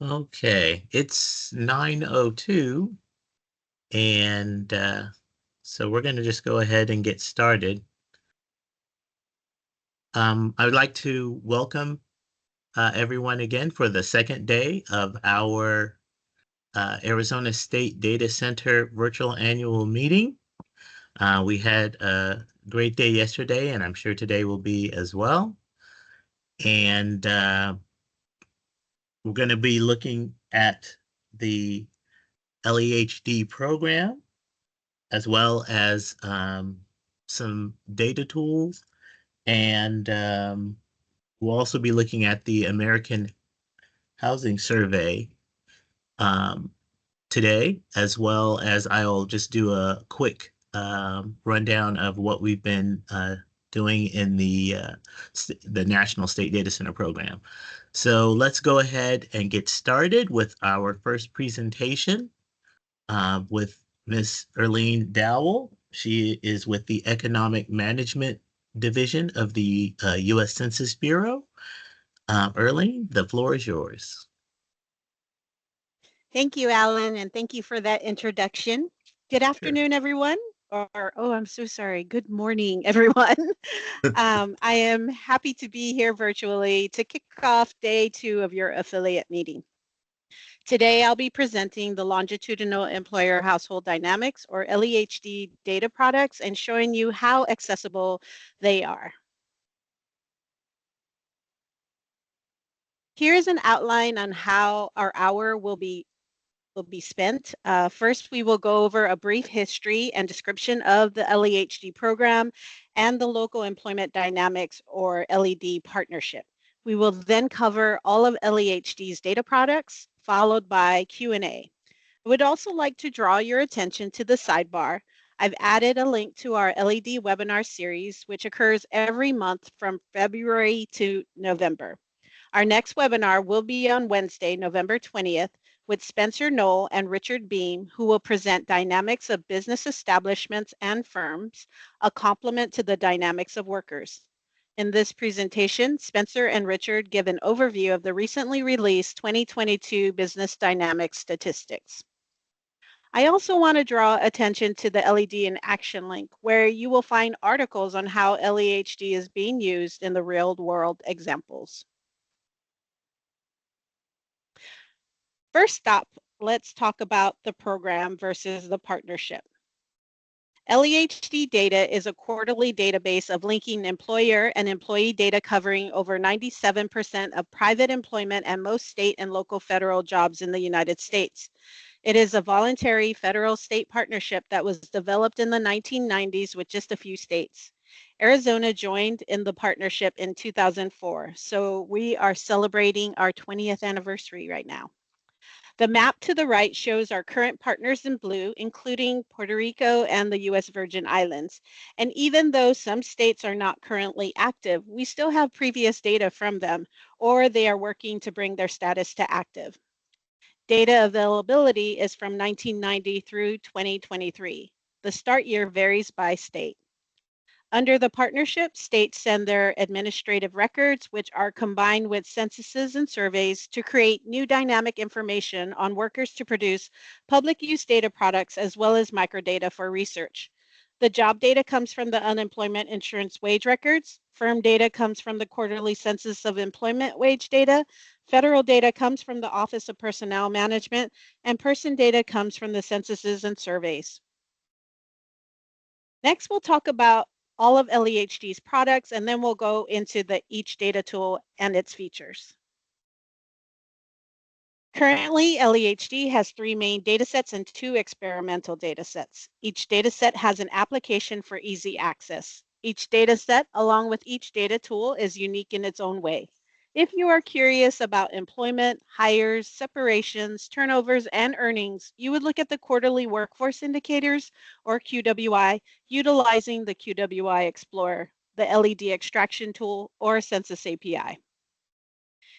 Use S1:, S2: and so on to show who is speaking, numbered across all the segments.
S1: Okay, it's 9:02, and so we're going to just go ahead and get started. I would like to welcome everyone again for the second day of our Arizona State Data Center virtual annual meeting. We had a great day yesterday, and I'm sure today will be as well. And we're going to be looking at the LEHD program, as well as some data tools. And we'll also be looking at the American Housing Survey today, as well as I'll just do a quick rundown of what we've been doing in the National State Data Center program. So let's go ahead and get started with our first presentation with Ms. Erlene Dowell. She is with the Economic Management Division of the U.S. Census Bureau. Erlene, the floor is yours.
S2: Thank you, Alan, and thank you for that introduction. Good afternoon, everyone. Oh, I'm so sorry. Good morning, everyone. I am happy to be here virtually to kick off day 2 of your affiliate meeting. Today, I'll be presenting the Longitudinal Employer-Household Dynamics, or LEHD, data products and showing you how accessible they are. Here's an outline on how our hour will be spent. First, we will go over a brief history and description of the LEHD program and the Local Employment Dynamics, or LED, partnership. We will then cover all of LEHD's data products, followed by Q&A. I would also like to draw your attention to the sidebar. I've added a link to our LED webinar series, which occurs every month from February to November. Our next webinar will be on Wednesday, November 20th, with Spencer Knoll and Richard Beam, who will present dynamics of business establishments and firms, a complement to the dynamics of workers. In this presentation, Spencer and Richard give an overview of the recently released 2022 Business Dynamics statistics. I also want to draw attention to the LED in Action link, where you will find articles on how LEHD is being used in the real-world examples. First up, let's talk about the program versus the partnership. LEHD data is a quarterly database of linking employer and employee data covering over 97% of private employment and most state and local federal jobs in the United States. It is a voluntary federal-state partnership that was developed in the 1990s with just a few states. Arizona joined in the partnership in 2004, so we are celebrating our 20th anniversary right now. The map to the right shows our current partners in blue, including Puerto Rico and the U.S. Virgin Islands. And even though some states are not currently active, we still have previous data from them, or they are working to bring their status to active. Data availability is from 1990 through 2023. The start year varies by state. Under the partnership, states send their administrative records, which are combined with censuses and surveys to create new dynamic information on workers to produce public use data products as well as microdata for research. The job data comes from the unemployment insurance wage records. Firm data comes from the quarterly census of employment wage data. Federal data comes from the Office of Personnel Management, and person data comes from the censuses and surveys. Next, we'll talk about all of LEHD's products, and then we'll go into each data tool and its features. Currently, LEHD has 3 main datasets and 2 experimental datasets. Each dataset has an application for easy access. Each dataset, along with each data tool, is unique in its own way. If you are curious about employment, hires, separations, turnovers, and earnings, you would look at the quarterly workforce indicators, or QWI, utilizing the QWI Explorer, the LED extraction tool, or Census API.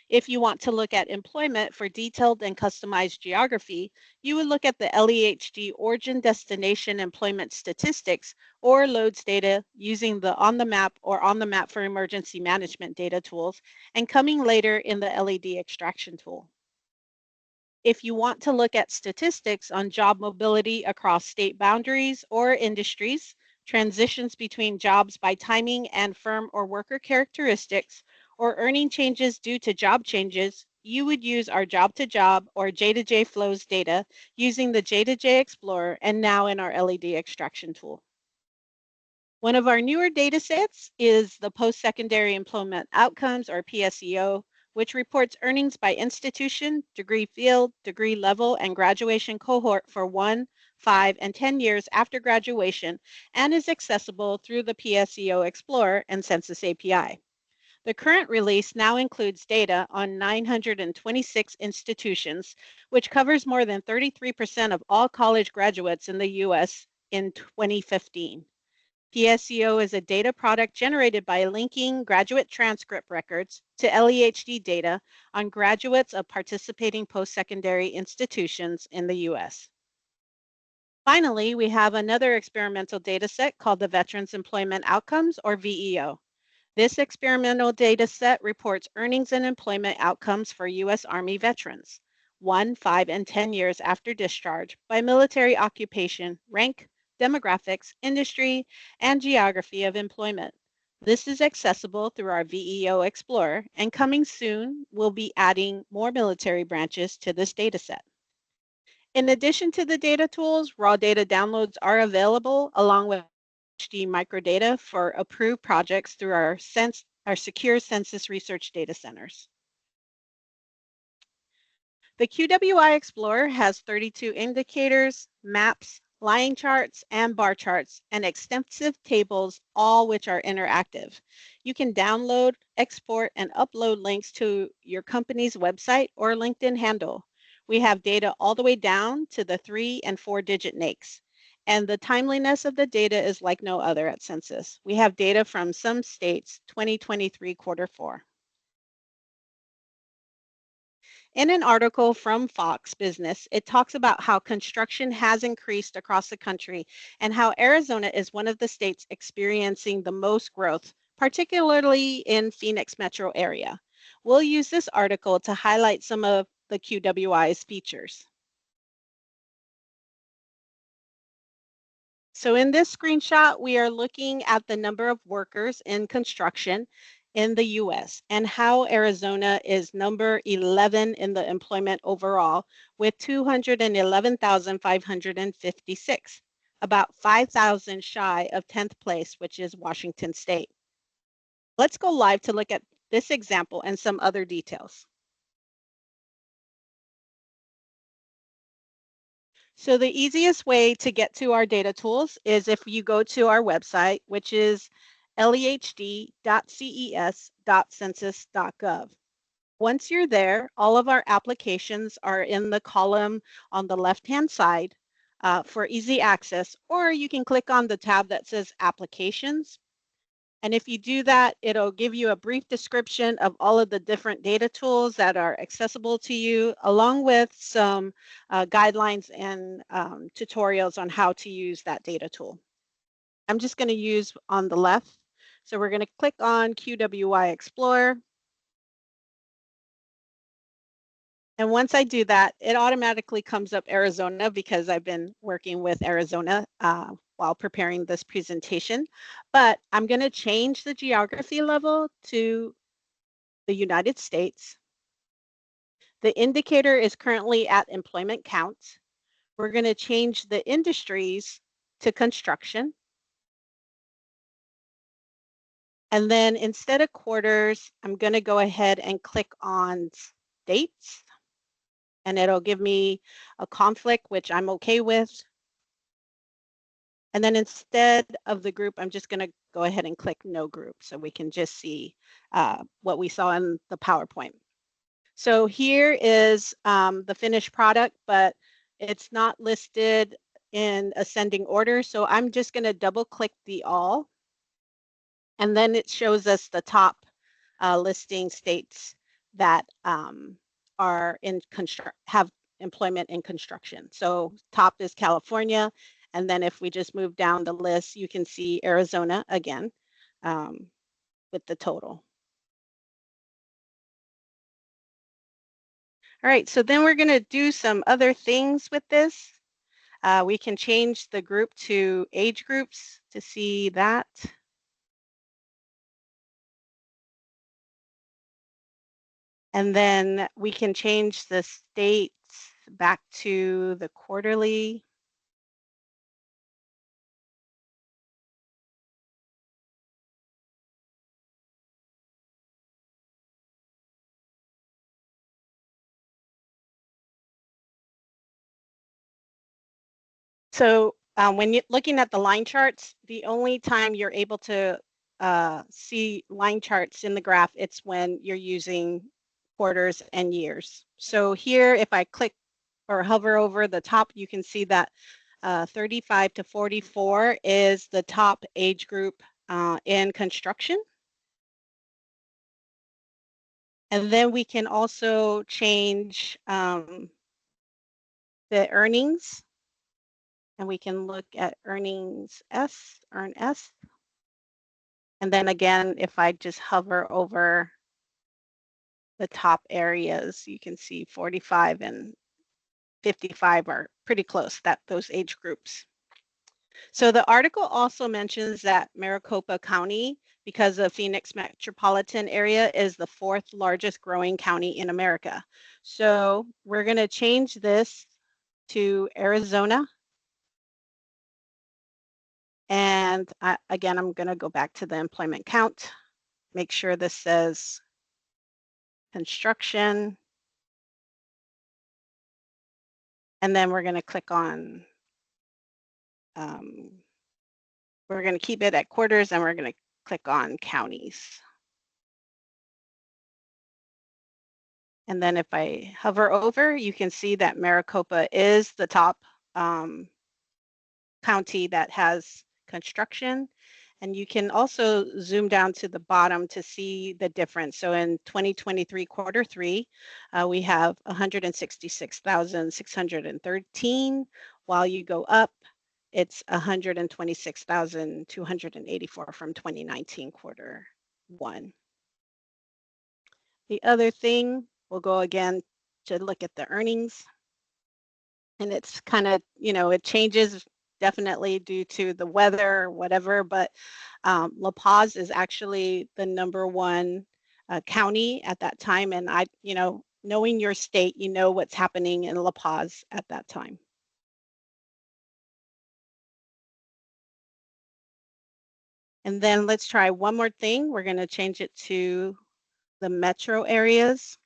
S2: If you want to look at employment for detailed and customized geography, you would look at the LEHD Origin Destination Employment Statistics, or LOADS data, using the On the Map or On the Map for Emergency Management data tools, and coming later in the LED extraction tool. If you want to look at statistics on job mobility across state boundaries or industries, transitions between jobs by timing and firm or worker characteristics, or earning changes due to job changes, you would use our job-to-job or J2J flows data using the J2J Explorer and now in our LED extraction tool. One of our newer data sets is the Post-Secondary Employment Outcomes, or PSEO, which reports earnings by institution, degree field, degree level, and graduation cohort for 1, 5, and 10 years after graduation, and is accessible through the PSEO Explorer and Census API. The current release now includes data on 926 institutions, which covers more than 33% of all college graduates in the U.S. in 2015. PSEO is a data product generated by linking graduate transcript records to LEHD data on graduates of participating post-secondary institutions in the U.S. Finally, we have another experimental data set called the Veterans Employment Outcomes, or VEO. This experimental data set reports earnings and employment outcomes for U.S. Army veterans, 1, 5, and 10 years after discharge by military occupation, rank, demographics, industry, and geography of employment. This is accessible through our VEO Explorer, and coming soon, we'll be adding more military branches to this data set. In addition to the data tools, raw data downloads are available along with HD microdata for approved projects through our secure census research data centers. The QWI Explorer has 32 indicators, maps, line charts, and bar charts, and extensive tables, all which are interactive. You can download, export, and upload links to your company's website or LinkedIn handle. We have data all the way down to the 3- and 4-digit NAICS. And the timeliness of the data is like no other at Census. We have data from some states, 2023 Q4. In an article from Fox Business, it talks about how construction has increased across the country and how Arizona is one of the states experiencing the most growth, particularly in Phoenix metro area. We'll use this article to highlight some of the QWI's features. So in this screenshot, we are looking at the number of workers in construction in the US and how Arizona is number 11 in the employment overall with 211,556, about 5,000 shy of 10th place, which is Washington State. Let's go live to look at this example and some other details. So the easiest way to get to our data tools is if you go to our website, which is lehd.ces.census.gov. Once you're there, all of our applications are in the column on the left-hand side for easy access, or you can click on the tab that says Applications. And if you do that, it'll give you a brief description of all of the different data tools that are accessible to you, along with some guidelines and tutorials on how to use that data tool. I'm just going to use on the left. So we're going to click on QWI Explorer. And once I do that, it automatically comes up Arizona because I've been working with Arizona while preparing this presentation. But I'm going to change the geography level to the United States. The indicator is currently at employment counts. We're going to change the industries to construction. And then instead of quarters, I'm going to go ahead and click on states. And it'll give me a conflict, which I'm okay with. And then instead of the group, I'm just going to go ahead and click no group so we can just see what we saw in the PowerPoint. So here is the finished product, but it's not listed in ascending order. So I'm just going to double click the all. And then it shows us the top listing states that are in have employment in construction. So top is California, and then if we just move down the list, you can see Arizona again with the total. All right, so then we're going to do some other things with this. We can change the group to age groups to see that. And then we can change the states back to the quarterly. So when you're looking at the line charts, the only time you're able to see line charts in the graph, it's when you're using quarters and years. So here, if I click or hover over the top, you can see that 35 to 44 is the top age group in construction. And then we can also change the earnings. And we can look at earnings S, earn S. And then again, if I just hover over the top areas, you can see 45 and 55 are pretty close, those age groups. So the article also mentions that Maricopa County, because of Phoenix metropolitan area, is the 4th largest growing county in America. So we're going to change this to Arizona. And again, I'm going to go back to the employment count, make sure this says construction. And then we're going to click on, we're going to keep it at quarters, and we're going to click on counties. And then if I hover over, you can see that Maricopa is the top county that has construction. And you can also zoom down to the bottom to see the difference. So in 2023 quarter three, we have 166,613. While you go up, it's 126,284 from 2019 quarter one. The other thing, we'll go again to look at the earnings. And it's kind of, it changes definitely due to the weather or whatever, but La Paz is actually the #1 county at that time. And knowing your state, what's happening in La Paz at that time. And then let's try one more thing. We're going to change it to the metro areas.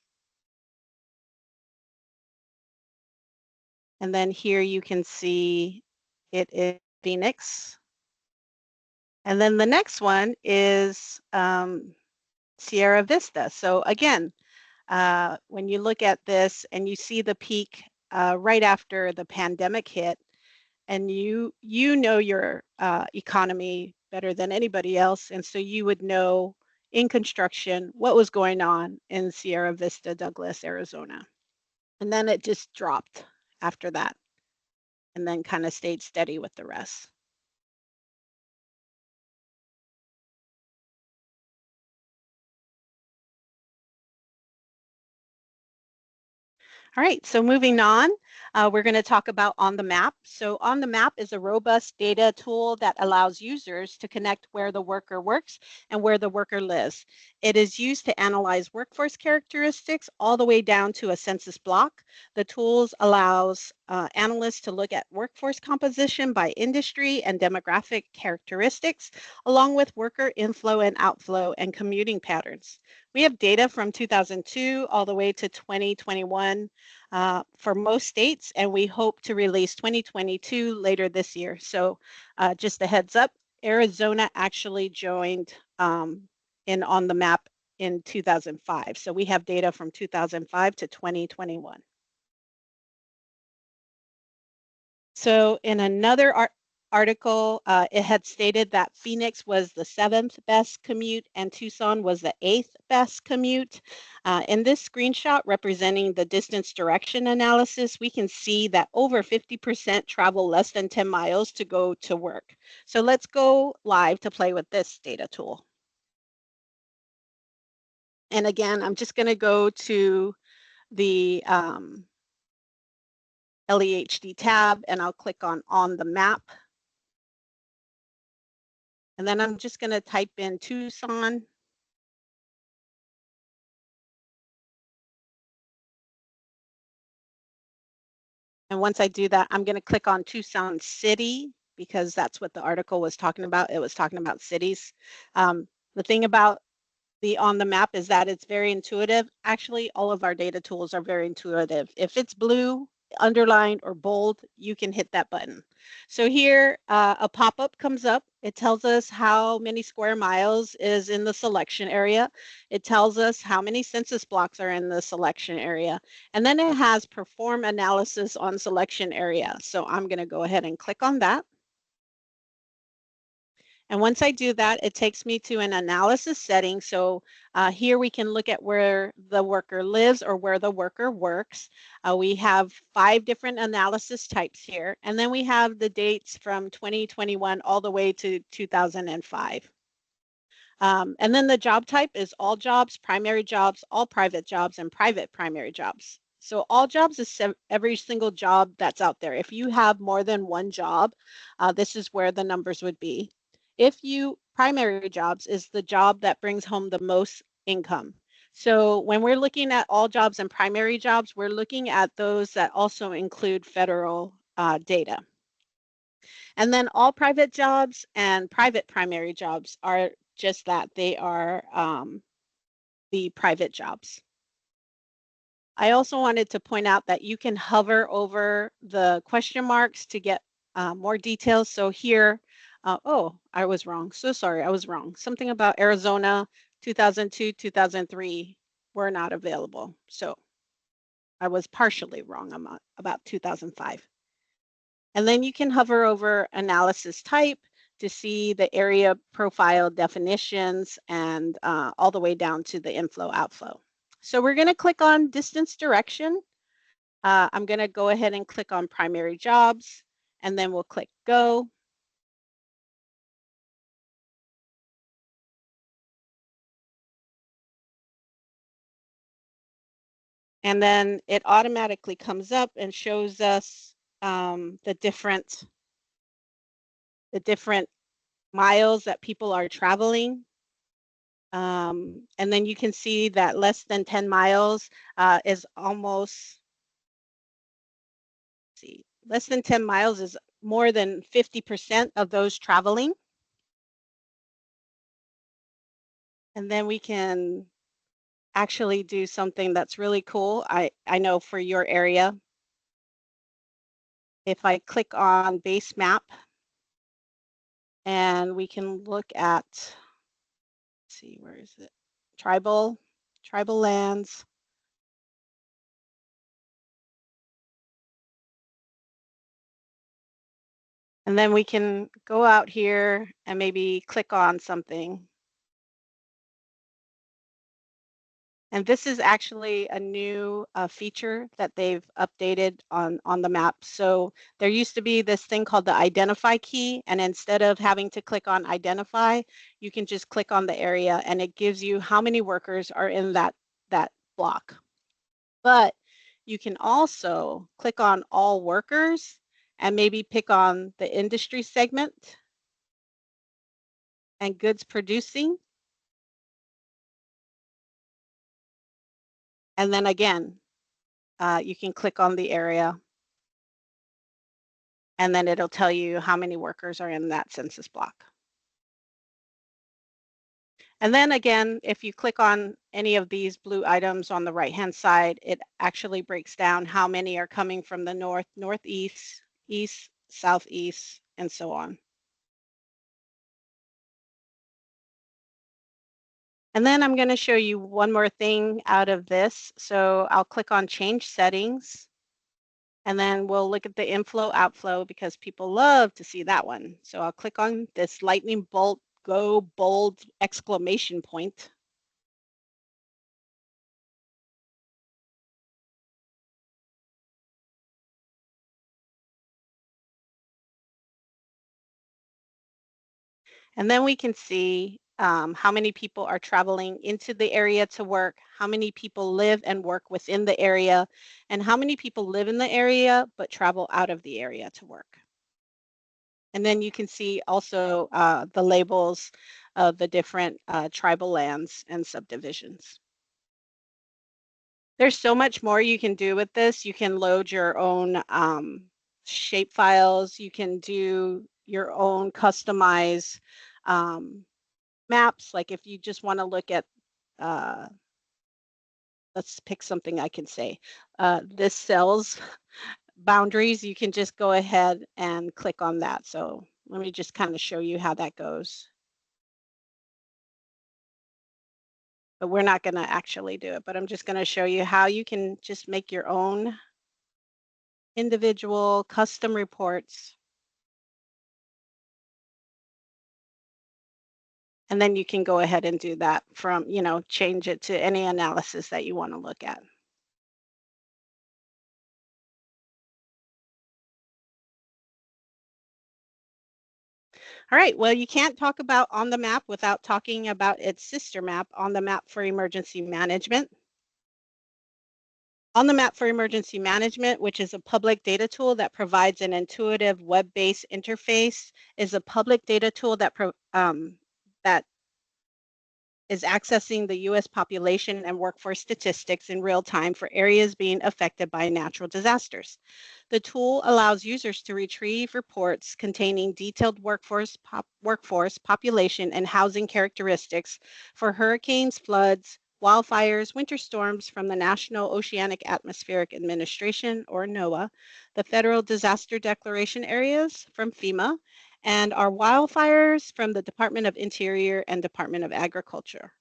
S2: And then here you can see it is Phoenix. And then the next one is Sierra Vista. So again, when you look at this and you see the peak right after the pandemic hit, and you know your economy better than anybody else, and so you would know in construction what was going on in Sierra Vista, Douglas, Arizona. And then it just dropped after that, and then kind of stayed steady with the rest. All right, so moving on, we're going to talk about On the Map. So On the Map is a robust data tool that allows users to connect where the worker works and where the worker lives. It is used to analyze workforce characteristics all the way down to a census block. The tools allows analysts to look at workforce composition by industry and demographic characteristics, along with worker inflow and outflow and commuting patterns. We have data from 2002 all the way to 2021 for most states, and we hope to release 2022 later this year. So just a heads up, Arizona actually joined in On the Map in 2005. So we have data from 2005 to 2021. So in another article, it had stated that Phoenix was the 7th best commute and Tucson was the 8th best commute. In this screenshot representing the distance direction analysis, we can see that over 50% travel less than 10 miles to go to work. So let's go live to play with this data tool. And again, I'm just going to go to the LEHD tab, and I'll click on the map. And then I'm just going to type in Tucson. And once I do that, I'm going to click on Tucson City, because that's what the article was talking about. It was talking about cities. The thing about the on the map is that it's very intuitive. Actually, all of our data tools are very intuitive. If it's blue, underlined, or bold, you can hit that button. So here, a pop-up comes up. It tells us how many square miles is in the selection area. It tells us how many census blocks are in the selection area. And then it has perform analysis on selection area. So I'm going to go ahead and click on that. And once I do that, it takes me to an analysis setting. So here we can look at where the worker lives or where the worker works. We have 5 different analysis types here. And then we have the dates from 2021 all the way to 2005. And then the job type is all jobs, primary jobs, all private jobs, and private primary jobs. So all jobs is every single job that's out there. If you have more than one job, this is where the numbers would be. If you primary jobs is the job that brings home the most income. So when we're looking at all jobs and primary jobs, we're looking at those that also include federal data. And then all private jobs and private primary jobs are just that. They are the private jobs. I also wanted to point out that you can hover over the question marks to get more details. So here, oh, I was wrong. So sorry, I was wrong. Something about Arizona 2002, 2003 were not available. So I was partially wrong about 2005. And then you can hover over analysis type to see the area profile definitions and all the way down to the inflow outflow. So we're going to click on distance direction. I'm going to go ahead and click on primary jobs, and then we'll click go. And then it automatically comes up and shows us the different miles that people are traveling. And then you can see that less than 10 miles is almost, see, less than 10 miles is more than 50% of those traveling. And then we can actually do something that's really cool. I know for your area, if I click on base map, and we can look at, let's see, where is it? Tribal lands. And then we can go out here and maybe click on something. And this is actually a new feature that they've updated on the map. So there used to be this thing called the identify key, and instead of having to click on identify, you can just click on the area and it gives you how many workers are in that block. But you can also click on all workers and maybe pick on the industry segment and goods producing. And then again, you can click on the area and then it'll tell you how many workers are in that census block. And then again, if you click on any of these blue items on the right-hand side, it actually breaks down how many are coming from the north, northeast, east, southeast, and so on. And then I'm going to show you one more thing out of this. So I'll click on change settings, and then we'll look at the inflow outflow because people love to see that one. So I'll click on this lightning bolt, go bold exclamation point. And then we can see how many people are traveling into the area to work, how many people live and work within the area, and how many people live in the area but travel out of the area to work. And then you can see also the labels of the different tribal lands and subdivisions. There's so much more you can do with this. You can load your own shape files. You can do your own customized maps. Like if you just want to look at, let's pick something I can say, this cell's boundaries, you can just go ahead and click on that. So let me just kind of show you how that goes. But we're not going to actually do it, but I'm just going to show you how you can just make your own individual custom reports. And then you can go ahead and do that from, change it to any analysis that you want to look at. All right, well, you can't talk about On the Map without talking about its sister map, On the Map for Emergency Management. On the Map for Emergency Management, which is a public data tool that provides an intuitive web-based interface, is a public data tool that is accessing the U.S. population and workforce statistics in real time for areas being affected by natural disasters. The tool allows users to retrieve reports containing detailed workforce population, and housing characteristics for hurricanes, floods, wildfires, winter storms from the National Oceanic Atmospheric Administration, or NOAA, the Federal Disaster Declaration areas from FEMA, and our wildfires from the Department of Interior and Department of Agriculture.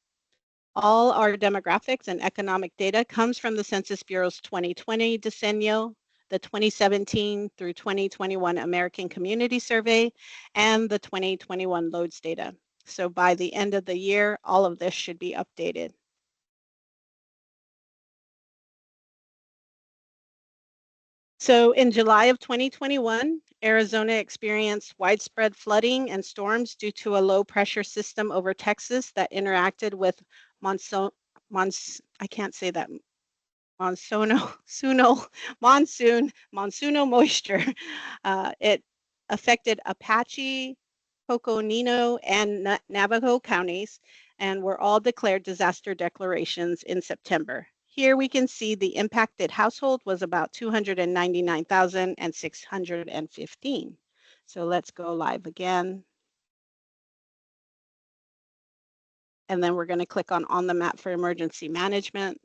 S2: All our demographics and economic data comes from the Census Bureau's 2020 decennial, the 2017 through 2021 American Community Survey, and the 2021 loads data. So by the end of the year, all of this should be updated. So in July of 2021, Arizona experienced widespread flooding and storms due to a low pressure system over Texas that interacted with monsoon moisture. It affected Apache, Coconino, and Navajo counties, and were all declared disaster declarations in September. Here we can see the impacted household was about 299,615. So let's go live again. And then we're going to click on the Map for Emergency Management.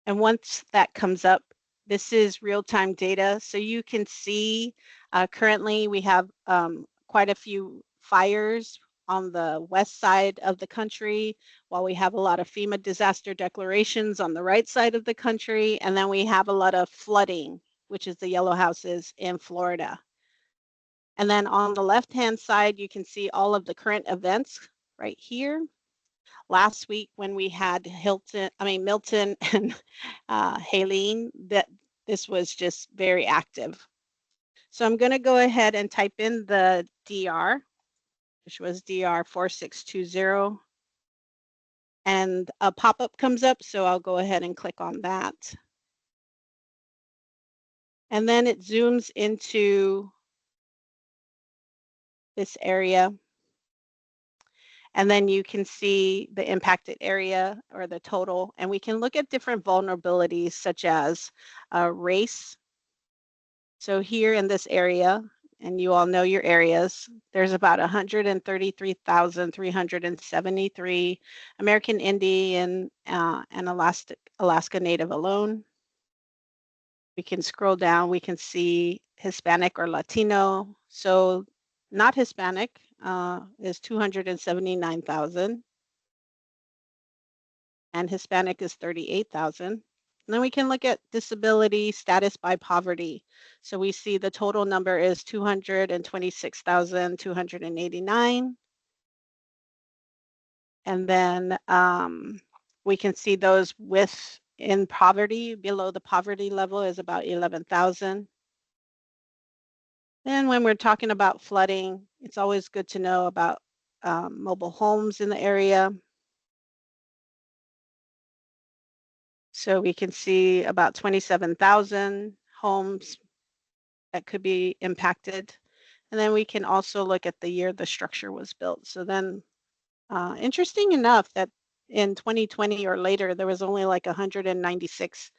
S2: And once that comes up, this is real-time data. So you can see currently we have quite a few fires on the west side of the country, while we have a lot of FEMA disaster declarations on the right side of the country. And then we have a lot of flooding, which is the yellow houses in Florida. And then on the left-hand side, you can see all of the current events right here. Last week when we had Milton and Helene, that this was just very active. So I'm going to go ahead and type in the DR, which was DR 4620, and a pop-up comes up, so I'll go ahead and click on that. And then it zooms into this area. And then you can see the impacted area or the total, and we can look at different vulnerabilities such as race. So here in this area, and you all know your areas, there's about 133,373 American Indian and Alaska Native alone. We can scroll down, we can see Hispanic or Latino. So not Hispanic is 279,000. And Hispanic is 38,000. And then we can look at disability status by poverty. So we see the total number is 226,289. And then we can see those in poverty, below the poverty level is about 11,000. Then when we're talking about flooding, it's always good to know about mobile homes in the area. So we can see about 27,000 homes that could be impacted. And then we can also look at the year the structure was built. So then, interesting enough that in 2020 or later, there was only like 196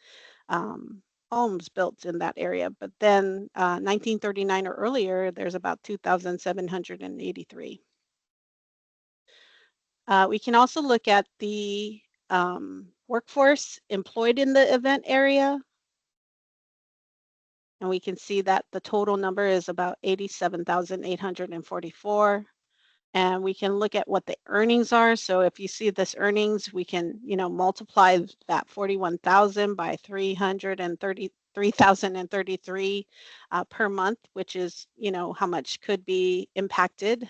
S2: homes built in that area. But then 1939 or earlier, there's about 2,783. We can also look at the workforce employed in the event area. And we can see that the total number is about 87,844. And we can look at what the earnings are. So if you see this earnings, we can, multiply that 41,000 by 333,033 per month, which is, how much could be impacted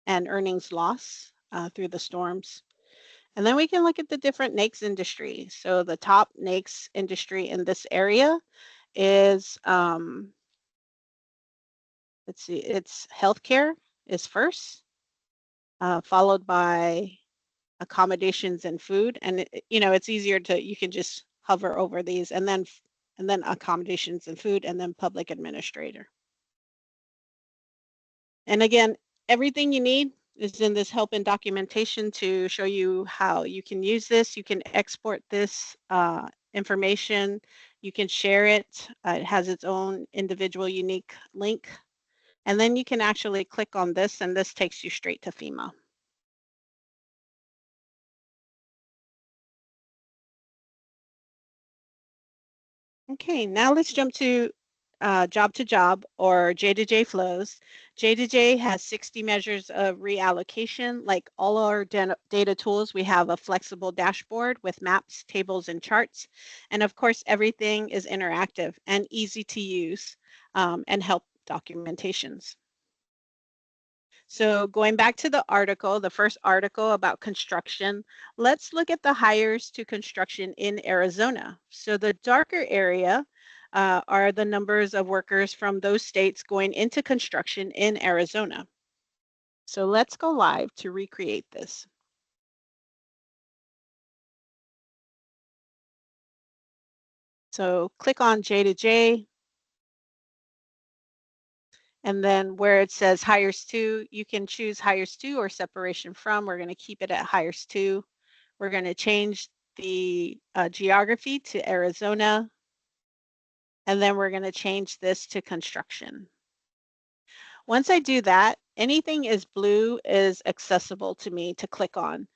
S2: and earnings loss through the storms. And then we can look at the different NAICS industry. So the top NAICS industry in this area is, let's see, it's healthcare is first, followed by accommodations and food. And it's easier you can just hover over these, and then accommodations and food, and then public administrator. And again, everything you need is in this help and documentation to show you how you can use this. You can export this information. You can share it. It has its own individual unique link. And then you can actually click on this, and this takes you straight to FEMA. Okay, now let's jump to job or J2J flows. J2J has 60 measures of reallocation. Like all our data tools, we have a flexible dashboard with maps, tables, and charts. And of course, everything is interactive and easy to use and help documentations. So going back to the first article about construction, let's look at the hires to construction in Arizona. So the darker area are the numbers of workers from those states going into construction in Arizona. So let's go live to recreate this. So click on J2J. And then where it says hires to, you can choose hires to or separation from. We're going to keep it at hires to. We're going to change the geography to Arizona. And then we're going to change this to construction. Once I do that, anything is blue is accessible to me to click on.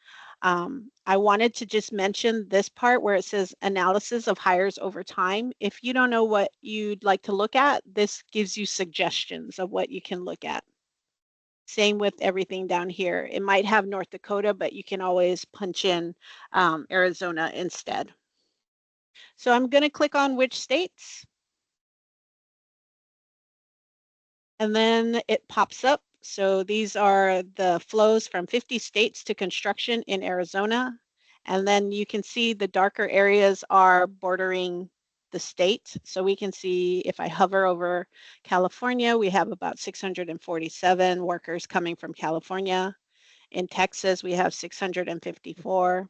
S2: I wanted to just mention this part where it says analysis of hires over time. If you don't know what you'd like to look at, this gives you suggestions of what you can look at. Same with everything down here. It might have North Dakota, but you can always punch in Arizona instead. So I'm going to click on which states. And then it pops up. So these are the flows from 50 states to construction in Arizona. And then you can see the darker areas are bordering the state. So we can see if I hover over California, we have about 647 workers coming from California. In Texas, we have 654.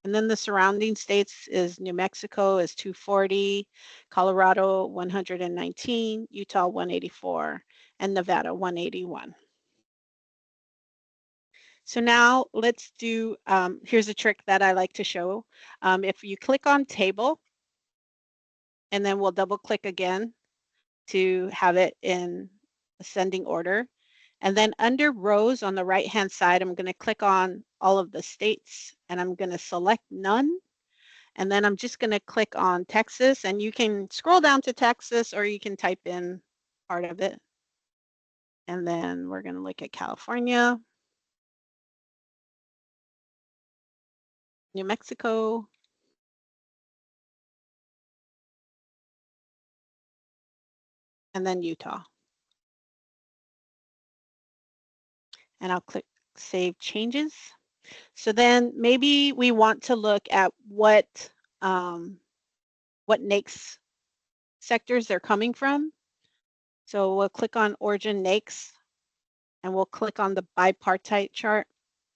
S2: And then the surrounding states is New Mexico is 240, Colorado 119, Utah 184, and Nevada 181. So now let's do, here's a trick that I like to show. If you click on table, and then we'll double click again to have it in ascending order. And then under rows on the right-hand side, I'm going to click on all of the states, and I'm going to select none. And then I'm just going to click on Texas, and you can scroll down to Texas, or you can type in part of it. And then we're going to look at California, New Mexico, and then Utah. And I'll click Save Changes. So then maybe we want to look at what NAICS sectors they're coming from. So we'll click on origin NAICS and we'll click on the bipartite chart.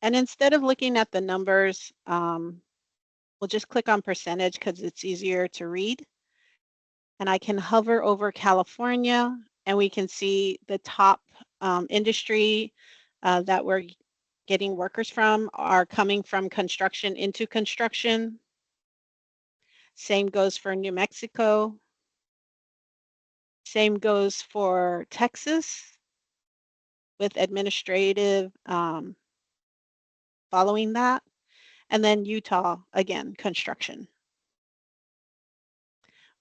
S2: And instead of looking at the numbers, we'll just click on percentage because it's easier to read. And I can hover over California and we can see the top industry that we're getting workers from are coming from construction into construction. Same goes for New Mexico. Same goes for Texas with administrative following that. And then Utah, again, construction.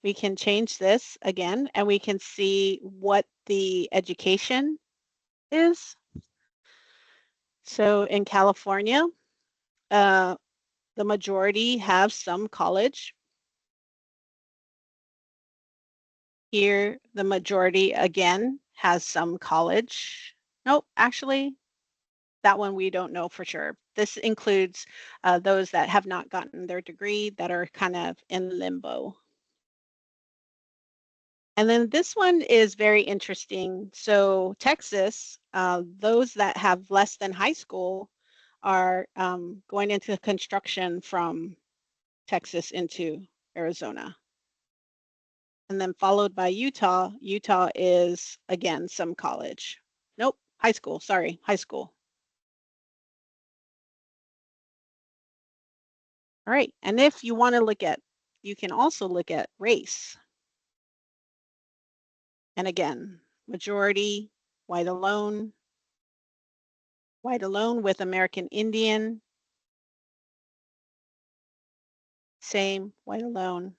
S2: We can change this again and we can see what the education is. So in California, the majority have some college. Here, the majority, again, has some college. Nope, actually, that one we don't know for sure. This includes those that have not gotten their degree that are kind of in limbo. And then this one is very interesting. So Texas, those that have less than high school are going into construction from Texas into Arizona. And then followed by Utah. Utah is, again, some college. Nope, high school, sorry, high school. All right, and if you want to look at, you can also look at race. And again, majority, white alone with American Indian, same, white alone.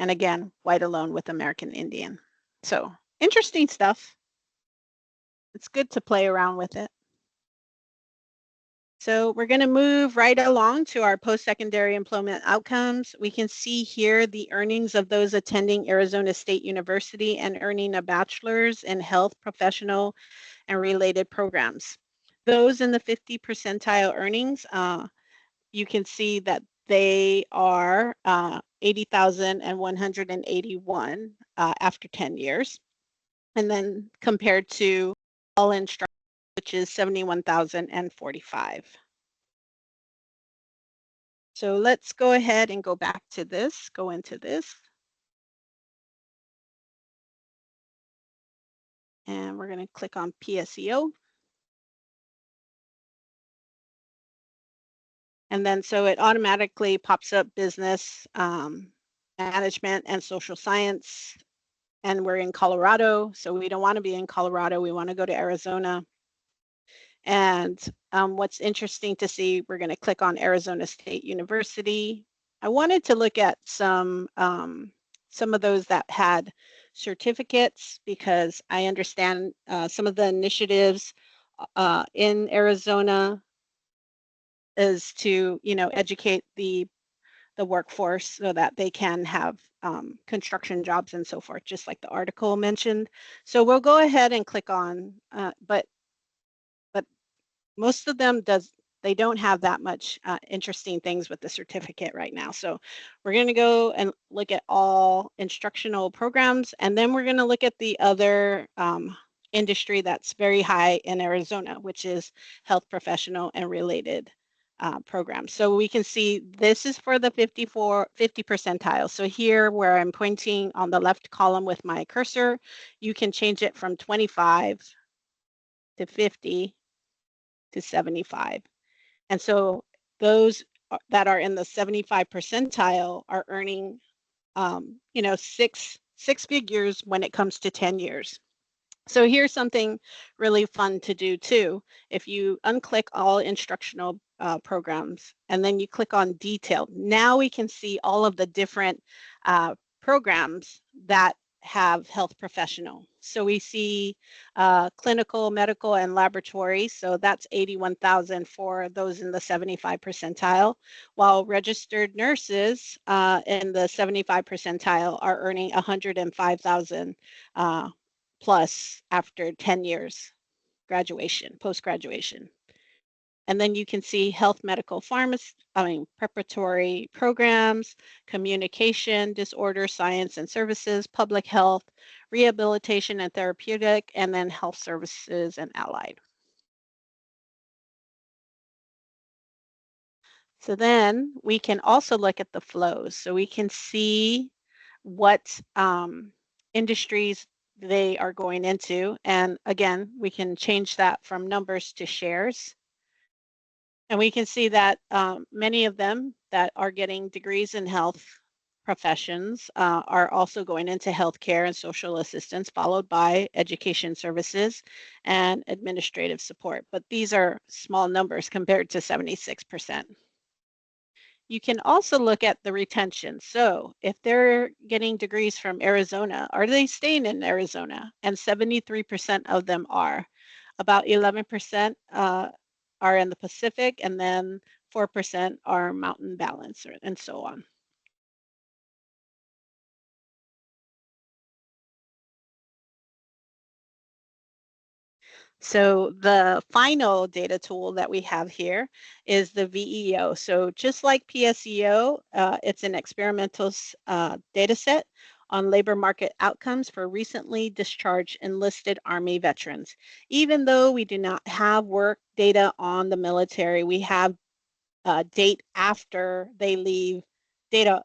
S2: And again, white alone with American Indian. So interesting stuff. It's good to play around with it. So we're going to move right along to our post-secondary employment outcomes. We can see here the earnings of those attending Arizona State University and earning a bachelor's in health, professional, and related programs. Those in the 50 percentile earnings, you can see that they are 80,181 after 10 years. And then compared to all instructors, which is 71,045. So let's go ahead and go back to this, go into this. And we're going to click on PSEO. And then so it automatically pops up business, management, and social science. And we're in Colorado, so we don't want to be in Colorado. We want to go to Arizona. And what's interesting to see, we're going to click on Arizona State University. I wanted to look at some of those that had certificates because I understand some of the initiatives in Arizona is to, educate the workforce so that they can have construction jobs and so forth, just like the article mentioned. So we'll go ahead and click on, but most of them they don't have that much interesting things with the certificate right now. So we're going to go and look at all instructional programs, and then we're going to look at the other industry that's very high in Arizona, which is health professional and related programs. So we can see this is for the 50 percentile. So here where I'm pointing on the left column with my cursor, you can change it from 25 to 50 to 75. And so those that are in the 75 percentile are earning, six figures when it comes to 10 years. So here's something really fun to do too. If you unclick all instructional programs and then you click on detailed, now we can see all of the different programs that have health professional. So we see clinical, medical, and laboratory. So that's 81,000 for those in the 75 percentile, while registered nurses in the 75 percentile are earning 105,000 plus after 10 years graduation, post-graduation. And then you can see health medical preparatory programs, communication, disorder science and services, public health, rehabilitation and therapeutic, and then health services and allied. So then we can also look at the flows. So we can see what industries they are going into. And again, we can change that from numbers to shares. And we can see that many of them that are getting degrees in health professions are also going into healthcare and social assistance, followed by education services and administrative support. But these are small numbers compared to 76%. You can also look at the retention. So if they're getting degrees from Arizona, are they staying in Arizona? And 73% of them are. About 11% are in the Pacific, and then 4% are Mountain Balance, and so on. So the final data tool that we have here is the VEO. So just like PSEO, it's an experimental data set on labor market outcomes for recently discharged enlisted Army veterans. Even though we do not have work data on the military, we have data after they leave the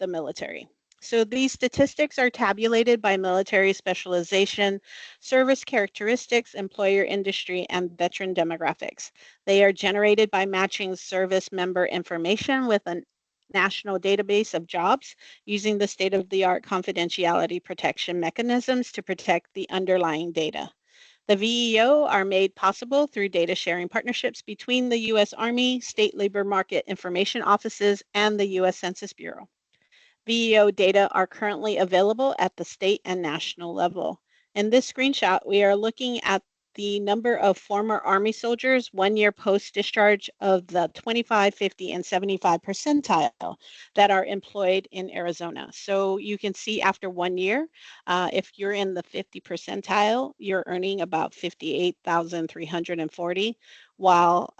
S2: military. So these statistics are tabulated by military specialization, service characteristics, employer industry, and veteran demographics. They are generated by matching service member information with a national database of jobs using the state-of-the-art confidentiality protection mechanisms to protect the underlying data. The VEO are made possible through data sharing partnerships between the U.S. Army, state labor market information offices, and the U.S. Census Bureau. VEO data are currently available at the state and national level. In this screenshot, we are looking at the number of former Army soldiers 1 year post-discharge of the 25, 50, and 75 percentile that are employed in Arizona. So you can see after 1 year, if you're in the 50 percentile, you're earning about $58,340, while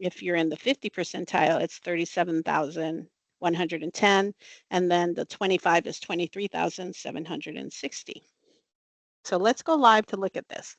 S2: if you're in the 50 percentile, it's $37,110, and then the 25 is 23,760. So let's go live to look at this.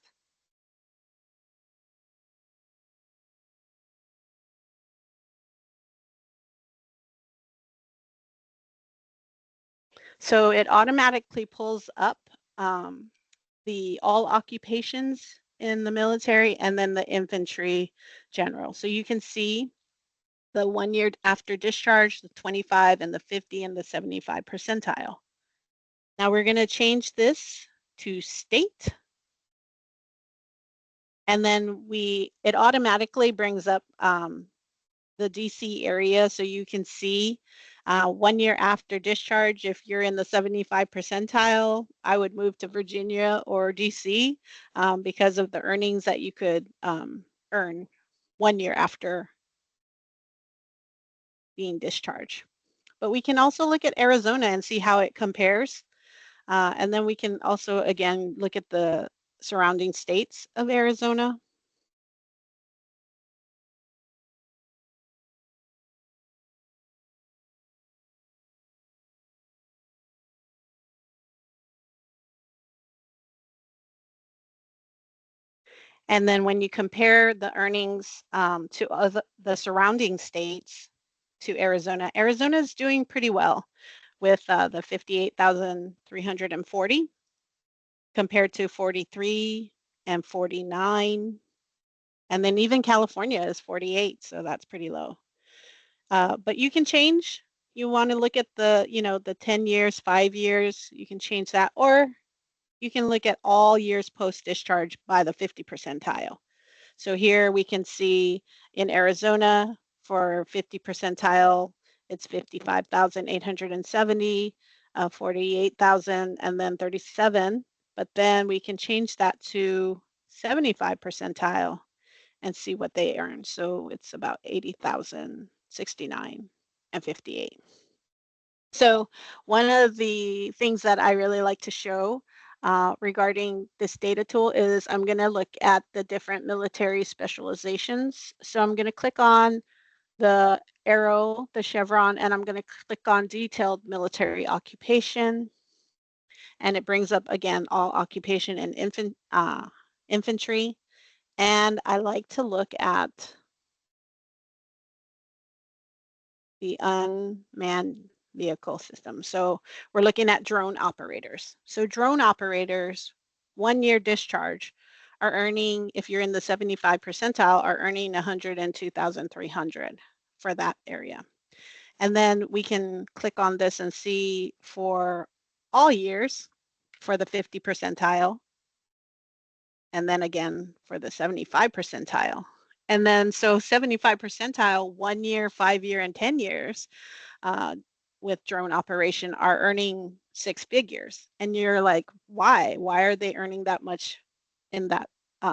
S2: So it automatically pulls up the all occupations in the military and then the infantry general. So you can see the 1 year after discharge, the 25 and the 50 and the 75 percentile. Now we're going to change this to state. And then it automatically brings up the DC area, so you can see 1 year after discharge, if you're in the 75 percentile, I would move to Virginia or DC because of the earnings that you could earn 1 year after being discharged. But we can also look at Arizona and see how it compares. And then we can also, again, look at the surrounding states of Arizona. And then when you compare the earnings to the surrounding states to Arizona, Arizona is doing pretty well with the 58,340 compared to 43 and 49. And then even California is 48, so that's pretty low. But you can change. You want to look at the 10 years, 5 years, you can change that. Or you can look at all years post-discharge by the 50 percentile. So here we can see in Arizona for 50 percentile, it's 55,870, 48,000, and then 37. But then we can change that to 75 percentile and see what they earn. So it's about 80,069 and 58. So one of the things that I really like to show regarding this data tool is I'm going to look at the different military specializations. So I'm going to click on the arrow, the chevron, and I'm going to click on detailed military occupation. And it brings up, again, all occupation and infantry. And I like to look at the unmanned vehicle system. So we're looking at drone operators. So drone operators, 1 year discharge, are earning, if you're in the 75 percentile, are earning 102,300 for that area. And then we can click on this and see for all years for the 50 percentile, and then again for the 75 percentile. And then so 75 percentile, 1 year, 5 year, and 10 years with drone operation are earning 6 figures. And you're like, why? Why are they earning that much in that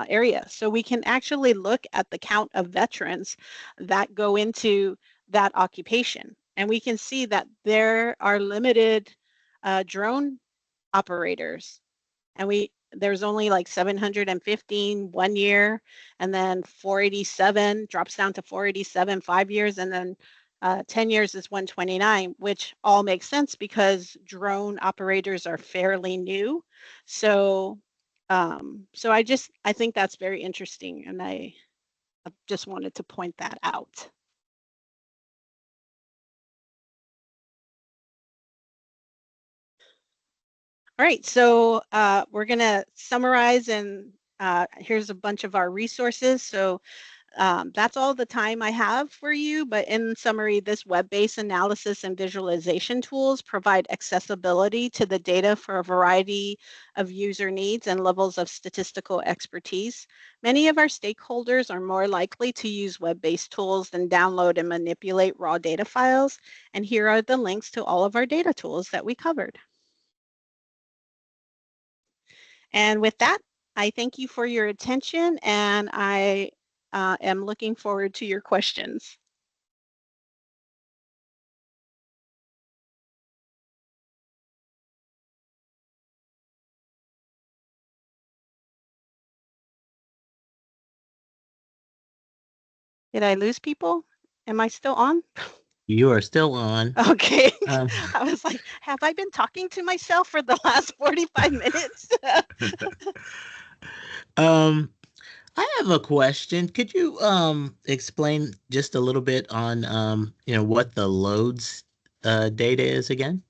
S2: area? So we can actually look at the count of veterans that go into that occupation. And we can see that there are limited drone operators. And there's only like 715 1 year, and then 487 drops down to 487 5 years, and then 10 years is 129, which all makes sense because drone operators are fairly new. So I think that's very interesting, and I just wanted to point that out. All right, so we're going to summarize, and here's a bunch of our resources. So that's all the time I have for you, but in summary, this web-based analysis and visualization tools provide accessibility to the data for a variety of user needs and levels of statistical expertise. Many of our stakeholders are more likely to use web-based tools than download and manipulate raw data files. And here are the links to all of our data tools that we covered. And with that, I thank you for your attention, and I am looking forward to your questions. Did I lose people? Am I still on?
S1: You are still on.
S2: Okay. I was like, have I been talking to myself for the last 45 minutes?
S1: I have a question. Could you explain just a little bit on what the loads data is again?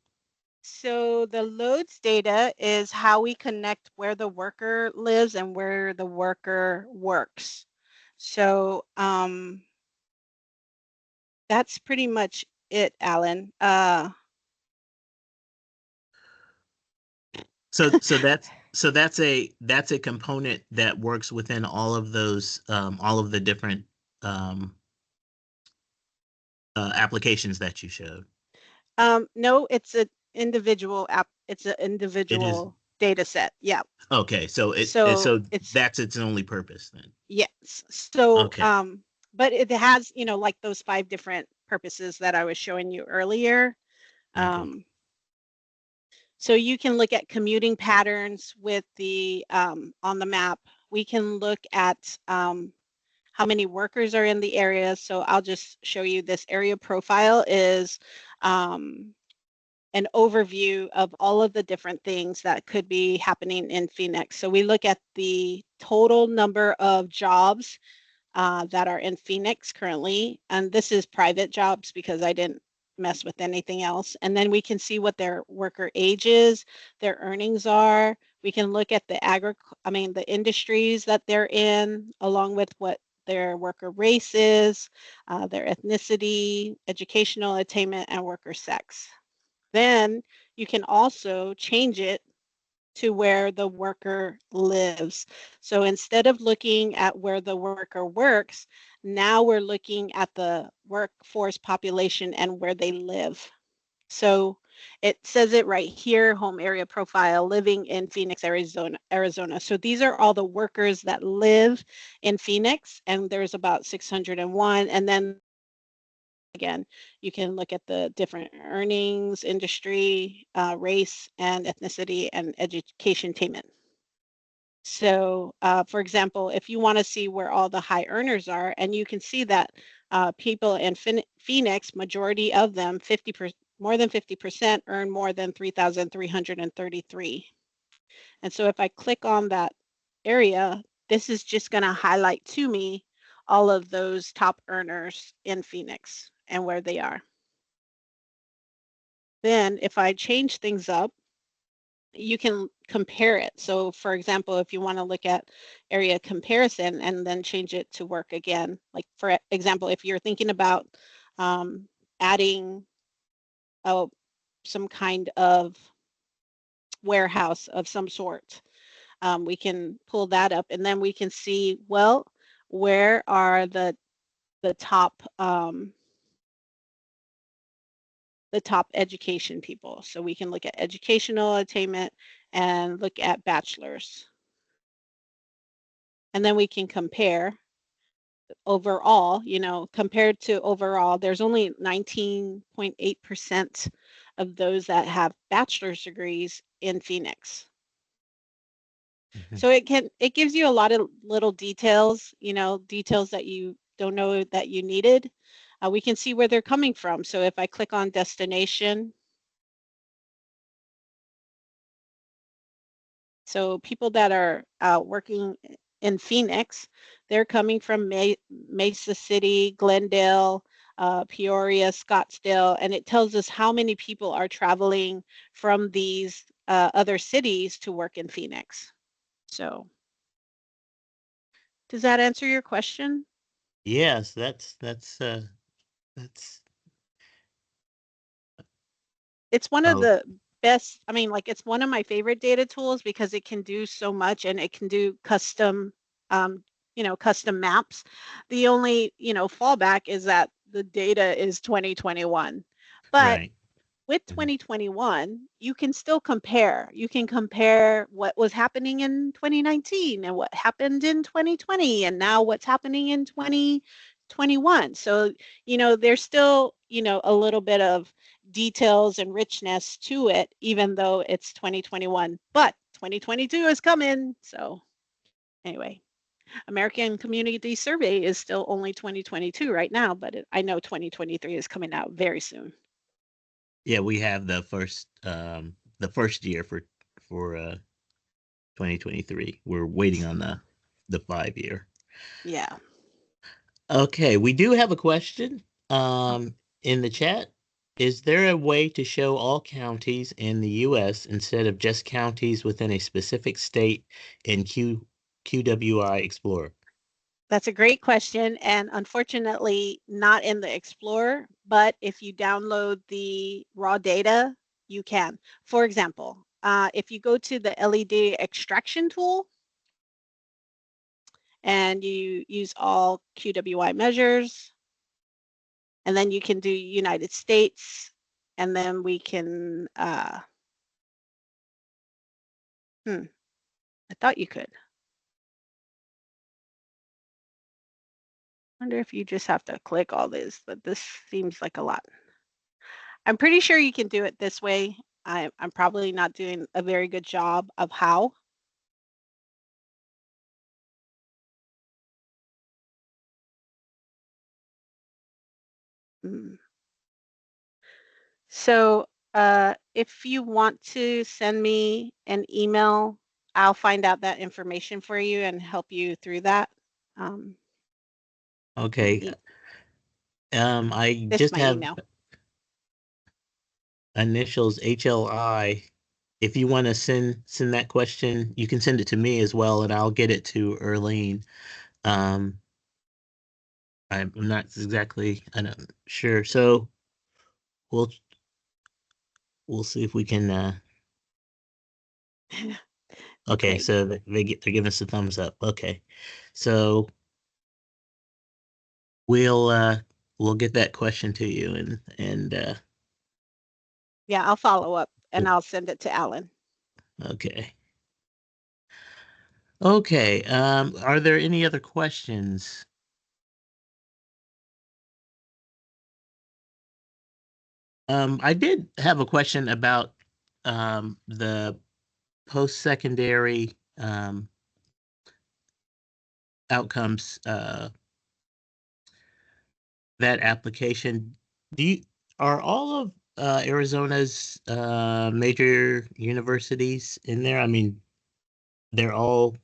S2: So the loads data is how we connect where the worker lives and where the worker works. So that's pretty much it, Alan.
S1: So that's a component that works within all of those all of the different applications that you showed.
S2: No, it's an individual app. It's an
S1: It is
S2: individual data set. Yeah.
S1: okay. So
S2: So it's
S1: that's its only purpose then.
S2: yes. So
S1: Okay.
S2: but it has, like those 5 different purposes that I was showing you earlier.
S1: Okay.
S2: So you can look at commuting patterns with the on the map. We can look at how many workers are in the area. So I'll just show you this area profile is an overview of all of the different things that could be happening in Phoenix. So we look at the total number of jobs that are in Phoenix currently, and this is private jobs because I didn't mess with anything else. And then we can see what their worker age is, their earnings are. We can look at the the industries that they're in, along with what their worker race is, their ethnicity, educational attainment, and worker sex. Then you can also change it to where the worker lives. So instead of looking at where the worker works, now we're looking at the workforce population and where they live. So it says it right here, home area profile, living in Phoenix, Arizona. So these are all the workers that live in Phoenix, and there's about 601. And then again, you can look at the different earnings, industry, race, and ethnicity, and education attainment. So, for example, if you want to see where all the high earners are, and you can see that people in Phoenix, majority of them, more than 50% earn more than 3,333. And so if I click on that area, this is just going to highlight to me all of those top earners in Phoenix and where they are. Then if I change things up, you can compare it. So for example, if you want to look at area comparison and then change it to work again, like for example, if you're thinking about adding some kind of warehouse of some sort, we can pull that up and then we can see, well, where are the top education people. So we can look at educational attainment and look at bachelor's. And then we can compare overall, compared to overall, there's only 19.8% of those that have bachelor's degrees in Phoenix.
S1: Mhm.
S2: So it gives you a lot of little details, details that you don't know that you needed. We can see where they're coming from. So if I click on destination, so people that are working in Phoenix, they're coming from Mesa City, Glendale, Peoria, Scottsdale, and it tells us how many people are traveling from these other cities to work in Phoenix. So does that answer your question?
S1: Yes, that's
S2: It's one of
S1: oh,
S2: the best, I mean, like it's one of my favorite data tools because it can do so much and it can do custom, custom maps. The only, fallback is that the data is 2021. But
S1: right.
S2: with
S1: Mhm.
S2: 2021, you can still compare. You can compare what was happening in 2019 and what happened in 2020 and now what's happening in 2021. So, there's still, a little bit of details and richness to it, even though it's 2021. But 2022 is coming. So, anyway, American Community Survey is still only 2022 right now, but I know 2023 is coming out very soon.
S1: Yeah, we have the first year for 2023. We're waiting on the 5 year.
S2: Yeah.
S1: Okay, we do have a question in the chat. Is there a way to show all counties in the US instead of just counties within a specific state in QWI Explorer?
S2: That's a great question, and unfortunately not in the Explorer, but if you download the raw data, you can. For example, if you go to the LED extraction tool and you use all QWI measures, and then you can do United States, and then we can, I thought you could. I wonder if you just have to click all this, but this seems like a lot. I'm pretty sure you can do it this way. I'm probably not doing a very good job of how. Mm. So if you want to send me an email, I'll find out that information for you and help you through that. Um,
S1: Okay. I
S2: this is
S1: just
S2: my
S1: have
S2: email.
S1: initials HLI. If you want to send that question, you can send it to me as well, and I'll get it to Erlene. Um, I'm not exactly, I'm not sure. So we'll we'll see if we can. Okay,
S2: Great.
S1: so they're giving us a thumbs up. Okay, so we'll uh we'll get that question to you and
S2: Yeah, I'll follow up and I'll send it to Alan.
S1: okay. Okay, are there any other questions? I did have a question about the post-secondary outcomes, that application. Are all of Arizona's major universities in there? I mean, they're all,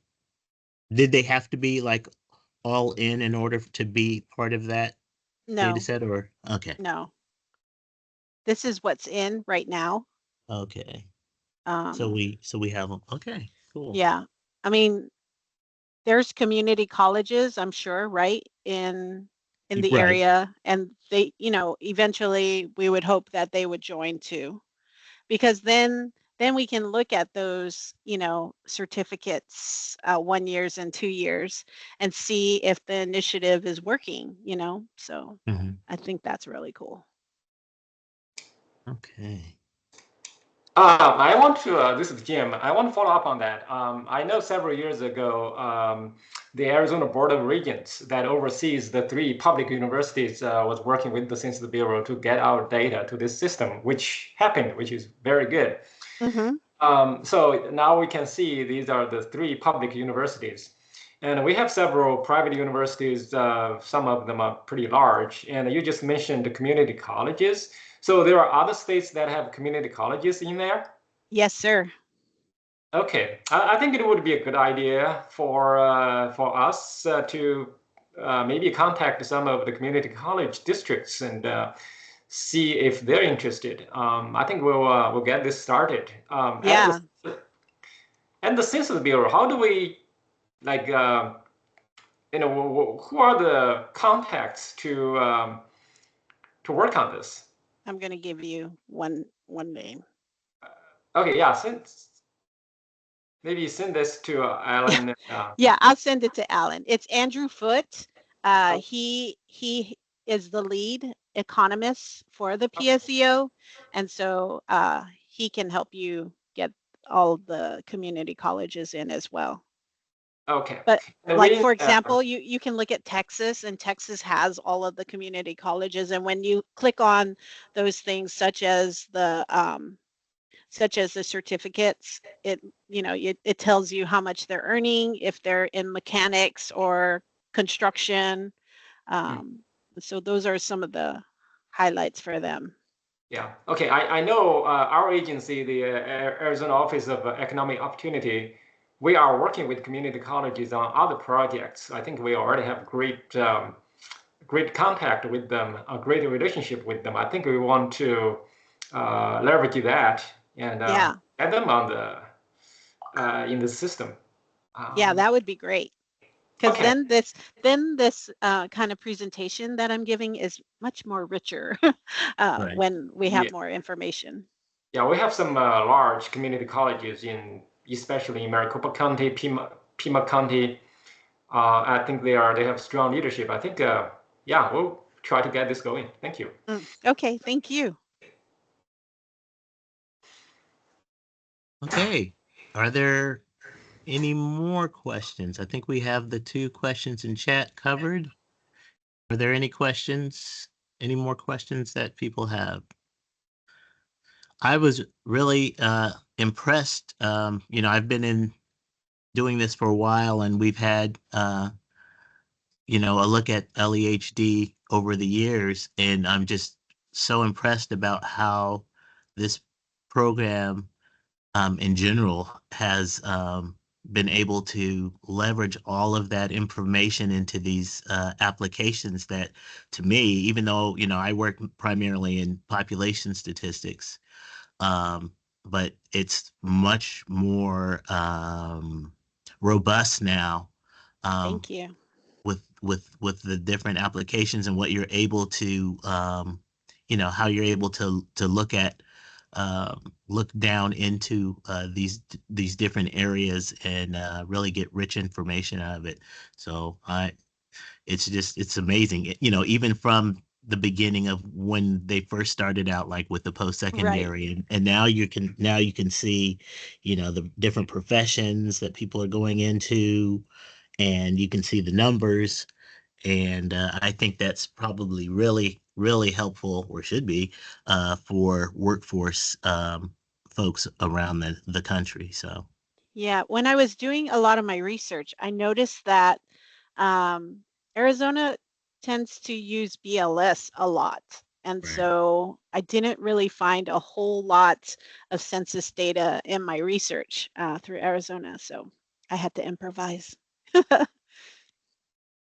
S1: did they have to be like all in order to be part of that data
S2: No,
S1: set, or okay.
S2: no. This is what's in right now.
S1: Okay. So
S2: Um,
S1: we have them. Okay, cool.
S2: yeah. I mean, there's community colleges, I'm sure, right, in the
S1: Right.
S2: area, and they, eventually we would hope that they would join too, because then we can look at those, certificates, 1 years and 2 years, and see if the initiative is working, So
S1: Mhm.
S2: I think that's really cool.
S1: Okay.
S3: I want to, this is Jim. I want to follow up on that. I know several years ago, the Arizona Board of Regents that oversees the three public universities was working with the Census Bureau to get our data to this system, which happened, which is very good.
S2: Mm-hmm.
S3: So now we can see these are the three public universities. And we have several private universities. Some of them are pretty large. And you just mentioned the community colleges. So there are other states that have community colleges in there?
S2: Yes, sir.
S3: Okay, I think it would be a good idea for us to maybe contact some of the community college districts and see if they're interested. I think we'll get this started.
S2: Yeah,
S3: And the Census Bureau, how do we like who are the contacts to work on this?
S2: I'm going to give you one name.
S3: Okay, yeah, maybe send this to Alan.
S2: Yeah, I'll send it to Alan. It's Andrew Foote.
S3: Oh,
S2: He is the lead economist for the PSEO, and so he can help you get all the community colleges in as well.
S3: okay.
S2: But
S3: And
S2: like,
S3: we
S2: for example, you can look at Texas, and Texas has all of the community colleges, and when you click on those things, such as the certificates, it tells you how much they're earning, if they're in mechanics or construction. Um, so those are some of the highlights for them.
S3: yeah, okay. I know our agency, the Arizona Office of Economic Opportunity, we are working with community colleges on other projects. I think we already have great contact with them, a great relationship with them. I think we want to leverage that and
S2: Yeah,
S3: get them on the in the system.
S2: yeah,
S3: Um,
S2: that would be great. Because
S3: okay,
S2: then this kind of presentation that I'm giving is much more richer
S1: Right.
S2: when we
S3: yeah,
S2: have more information.
S3: yeah, we have some large community colleges in, especially in Maricopa County, Pima County. I think they have strong leadership. I think yeah, we'll try to get this going. Thank you.
S2: Okay, thank you.
S1: Okay. Are there any more questions? I think we have the two questions in chat covered. Are there any questions? Any more questions that people have? I was really impressed. I've been in doing this for a while, and we've had a look at LEHD over the years, and I'm just so impressed about how this program in general has been able to leverage all of that information into these applications that, to me, even though, I work primarily in population statistics, um, but it's much more robust now, um,
S2: Thank you.
S1: with the different applications and what you're able to how you're able to look down into these different areas and really get rich information out of it. So it's amazing. Even from the beginning of when they first started out, like with the
S2: Right.
S1: post-secondary, and now you can see, the different professions that people are going into, and you can see the numbers, And I think that's probably really, really helpful, or should be, for workforce folks around the country. So,
S2: Yeah, when I was doing a lot of my research, I noticed that um, Arizona tends to use BLS a lot. And
S1: right.
S2: so I didn't really find a whole lot of census data in my research through Arizona. So I had to improvise.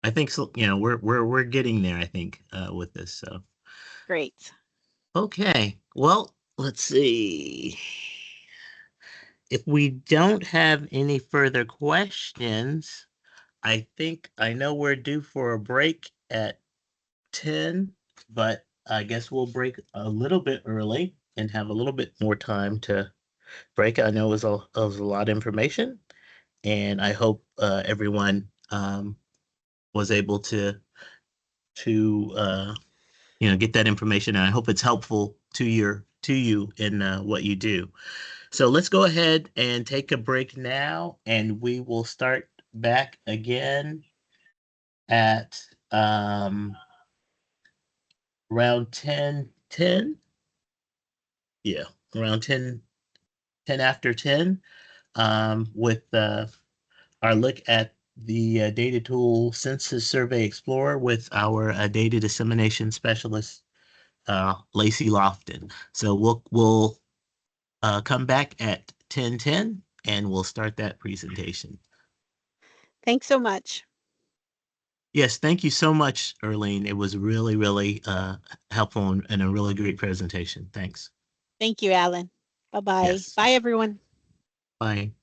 S1: I think so, we're getting there, I think, with this. So,
S2: Great.
S1: okay. Well, let's see. If we don't have any further questions, I know we're due for a break at 10, but I guess we'll break a little bit early and have a little bit more time to break. I know it was a lot of information, and I hope everyone was able to get that information. And I hope it's helpful to you in what you do. So let's go ahead and take a break now, and we will start back again at around 10:10. Yeah, around 10 after 10, with our look at the data tool Census Survey Explorer with our data dissemination specialist, Lacey Lofton. So we'll come back at 10:10 and we'll start that presentation.
S2: Thanks so much.
S1: Yes, thank you so much, Erlene. It was really, really helpful and a really great presentation. Thanks.
S2: Thank you, Alan. Bye-bye.
S1: Yes.
S2: Bye, everyone.
S1: Bye.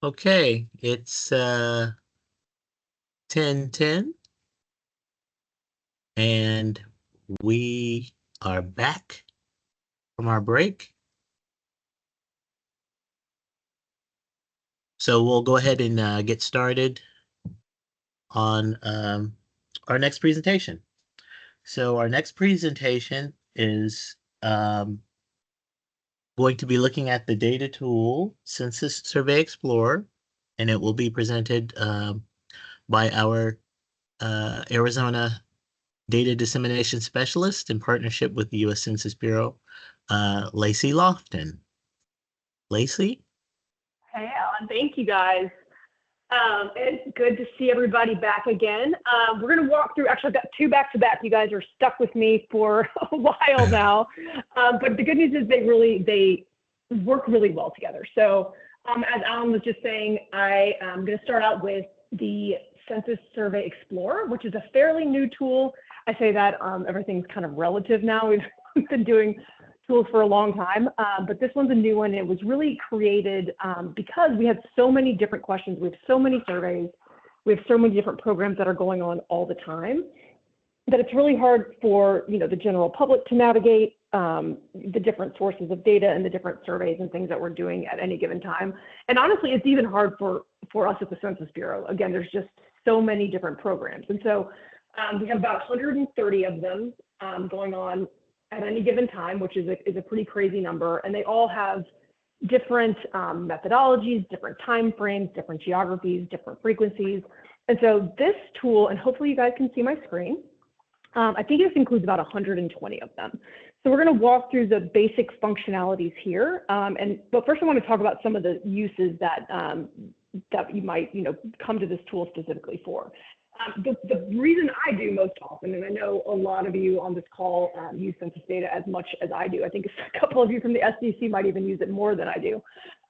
S1: Okay, it's 10:10 and we are back from our break. So we'll go ahead and get started on our next presentation. So our next presentation is going to be looking at the data tool Census Survey Explorer, and it will be presented by our Arizona Data Dissemination Specialist in partnership with the U.S. Census Bureau, Lacey Lofton. Lacey?
S4: Hey, Alan. Thank you, guys. It's good to see everybody back again. We're going to walk through, actually, I've got two back-to-back. You guys are stuck with me for a while now. But the good news is they work really well together. So as Alan was just saying, I am going to start out with the Census Survey Explorer, which is a fairly new tool. I say that everything's kind of relative now. We've been doing tools for a long time, but this one's a new one. It was really created because we have so many different questions. We have so many surveys. We have so many different programs that are going on all the time that it's really hard for the general public to navigate the different sources of data and the different surveys and things that we're doing at any given time. And honestly, it's even hard for us at the Census Bureau. Again, there's just so many different programs. And so we have about 130 of them going on at any given time, which is a pretty crazy number. And they all have different methodologies, different time frames, different geographies, different frequencies. And so this tool, and hopefully you guys can see my screen, I think this includes about 120 of them. So we're going to walk through the basic functionalities here. But first I want to talk about some of the uses that you might come to this tool specifically for. The reason I do most often, and I know a lot of you on this call use census data as much as I do. I think a couple of you from the SDC might even use it more than I do.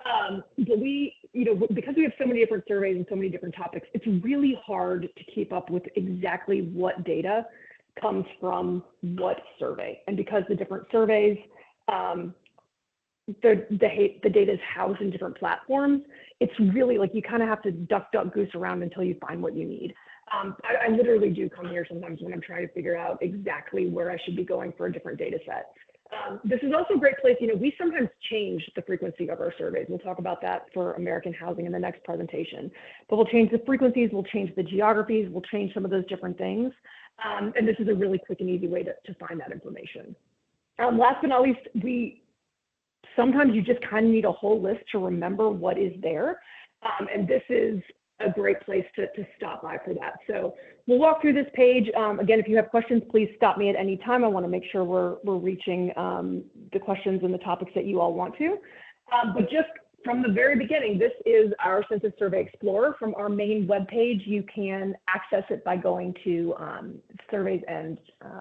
S4: But because we have so many different surveys and so many different topics, it's really hard to keep up with exactly what data comes from what survey. And because the different surveys, the data is housed in different platforms, it's really like you kind of have to duck goose around until you find what you need. I literally do come here sometimes when I'm trying to figure out exactly where I should be going for a different data set. This is also a great place, we sometimes change the frequency of our surveys. We'll talk about that for American housing in the next presentation. But we'll change the frequencies, we'll change the geographies, we'll change some of those different things. And this is a really quick and easy way to find that information. Last but not least, sometimes you just kind of need a whole list to remember what is there. And this is a great place to stop by for that. So we'll walk through this page. Again, if you have questions, please stop me at any time. I want to make sure we're reaching the questions and the topics that you all want to. But just from the very beginning, this is our Census Survey Explorer. From our main webpage, you can access it by going to surveys and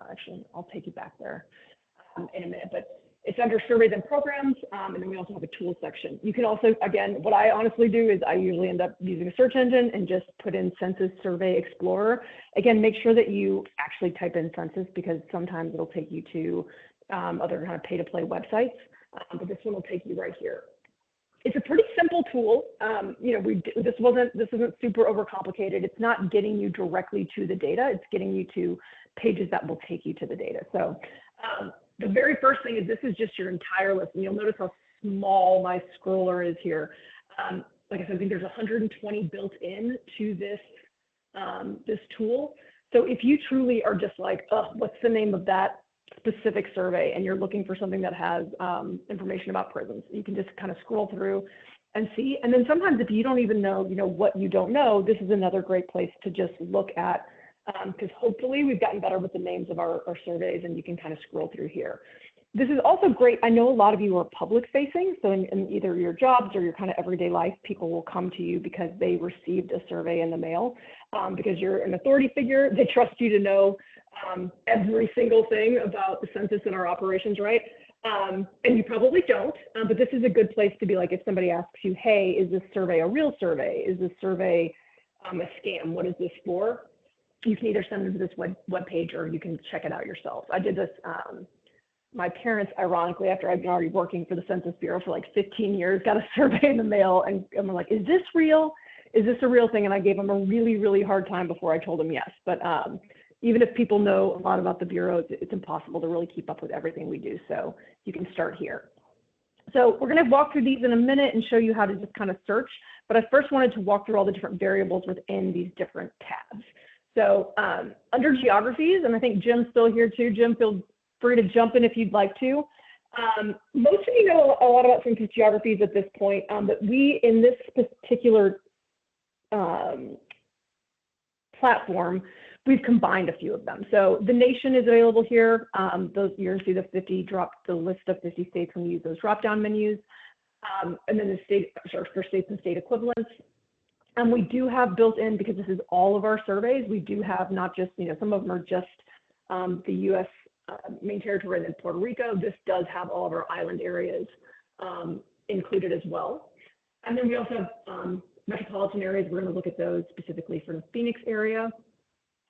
S4: actually, I'll take you back there in a minute. But it's under surveys and programs, and then we also have a tools section. You can also, again, what I honestly do is I usually end up using a search engine and just put in Census Survey Explorer. Again, make sure that you actually type in census because sometimes it'll take you to other kind of pay-to-play websites, but this one will take you right here. It's a pretty simple tool. This isn't super overcomplicated. It's not getting you directly to the data. It's getting you to pages that will take you to the data. So the very first thing is this is just your entire list. And you'll notice how small my scroller is here. Like I said, I think there's 120 built in to this, this tool. So if you truly are just like, oh, what's the name of that specific survey, and you're looking for something that has information about prisons, you can just kind of scroll through and see. And then sometimes if you don't even know, what you don't know, this is another great place to just look at, because hopefully we've gotten better with the names of our surveys, and you can kind of scroll through here. This is also great. I know a lot of you are public facing, so in either your jobs or your kind of everyday life, people will come to you because they received a survey in the mail. Because you're an authority figure, they trust you to know every single thing about the census and our operations, right? And you probably don't, but this is a good place to be like, if somebody asks you, hey, is this survey a real survey? Is this survey a scam? What is this for? You can either send them to this web page or you can check it out yourself. I did this my parents, ironically, after I've been already working for the Census Bureau for like 15 years, got a survey in the mail, and I'm like, is this real? Is this a real thing? And I gave them a really, really hard time before I told them yes. But even if people know a lot about the Bureau, it's impossible to really keep up with everything we do. So you can start here. So we're going to walk through these in a minute and show you how to just kind of search. But I first wanted to walk through all the different variables within these different tabs. So under geographies, and I think Jim's still here too. Jim, feel free to jump in if you'd like to. Most of you know a lot about census geographies at this point, but we, in this particular platform, we've combined a few of them. So the nation is available here. Those, you're going to see the list of 50 states when you use those drop-down menus. And then the state, for states and state equivalents. And we do have built in, because this is all of our surveys, we do have not just, some of them are just the U.S. Main territory and then Puerto Rico. This does have all of our island areas included as well. And then we also have metropolitan areas. We're going to look at those specifically for the Phoenix area.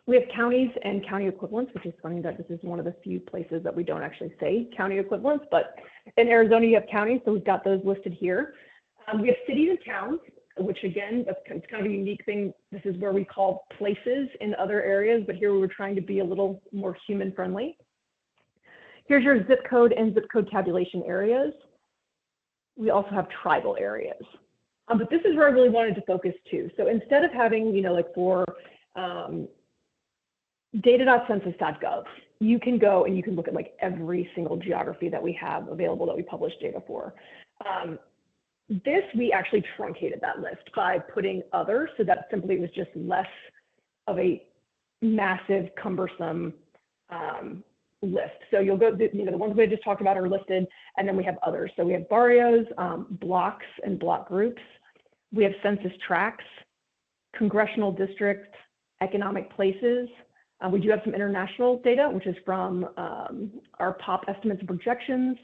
S4: We have counties and county equivalents, which is funny that this is one of the few places that we don't actually say county equivalents, but in Arizona you have counties, so we've got those listed here. We have cities and towns, which again, that's kind of a unique thing. This is where we call places in other areas, but here we were trying to be a little more human friendly. Here's your zip code and zip code tabulation areas. We also have tribal areas. But this is where I really wanted to focus too. So instead of having, like for data.census.gov, you can go and you can look at like every single geography that we have available that we publish data for. This, we actually truncated that list by putting other, so that simply was just less of a massive, cumbersome list. So you'll go, the ones we just talked about are listed, and then we have others. So we have barrios, blocks and block groups. We have census tracts, congressional districts, economic places. We do have some international data, which is from our POP estimates and projections.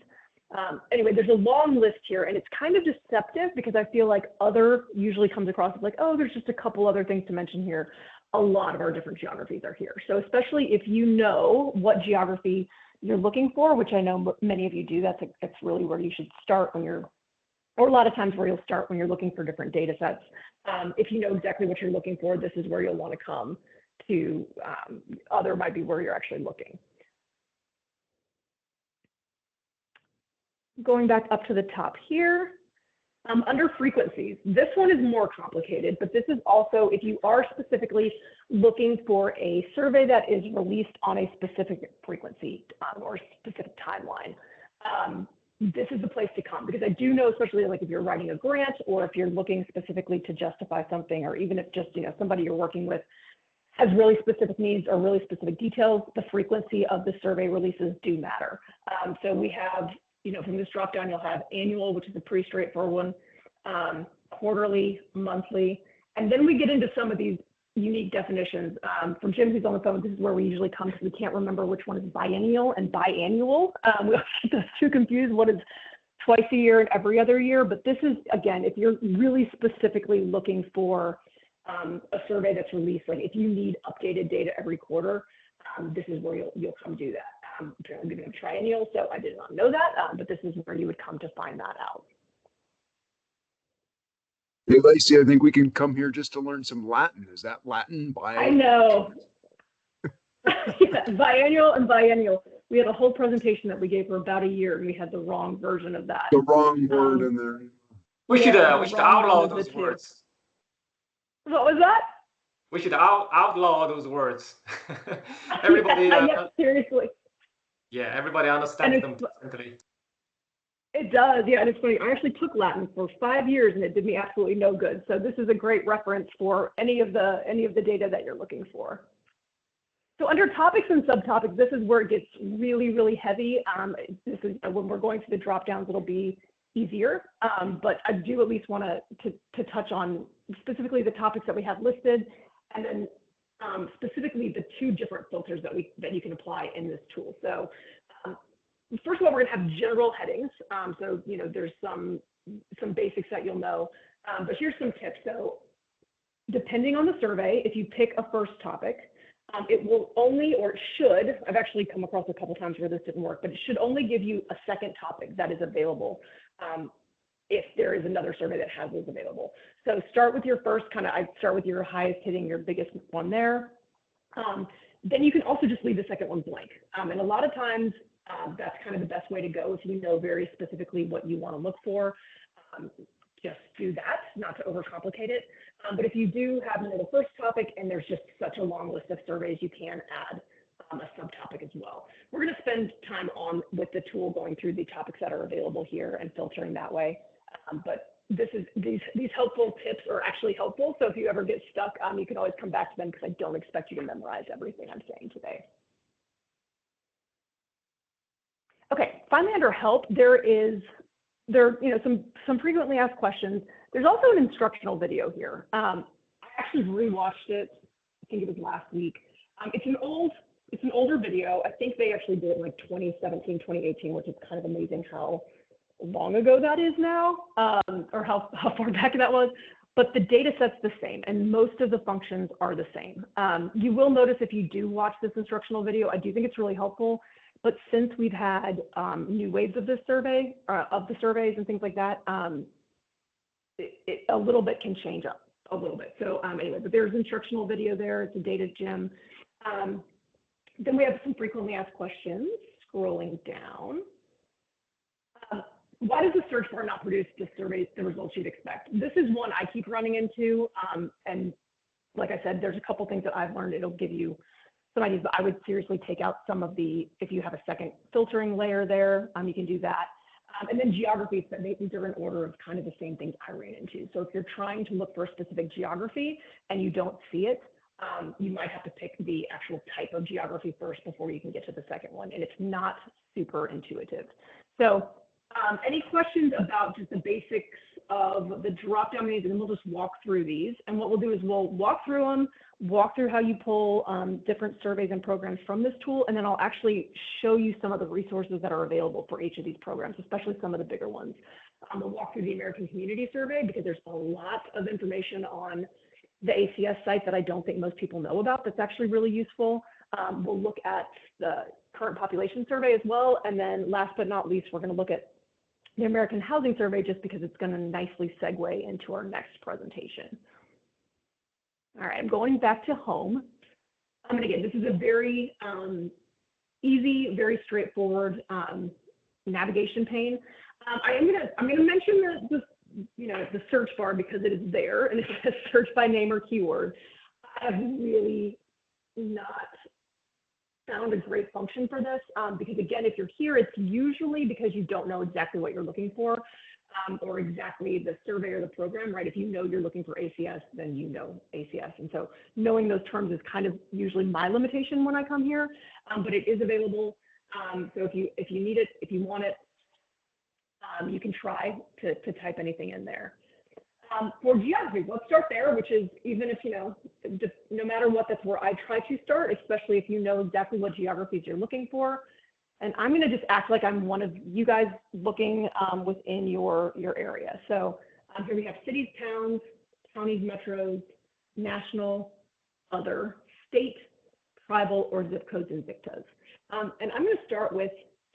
S4: Anyway, there's a long list here, and it's kind of deceptive because I feel like other usually comes across as like, oh, there's just a couple other things to mention here. A lot of our different geographies are here. So especially if you know what geography you're looking for, which I know many of you do, that's really where you should start when you're, or a lot of times where you'll start when you're looking for different data sets. If you know exactly what you're looking for, this is where you'll want to come to. Other might be where you're actually looking. Going back up to the top here, under frequencies, this one is more complicated, but this is also if you are specifically looking for a survey that is released on a specific frequency or specific timeline. This is the place to come, because I do know, especially like if you're writing a grant or if you're looking specifically to justify something, or even if just somebody you're working with has really specific needs or really specific details, the frequency of the survey releases do matter. So we have, from this drop down, you'll have annual, which is a pretty straightforward one, quarterly, monthly, and then we get into some of these unique definitions. From Jim, who's on the phone, this is where we usually come because we can't remember which one is biennial and biannual. We always get those two confused. What is twice a year and every other year? But this is, again, if you're really specifically looking for a survey that's released, like if you need updated data every quarter, this is where you'll come do that. Apparently we have triennial, so I did not know that, but this is where you would come to find that out.
S5: Hey, Lacey, I think we can come here just to learn some Latin. Is that Latin?
S4: I know. Yeah, biannual and biennial. We had a whole presentation that we gave for about a year, and we had the wrong version of that.
S5: The wrong word in there.
S3: We should outlaw those words.
S4: What was that?
S3: We should outlaw those words. Everybody.
S4: Yeah, seriously.
S3: Yeah, everybody understands them differently.
S4: It does, yeah, and it's funny. I actually took Latin for 5 years, and it did me absolutely no good. So this is a great reference for any of the data that you're looking for. So under topics and subtopics, this is where it gets really, really heavy. This is when we're going to the drop downs, it'll be easier. But I do at least want to touch on specifically the topics that we have listed, and then specifically the two different filters that you can apply in this tool. So first of all, we're going to have general headings. So there's some basics that you'll know, but here's some tips. So depending on the survey, if you pick a first topic, it will only, or it should, I've actually come across a couple times where this didn't work, but it should only give you a second topic that is available if there is another survey that has those available. So start with your first I'd start with your highest hitting, your biggest one there. Then you can also just leave the second one blank. And a lot of times that's kind of the best way to go if you know very specifically what you want to look for. Just do that, not to overcomplicate it. But if you do have the first topic and there's just such a long list of surveys, you can add a subtopic as well. We're going to spend time with the tool going through the topics that are available here and filtering that way. But these helpful tips are actually helpful. So if you ever get stuck, you can always come back to them because I don't expect you to memorize everything I'm saying today. Okay, finally under help, there are some frequently asked questions. There's also an instructional video here. I actually rewatched it. I think it was last week. It's an older video. I think they actually did it in like 2017, 2018, which is kind of amazing how long ago that is now, or how far back that was. But the data set's the same, and most of the functions are the same. You will notice if you do watch this instructional video, I do think it's really helpful. But since we've had new waves of this survey, of the surveys and things like that, a little bit can change up a little bit. So anyway, but there's instructional video there. It's a data gem. Then we have some frequently asked questions. Scrolling down. Why does the search bar not produce the results you'd expect? This is one I keep running into. And like I said, there's a couple things that I've learned. It'll give you some ideas, but I would seriously take out some of if you have a second filtering layer there, you can do that. And then geographies, but these are in order of kind of the same things I ran into. So if you're trying to look for a specific geography and you don't see it, you might have to pick the actual type of geography first before you can get to the second one. And it's not super intuitive. So any questions about just the basics of the drop-down menus, and then we'll just walk through these. And what we'll do is we'll walk through them, walk through how you pull different surveys and programs from this tool, and then I'll actually show you some of the resources that are available for each of these programs, especially some of the bigger ones. We'll walk through the American Community Survey because there's a lot of information on the ACS site that I don't think most people know about that's actually really useful. We'll look at the current population survey as well, and then last but not least, we're going to look at the American Housing Survey just because it's going to nicely segue into our next presentation. All right, I'm going back to home. And again, this is a very easy, very straightforward navigation pane. I'm gonna mention the search bar because it is there and it says search by name or keyword. I have really not found a great function for this because again, if you're here, it's usually because you don't know exactly what you're looking for or exactly the survey or the program, right? If you know you're looking for ACS, then you know ACS. And so knowing those terms is kind of usually my limitation when I come here, but it is available. So if you need it, if you want it, you can try to type anything in there. For geography, let's start there, which is even if, just no matter what, that's where I try to start, especially if you know exactly what geographies you're looking for. And I'm going to just act like I'm one of you guys looking within your area. So here we have cities, towns, counties, metros, national, other, state, tribal, or zip codes and ZICTAs. And I'm going to start with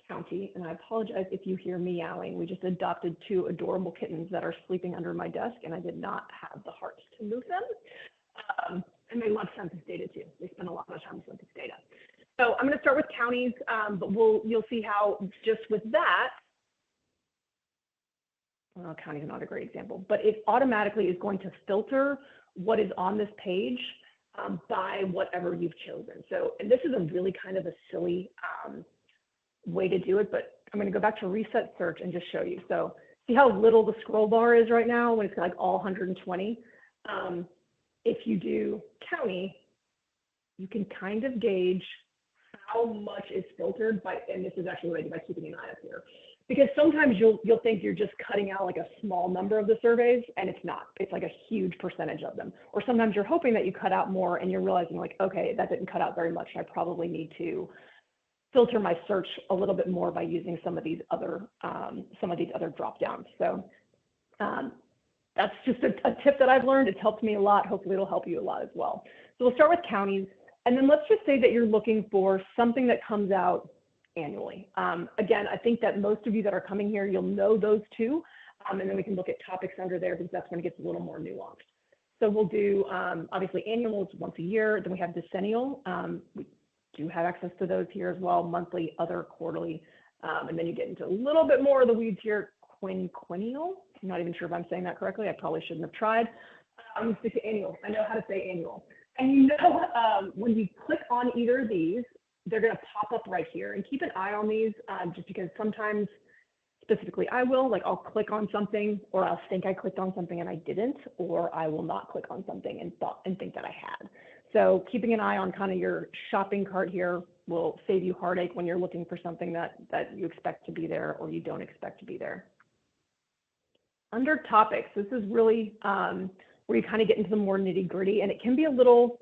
S4: county, and I apologize if you hear meowing. We just adopted 2 adorable kittens that are sleeping under my desk, and I did not have the heart to move them. And they love census data too. They spend a lot of time with census data. So I'm going to start with counties, but you'll see how just with that, well, county is not a great example, but it automatically is going to filter what is on this page by whatever you've chosen. So, and this is a really kind of a silly way to do it, but I'm going to go back to reset search and just show you. So see how little the scroll bar is right now when it's like all 120. If you do county, you can kind of gauge how much is filtered by, and this is actually what I do by keeping an eye up here, because sometimes you'll think you're just cutting out like a small number of the surveys, and it's not. It's like a huge percentage of them. Or sometimes you're hoping that you cut out more, and you're realizing like, okay, that didn't cut out very much. I probably need to filter my search a little bit more by using some of these other drop downs. So that's just a tip that I've learned. It's helped me a lot. Hopefully it'll help you a lot as well. So we'll start with counties. And then let's just say that you're looking for something that comes out annually. Again, I think that most of you that are coming here, you'll know those two, and then we can look at topics under there because that's when it gets a little more nuanced. So we'll do, obviously, annuals once a year. Then we have decennial. We do have access to those here as well, monthly, other, quarterly. And then you get into a little bit more of the weeds here, quinquennial. I'm not even sure if I'm saying that correctly. I probably shouldn't have tried. I'm going to stick to annual. I know how to say annual. And you know, when you click on either of these, they're going to pop up right here. And keep an eye on these, just because sometimes, specifically I will, like I'll click on something, or I'll think I clicked on something and I didn't, or I will not click on something and think that I had. So keeping an eye on kind of your shopping cart here will save you heartache when you're looking for something that you expect to be there or you don't expect to be there. Under topics, this is really where you kind of get into the more nitty gritty, and it can be a little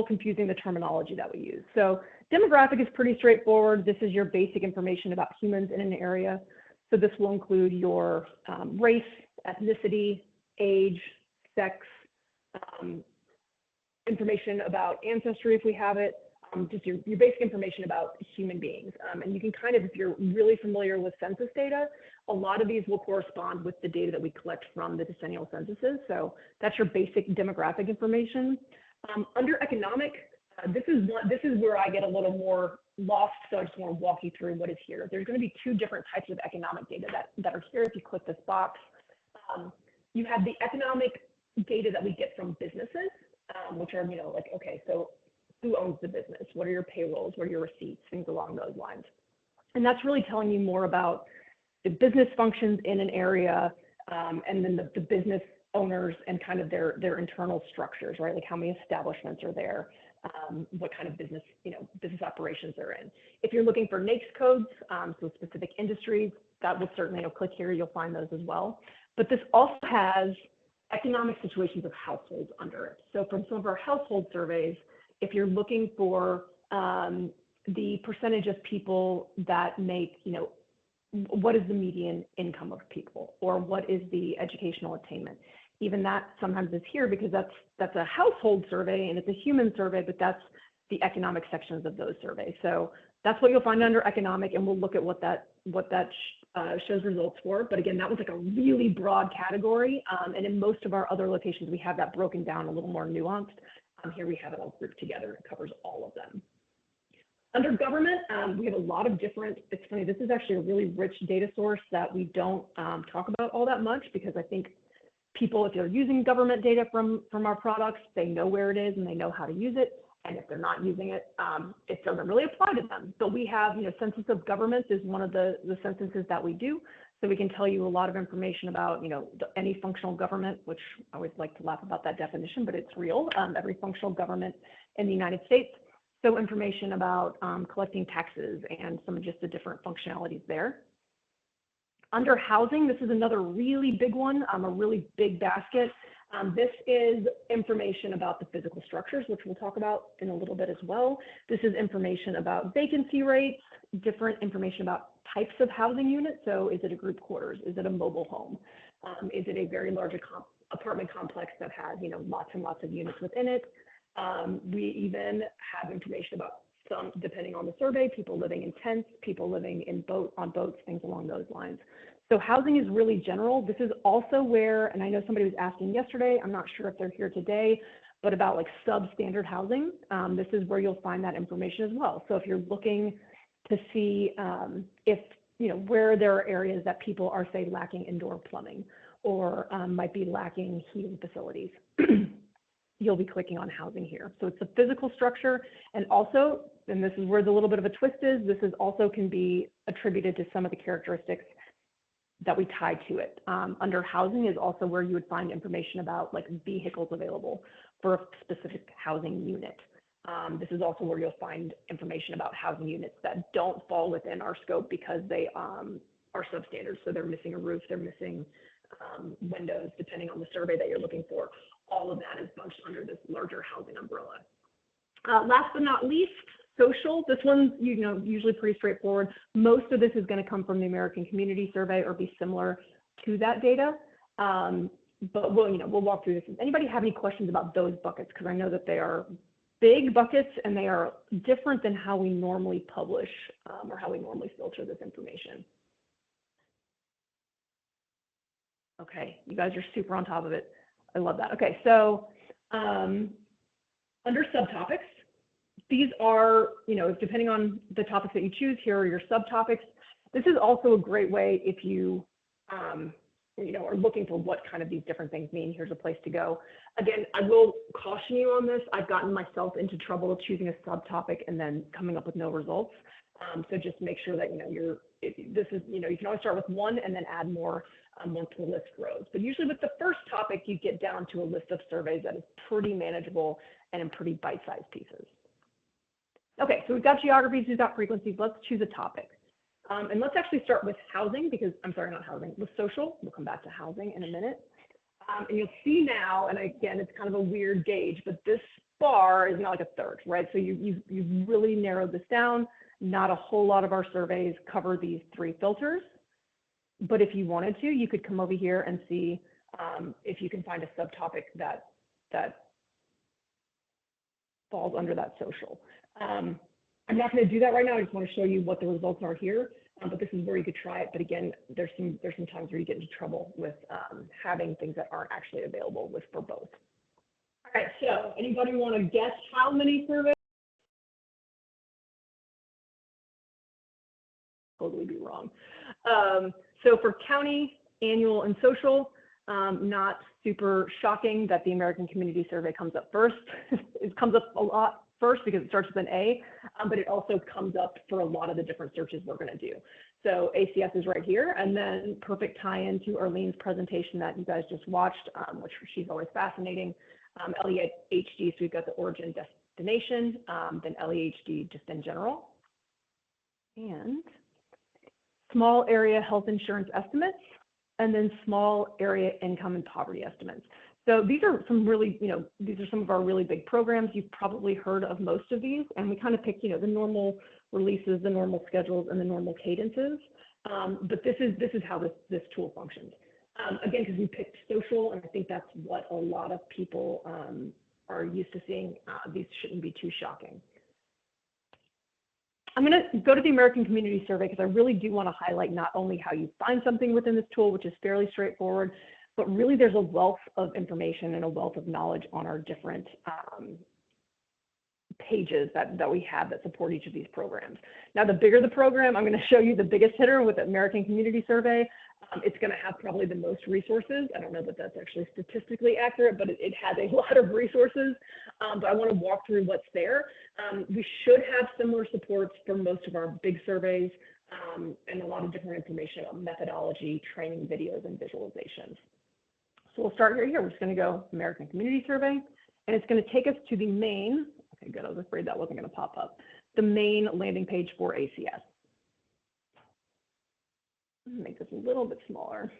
S4: confusing, the terminology that we use. So demographic is pretty straightforward. This is your basic information about humans in an area. So this will include your race, ethnicity, age, sex, information about ancestry if we have it, just your basic information about human beings. And you can kind of, if you're really familiar with census data, a lot of these will correspond with the data that we collect from the decennial censuses. So that's your basic demographic information. Under economic, this is where I get a little more lost, so I just want to walk you through what is here. There's going to be two different types of economic data that are here if you click this box. You have the economic data that we get from businesses, which are, like, okay, so who owns the business? What are your payrolls? What are your receipts? Things along those lines. And that's really telling you more about the business functions in an area, and then the business owners and kind of their internal structures, right? Like how many establishments are there, what kind of business, business operations they're in. If you're looking for NAICS codes, so specific industries, that will certainly, click here, you'll find those as well. But this also has economic situations of households under it. So from some of our household surveys, if you're looking for the percentage of people that make, what is the median income of people, or what is the educational attainment? Even that sometimes is here because that's a household survey and it's a human survey, but that's the economic sections of those surveys. So that's what you'll find under economic, and we'll look at what that shows results for. But again, that was like a really broad category, and in most of our other locations, we have that broken down a little more nuanced. Here we have it all grouped together. It covers all of them. Under government, we have a lot of different, it's funny, this is actually a really rich data source that we don't talk about all that much, because I think people, if they're using government data from our products, they know where it is and they know how to use it. And if they're not using it, it doesn't really apply to them. But we have, Census of Governments is one of the censuses that we do. So we can tell you a lot of information about, any functional government, which I always like to laugh about that definition, but it's real, every functional government in the United States. So information about collecting taxes and some of just the different functionalities there. Under housing, this is another really big one, a really big basket. This is information about the physical structures, which we'll talk about in a little bit as well. This is information about vacancy rates, different information about types of housing units. So is it a group quarters? Is it a mobile home? Is it a very large apartment complex that has, lots and lots of units within it? We even have information about some, depending on the survey, people living in tents, people living in on boats, things along those lines. So housing is really general. This is also where, and I know somebody was asking yesterday, I'm not sure if they're here today, but about like substandard housing. This is where you'll find that information as well. So if you're looking to see if, where there are areas that people are, say, lacking indoor plumbing or might be lacking heating facilities, you'll be clicking on housing here. So it's a physical structure, and also, and this is where the little bit of a twist is, this is also can be attributed to some of the characteristics that we tie to it. Under housing is also where you would find information about like vehicles available for a specific housing unit. This is also where you'll find information about housing units that don't fall within our scope because they are substandard. So they're missing a roof, they're missing windows, depending on the survey that you're looking for. All of that is bunched under this larger housing umbrella. Last but not least, social. This one's usually pretty straightforward. Most of this is going to come from the American Community Survey or be similar to that data. But we'll walk through this. Does anybody have any questions about those buckets? Because I know that they are big buckets, and they are different than how we normally publish or how we normally filter this information. Okay, you guys are super on top of it. I love that. Okay, so under subtopics, these are, depending on the topics that you choose, here are your subtopics. This is also a great way if you, are looking for what kind of these different things mean. Here's a place to go. Again, I will caution you on this. I've gotten myself into trouble choosing a subtopic and then coming up with no results. So just make sure that, you can always start with one and then add more once the list grows. But usually with the first topic, you get down to a list of surveys that is pretty manageable and in pretty bite-sized pieces. Okay, so we've got geographies, we've got frequencies. Let's choose a topic. And let's actually start with housing because, I'm sorry, not housing, with social. We'll come back to housing in a minute. And you'll see now, and again, it's kind of a weird gauge, but this bar is now like a third, right? So you've really narrowed this down. Not a whole lot of our surveys cover these three filters. But if you wanted to, you could come over here and see if you can find a subtopic that falls under that social. I'm not going to do that right now. I just want to show you what the results are here. But this is where you could try it. But again, there's some times where you get into trouble with having things that aren't actually available for both. All right, so anybody want to guess how many surveys? Totally be wrong. So for county, annual, and social, not super shocking that the American Community Survey comes up first. It comes up a lot first because it starts with an A, but it also comes up for a lot of the different searches we're going to do. So ACS is right here, and then perfect tie-in to Arlene's presentation that you guys just watched, which she's always fascinating. LEHD, so we've got the origin destination, then LEHD just in general. And small area health insurance estimates, and then small area income and poverty estimates. So these are some really, these are some of our really big programs. You've probably heard of most of these, and we kind of pick, the normal releases, the normal schedules, and the normal cadences. But this is how this tool functions. Again, because we picked social, and I think that's what a lot of people are used to seeing. These shouldn't be too shocking. I'm going to go to the American Community Survey because I really do want to highlight not only how you find something within this tool, which is fairly straightforward, but really there's a wealth of information and a wealth of knowledge on our different pages that we have that support each of these programs. Now, the bigger the program, I'm going to show you the biggest hitter with the American Community Survey. It's going to have probably the most resources. I don't know that that's actually statistically accurate, but it has a lot of resources. But I want to walk through what's there. We should have similar supports for most of our big surveys and a lot of different information about methodology, training videos, and visualizations. So we'll start here. We're just going to go American Community Survey, and it's going to take us to the main. Okay, good. I was afraid that wasn't going to pop up. The main landing page for ACS. Make this a little bit smaller.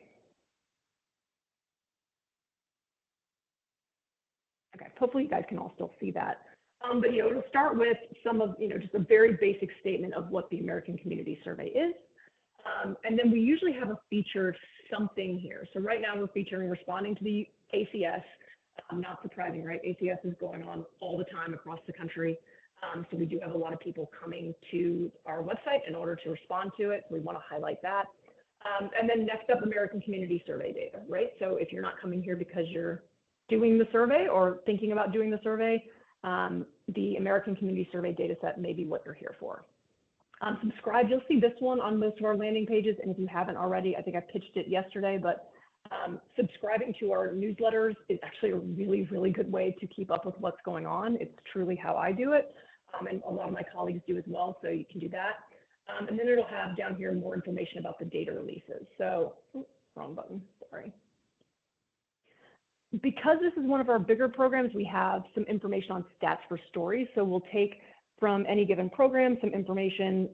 S4: Okay, hopefully you guys can all still see that. But it'll start with some of just a very basic statement of what the American Community Survey is. And then we usually have a featured something here. So right now we're featuring responding to the ACS. Not surprising, right? ACS is going on all the time across the country. So we do have a lot of people coming to our website in order to respond to it. So we want to highlight that. And then next up, American Community Survey data, right? So if you're not coming here because you're doing the survey or thinking about doing the survey, the American Community Survey data set may be what you're here for. Subscribe, you'll see this one on most of our landing pages. And if you haven't already, I think I pitched it yesterday, but subscribing to our newsletters is actually a really, really good way to keep up with what's going on. It's truly how I do it. And a lot of my colleagues do as well, so you can do that. And then it'll have down here more information about the data releases. So, wrong button, sorry. Because this is one of our bigger programs, we have some information on stats for stories. So we'll take from any given program some information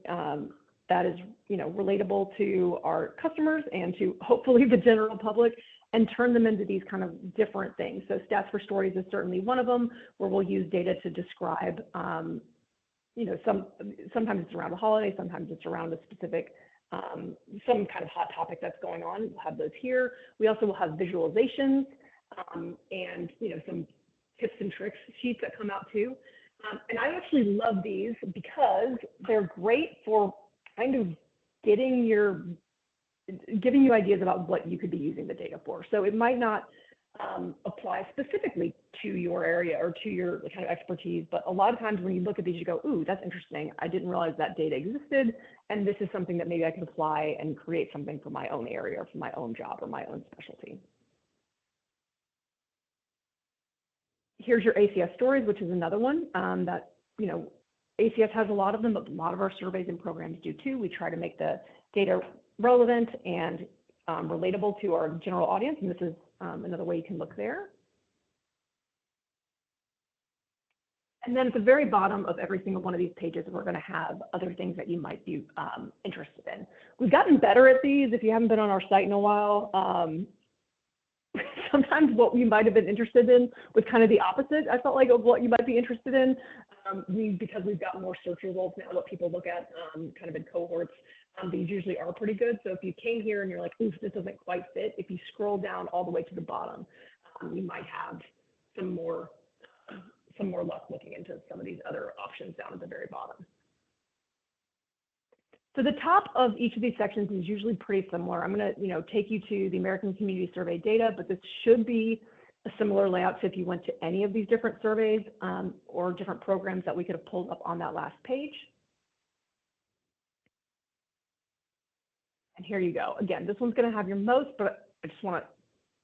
S4: that is relatable to our customers and to hopefully the general public and turn them into these kind of different things. So stats for stories is certainly one of them, where we'll use data to describe sometimes it's around a holiday, sometimes it's around a specific, some kind of hot topic that's going on. We'll have those here. We also will have visualizations and, some tips and tricks sheets that come out too. And I actually love these because they're great for kind of giving you ideas about what you could be using the data for. So it might not apply specifically to your area or to your kind of expertise, but a lot of times when you look at these, you go, ooh, that's interesting. I didn't realize that data existed, and this is something that maybe I could apply and create something for my own area or for my own job or my own specialty. Here's your ACS stories, which is another one that, you know, ACS has a lot of them, but a lot of our surveys and programs do too. We try to make the data relevant and relatable to our general audience, and this is another way you can look there. And then at the very bottom of every single one of these pages, we're going to have other things that you might be interested in. We've gotten better at these. If you haven't been on our site in a while, sometimes what you might have been interested in was kind of the opposite, I felt like, of what you might be interested in. Because we've got more search results now, what people look at kind of in cohorts, these usually are pretty good. So if you came here and you're like, oof, this doesn't quite fit, if you scroll down all the way to the bottom, you might have some more luck looking into some of these other options down at the very bottom. So the top of each of these sections is usually pretty similar. I'm going to, take you to the American Community Survey data, but this should be a similar layout. So if you went to any of these different surveys or different programs that we could have pulled up on that last page. And here you go. Again, this one's going to have your most, but I just want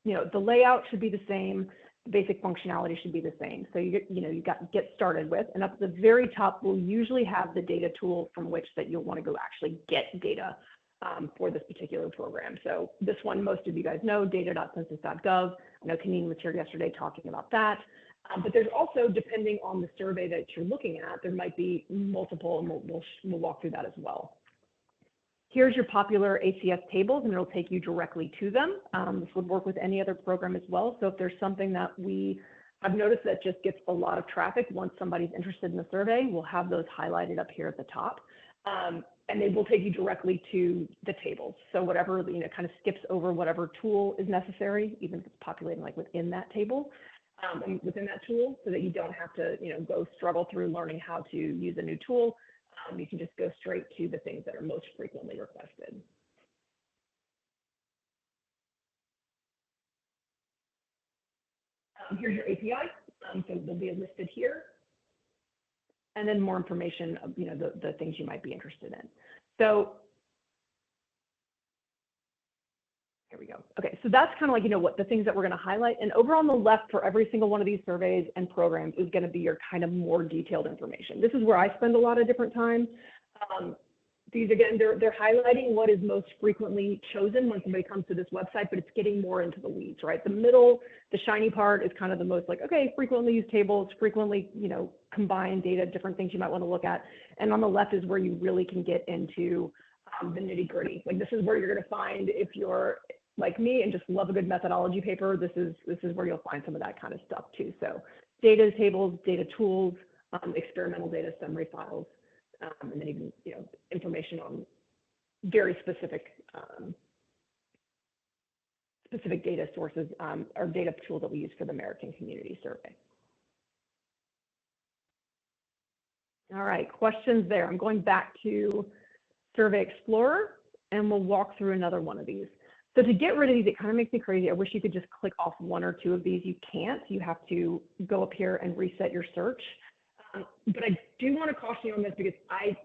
S4: to, the layout should be the same. The basic functionality should be the same. So you got get started with, and up at the very top, we'll usually have the data tool from which that you'll want to go actually get data for this particular program. So this one, most of you guys know, data.census.gov. I know Kaneen was here yesterday talking about that. But there's also, depending on the survey that you're looking at, there might be multiple, and we'll walk through that as well. Here's your popular ACS tables, and it'll take you directly to them. This would work with any other program as well. So if there's something that I've noticed that just gets a lot of traffic once somebody's interested in the survey, we'll have those highlighted up here at the top. And they will take you directly to the tables. So whatever, kind of skips over whatever tool is necessary, even if it's populating like within that table, within that tool, so that you don't have to, go struggle through learning how to use a new tool. You can just go straight to the things that are most frequently requested. Here's your API, so they'll be listed here. And then more information of, the things you might be interested in. So here we go. Okay, so that's kind of like, what the things that we're going to highlight. And over on the left for every single one of these surveys and programs is going to be your kind of more detailed information. This is where I spend a lot of different time. These, again, they're highlighting what is most frequently chosen when somebody comes to this website, but it's getting more into the weeds, right? The middle, the shiny part is kind of the most like, okay, frequently used tables, frequently, combined data, different things you might want to look at. And on the left is where you really can get into the nitty gritty. Like this is where you're going to find, if you're like me and just love a good methodology paper, this is where you'll find some of that kind of stuff too. So data tables, data tools, experimental data, summary files, and then even, information on very specific data sources or data tools that we use for the American Community Survey. All right, questions there. I'm going back to Survey Explorer, and we'll walk through another one of these. So to get rid of these, it kind of makes me crazy. I wish you could just click off one or two of these. You can't. You have to go up here and reset your search. But I do want to caution you on this because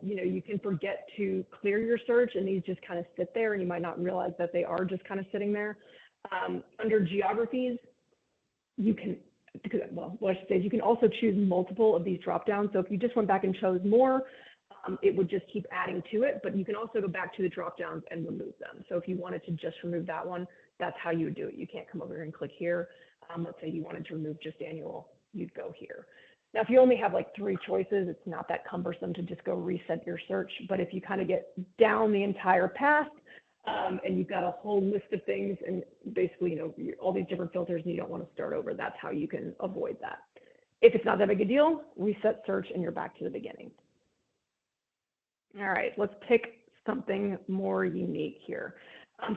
S4: you can forget to clear your search, and these just kind of sit there, and you might not realize that they are just kind of sitting there. Under geographies, you can, what I should say is you can also choose multiple of these drop downs. So if you just went back and chose more, it would just keep adding to it, but you can also go back to the drop downs and remove them. So if you wanted to just remove that one, that's how you would do it. You can't come over here and click here. Let's say you wanted to remove just annual, you'd go here. Now, if you only have like 3 choices, it's not that cumbersome to just go reset your search. But if you kind of get down the entire path and you've got a whole list of things and basically, all these different filters and you don't want to start over, that's how you can avoid that. If it's not that big a deal, reset search and you're back to the beginning. All right, let's pick something more unique here.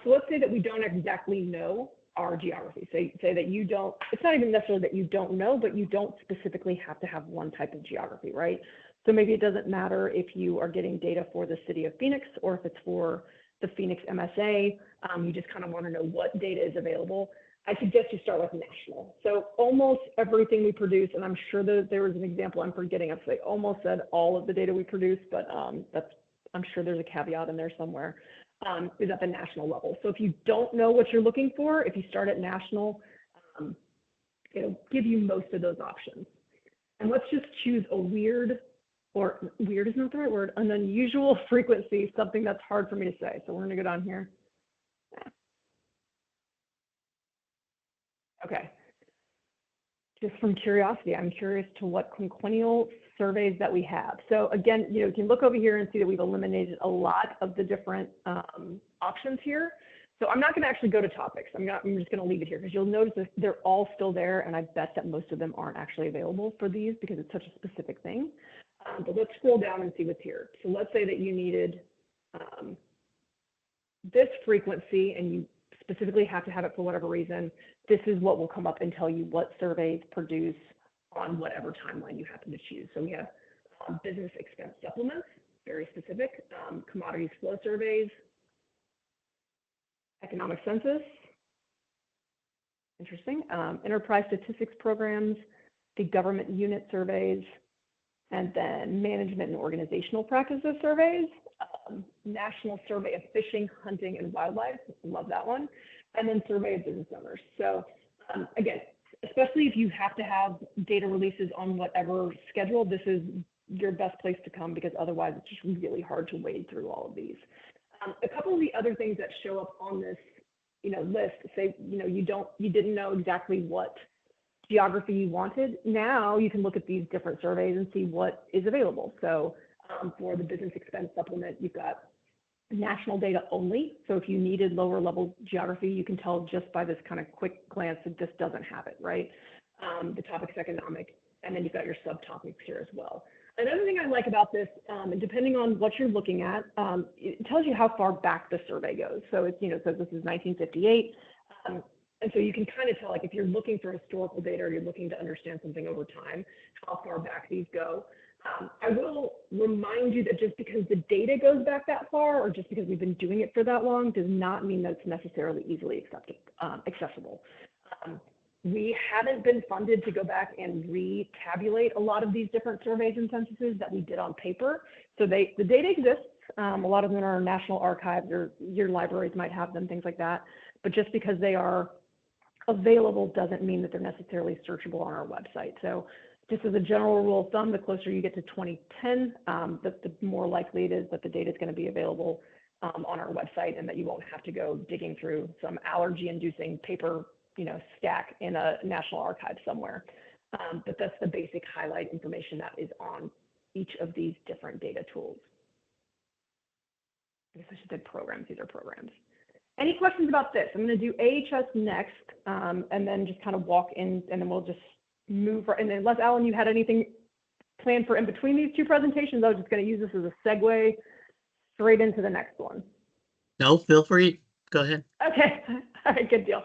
S4: So let's say that we don't exactly know are geography. Say that you don't, it's not even necessarily that you don't know, but you don't specifically have to have one type of geography, right? So maybe it doesn't matter if you are getting data for the city of Phoenix or if it's for the Phoenix MSA. You just kind of want to know what data is available. I suggest you start with national. So almost everything we produce, and I'm sure that there was an example I'm forgetting. I almost said all of the data we produce, but I'm sure there's a caveat in there somewhere, is at the national level. So if you don't know what you're looking for, if you start at national, it'll give you most of those options. And let's just choose a weird is not the right word, an unusual frequency, something that's hard for me to say. So we're going to go down here. Okay. Just from curiosity, I'm curious to what quinquennial surveys that we have. So again, you can look over here and see that we've eliminated a lot of the different options here. So I'm not going to actually go to topics. I'm just going to leave it here because you'll notice that they're all still there, and I bet that most of them aren't actually available for these because it's such a specific thing. But let's scroll down and see what's here. So let's say that you needed this frequency and you specifically have to have it for whatever reason. This is what will come up and tell you what surveys produce on whatever timeline you happen to choose. So we have business expense supplements, very specific, commodities flow surveys, economic census, interesting, enterprise statistics programs, the government unit surveys, and then management and organizational practices surveys, national survey of fishing, hunting, and wildlife, love that one, and then survey of business owners. So again, especially if you have to have data releases on whatever schedule, this is your best place to come because otherwise it's just really hard to wade through all of these. A couple of the other things that show up on this list, say you didn't know exactly what geography you wanted. Now you can look at these different surveys and see what is available. So for the business expense supplement, you've got national data only. So if you needed lower level geography, you can tell just by this kind of quick glance that this doesn't have it, right? The topic's economic, and then you've got your subtopics here as well. Another thing I like about this, depending on what you're looking at, it tells you how far back the survey goes. So it's, says this is 1958. And so you can kind of tell, like, if you're looking for historical data or you're looking to understand something over time, how far back these go. I will remind you that just because the data goes back that far or just because we've been doing it for that long does not mean that it's necessarily easily accessible. We haven't been funded to go back and re-tabulate a lot of these different surveys and censuses that we did on paper. So the data exists. A lot of them are national archives or your libraries might have them, things like that. But just because they are available doesn't mean that they're necessarily searchable on our website. So just as a general rule of thumb, the closer you get to 2010, the more likely it is that the data is going to be available on our website and that you won't have to go digging through some allergy-inducing paper stack in a national archive somewhere. But that's the basic highlight information that is on each of these different data tools. I guess I should say programs. These are programs. Any questions about this? I'm going to do AHS next, and then just kind of walk in, and then we'll just move. And then unless, Alan, you had anything planned for in between these two presentations, I was just going to use this as a segue straight into the next one.
S1: No, feel free. Go ahead. Okay.
S4: All right, good deal.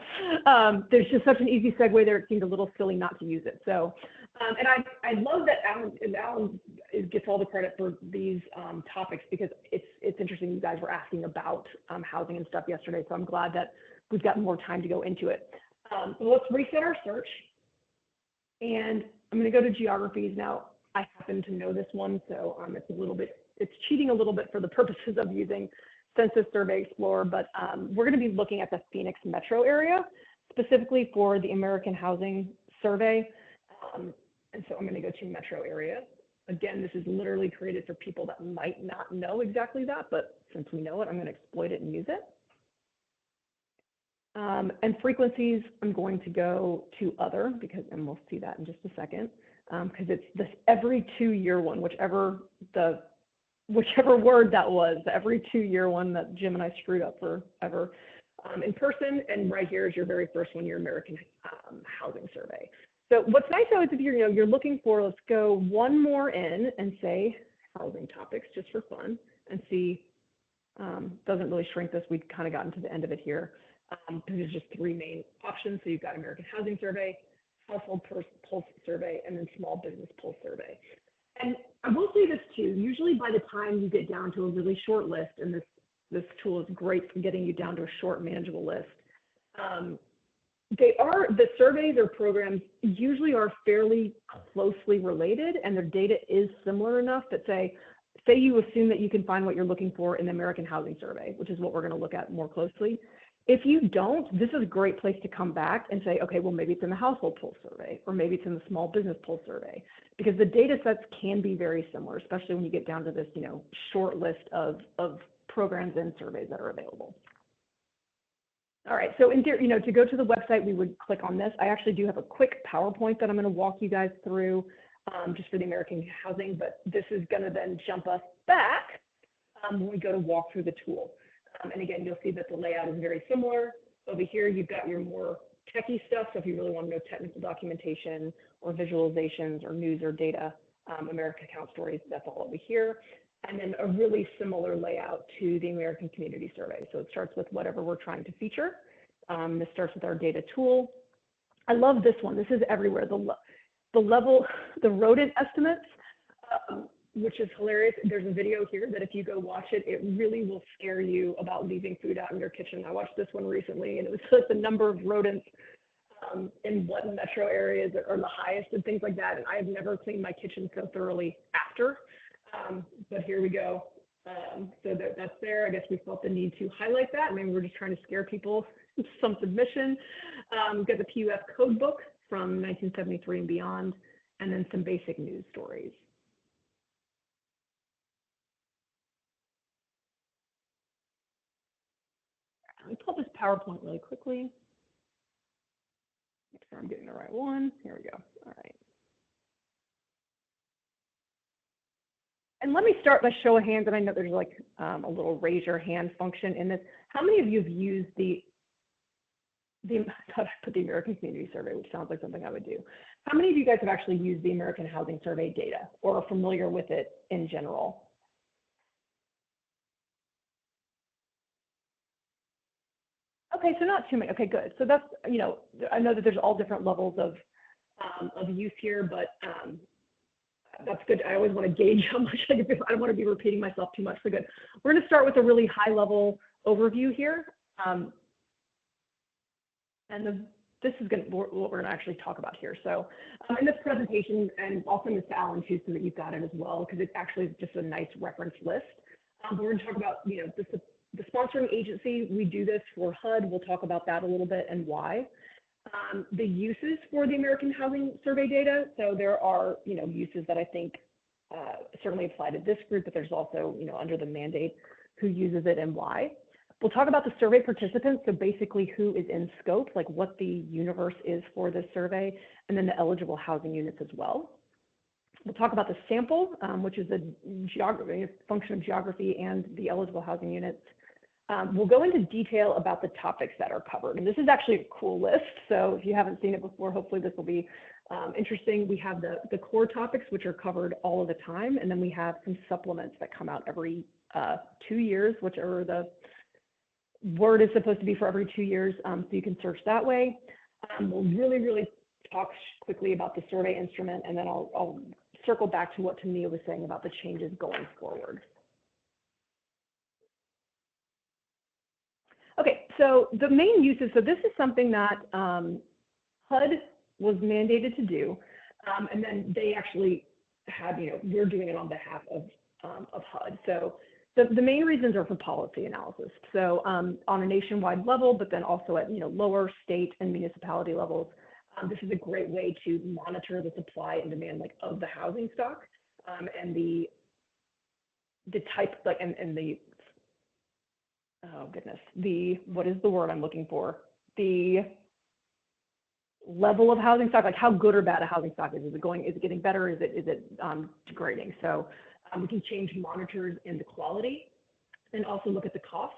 S4: There's just such an easy segue there. It seemed a little silly not to use it. So, and I love that Alan gets all the credit for these topics because it's interesting. You guys were asking about housing and stuff yesterday, so I'm glad that we've got more time to go into it. So let's reset our search, and I'm going to go to geographies now. I happen to know this one, so it's cheating a little bit for the purposes of using Census Survey Explorer, but we're going to be looking at the Phoenix metro area, specifically for the American Housing Survey. And so I'm going to go to metro area. Again, this is literally created for people that might not know exactly that, but since we know it, I'm going to exploit it and use it. And frequencies, I'm going to go to other and we'll see that in just a second, because it's this every 2-year one, whichever word that was, the every 2-year one that Jim and I screwed up forever, in person. And right here is your very first one, your American Housing Survey. So what's nice though is if you're looking for, let's go one more in and say housing topics just for fun and see, doesn't really shrink this. We've kind of gotten to the end of it here. There's just three main options. So you've got American Housing Survey, Household Pulse Survey, and then Small Business Pulse Survey. And I will say this too, usually by the time you get down to a really short list, and this tool is great for getting you down to a short manageable list, the surveys or programs usually are fairly closely related, and their data is similar enough that say you assume that you can find what you're looking for in the American Housing Survey, which is what we're going to look at more closely. If you don't, this is a great place to come back and say, okay, well, maybe it's in the Household Pulse Survey, or maybe it's in the Small Business Pulse Survey, because the data sets can be very similar, especially when you get down to this, short list of programs and surveys that are available. All right, so in theory, to go to the website, we would click on this. I actually do have a quick PowerPoint that I'm going to walk you guys through just for the American Housing, but this is going to then jump us back when we go to walk through the tool. And again, you'll see that the layout is very similar. Over here, you've got your more techie stuff. So if you really want to know technical documentation or visualizations or news or data, American Account Stories, that's all over here. And then a really similar layout to the American Community Survey. So it starts with whatever we're trying to feature. This starts with our data tool. I love this one. This is everywhere. The rodent estimates, which is hilarious. There's a video here that if you go watch it, it really will scare you about leaving food out in your kitchen. I watched this one recently, and it was like the number of rodents in what metro areas are the highest and things like that. And I have never cleaned my kitchen so thoroughly after. But here we go. So that's there. I guess we felt the need to highlight that. Maybe we're just trying to scare people with some submission. We've got the PUF code book from 1973 and beyond, and then some basic news stories. Let me pull this PowerPoint really quickly. Make sure I'm getting the right one. Here we go. All right. And let me start by show of hands, and I know there's like a little raise your hand function in this. How many of you have used I thought I put the American Community Survey, which sounds like something I would do. How many of you guys have actually used the American Housing Survey data or are familiar with it in general? Okay, so not too many. Okay, good. So that's, I know that there's all different levels of use here, but that's good. I always want to gauge how much I don't want to be repeating myself too much. So good. We're going to start with a really high level overview here. This is what we're going to actually talk about here. So in this presentation, and I'll send this to Alan too, so that you've got it as well, because it actually is just a nice reference list. We're going to talk about, the sponsoring agency. We do this for HUD. We'll talk about that a little bit and why. The uses for the American Housing Survey data. So there are, uses that I think certainly apply to this group, but there's also, under the mandate, who uses it and why. We'll talk about the survey participants, so basically who is in scope, like what the universe is for this survey, and then the eligible housing units as well. We'll talk about the sample, which is a function of geography and the eligible housing units. We'll go into detail about the topics that are covered, and this is actually a cool list, so if you haven't seen it before, hopefully this will be interesting. We have the core topics, which are covered all of the time, and then we have some supplements that come out every 2 years, which are the word is supposed to be for every 2 years, so you can search that way. We'll really talk quickly about the survey instrument, and then I'll circle back to what Tania was saying about the changes going forward. Okay, so the main uses, so this is something that HUD was mandated to do, and then they actually had, we're doing it on behalf of HUD. So the main reasons are for policy analysis. So on a nationwide level, but then also at lower state and municipality levels, this is a great way to monitor the supply and demand of the housing stock and the type and the oh goodness, what is the word I'm looking for? The level of housing stock, like how good or bad a housing stock is. Is it getting better? Is it degrading? So we can change monitors in the quality and also look at the cost.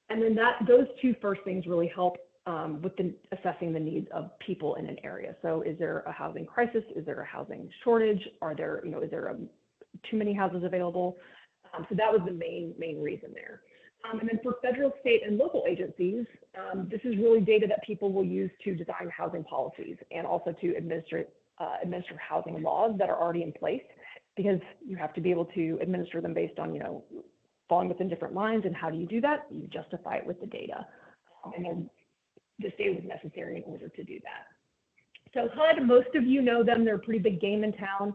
S4: And then those two first things really help with assessing the needs of people in an area. So is there a housing crisis? Is there a housing shortage? Is there too many houses available? So that was the main reason there. And then for federal, state, and local agencies, This is really data that people will use to design housing policies and also to administer housing laws that are already in place, because you have to be able to administer them based on, falling within different lines. And how do you do that? You justify it with the data. And then this data was necessary in order to do that. So HUD, most of you know them. They're a pretty big game in town,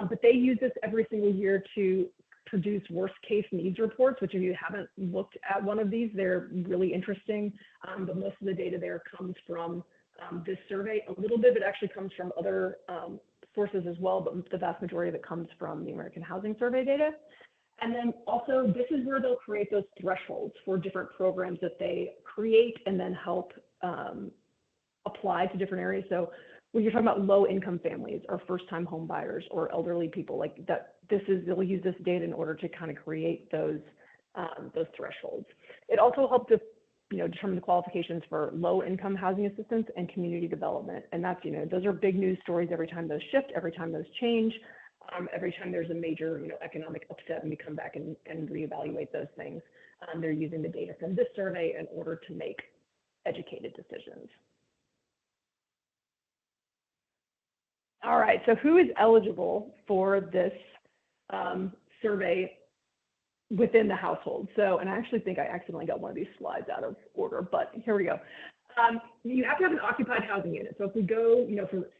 S4: but they use this every single year to produce worst case needs reports, which if you haven't looked at one of these, they're really interesting. But most of the data there comes from this survey. A little bit of it actually comes from other sources as well, but the vast majority of it comes from the American Housing Survey data. And then also, this is where they'll create those thresholds for different programs that they create and then help apply to different areas. So when you're talking about low income families or first time home buyers or elderly people like that, they'll use this data in order to kind of create those thresholds. It also helps to determine the qualifications for low income housing assistance and community development. And that's, those are big news stories every time those shift, every time those change, every time there's a major, economic upset and we come back and reevaluate those things. They're using the data from this survey in order to make educated decisions. All right, so who is eligible for this survey within the household? So, and I actually think I accidentally got one of these slides out of order, but here we go. You have to have an occupied housing unit. So if we go,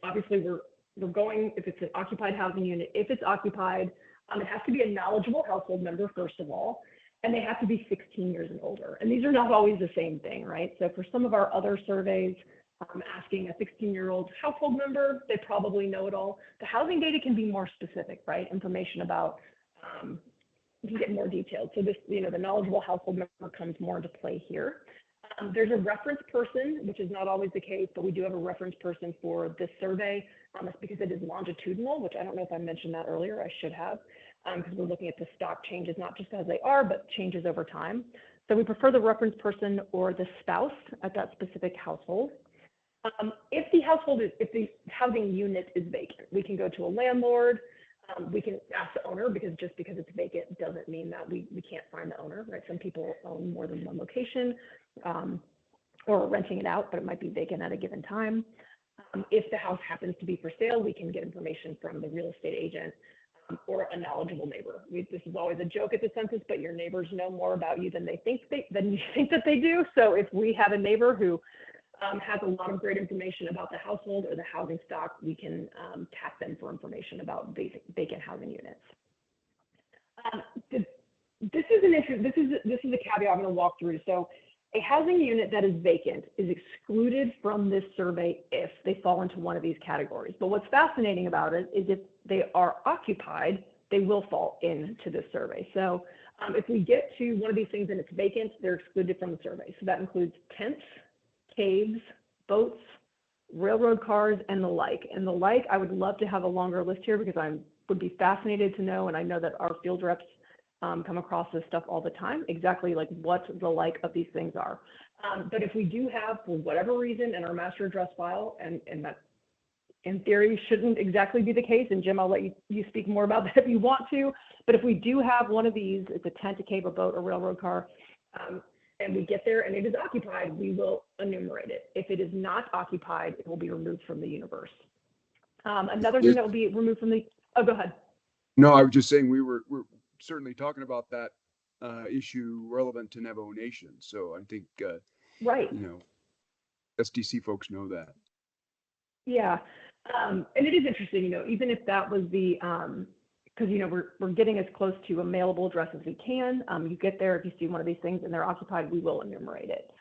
S4: obviously we're going, if it's an occupied housing unit, if it's occupied, it has to be a knowledgeable household member, first of all, and they have to be 16 years and older. And these are not always the same thing, right? So for some of our other surveys, asking a 16-year-old household member, they probably know it all. The housing data can be more specific, right? Information about, you can get more detailed. So this, the knowledgeable household member comes more into play here. There's a reference person, which is not always the case, but we do have a reference person for this survey. That's because it is longitudinal, which I don't know if I mentioned that earlier. I should have, because we're looking at the stock changes, not just as they are, but changes over time. So we prefer the reference person or the spouse at that specific household. If the housing unit is vacant, we can go to a landlord. We can ask the owner, because just because it's vacant doesn't mean that we can't find the owner, right? Some people own more than one location or renting it out, but it might be vacant at a given time. If the house happens to be for sale, we can get information from the real estate agent or a knowledgeable neighbor. This is always a joke at the census, but your neighbors know more about you than you think that they do. So if we have a neighbor who has a lot of great information about the household or the housing stock, we can tap them for information about vacant housing units. This is a caveat I'm going to walk through. So a housing unit that is vacant is excluded from this survey if they fall into one of these categories. But what's fascinating about it is if they are occupied, they will fall into this survey. So if we get to one of these things and it's vacant, they're excluded from the survey. So that includes tents, caves, boats, railroad cars, and the like. And the like, I would love to have a longer list here because I would be fascinated to know, and I know that our field reps come across this stuff all the time, exactly like what the like of these things are. But if we do have, for whatever reason, in our master address file, and that in theory shouldn't exactly be the case, and Jim, I'll let you speak more about that if you want to, but if we do have one of these, it's a tent, a cave, a boat, a railroad car, and we get there and it is occupied, we will enumerate it. If it is not occupied, it will be removed from the universe. Another thing that will be removed from the, oh, go ahead.
S5: No, I was just saying we're certainly talking about that issue relevant to Navajo Nation. So I think,
S4: right.
S5: SDC folks know that.
S4: Yeah. And it is interesting, even if that was the, because, we're getting as close to a mailable address as we can. You get there, if you see one of these things and they're occupied, we will enumerate it.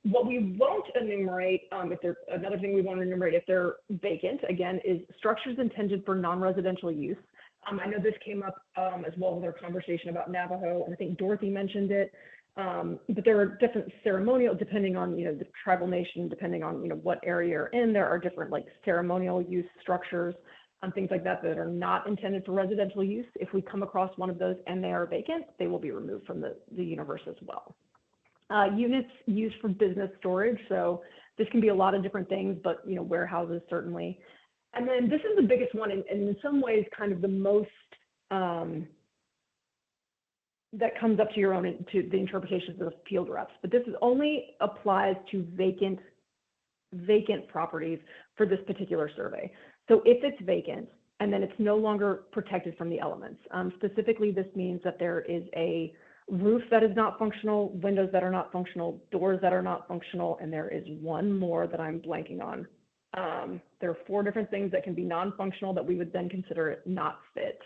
S4: What we won't enumerate, another thing we won't enumerate if they're vacant, again, is structures intended for non-residential use. I know this came up as well with our conversation about Navajo, and I think Dorothy mentioned it. But there are different ceremonial, depending on, the tribal nation, depending on, what area you're in, there are different like ceremonial use structures, things like that are not intended for residential use. If we come across one of those and they are vacant, they will be removed from the universe as well. Units used for business storage. So this can be a lot of different things, but, warehouses certainly. And then this is the biggest one, and in some ways kind of the most that comes up to your own, to the interpretations of the field reps. But this is only applies to vacant properties for this particular survey. So if it's vacant and then it's no longer protected from the elements, specifically this means that there is a roof that is not functional, windows that are not functional, doors that are not functional, and there is one more that I'm blanking on. There are 4 different things that can be non-functional that we would then consider it not fit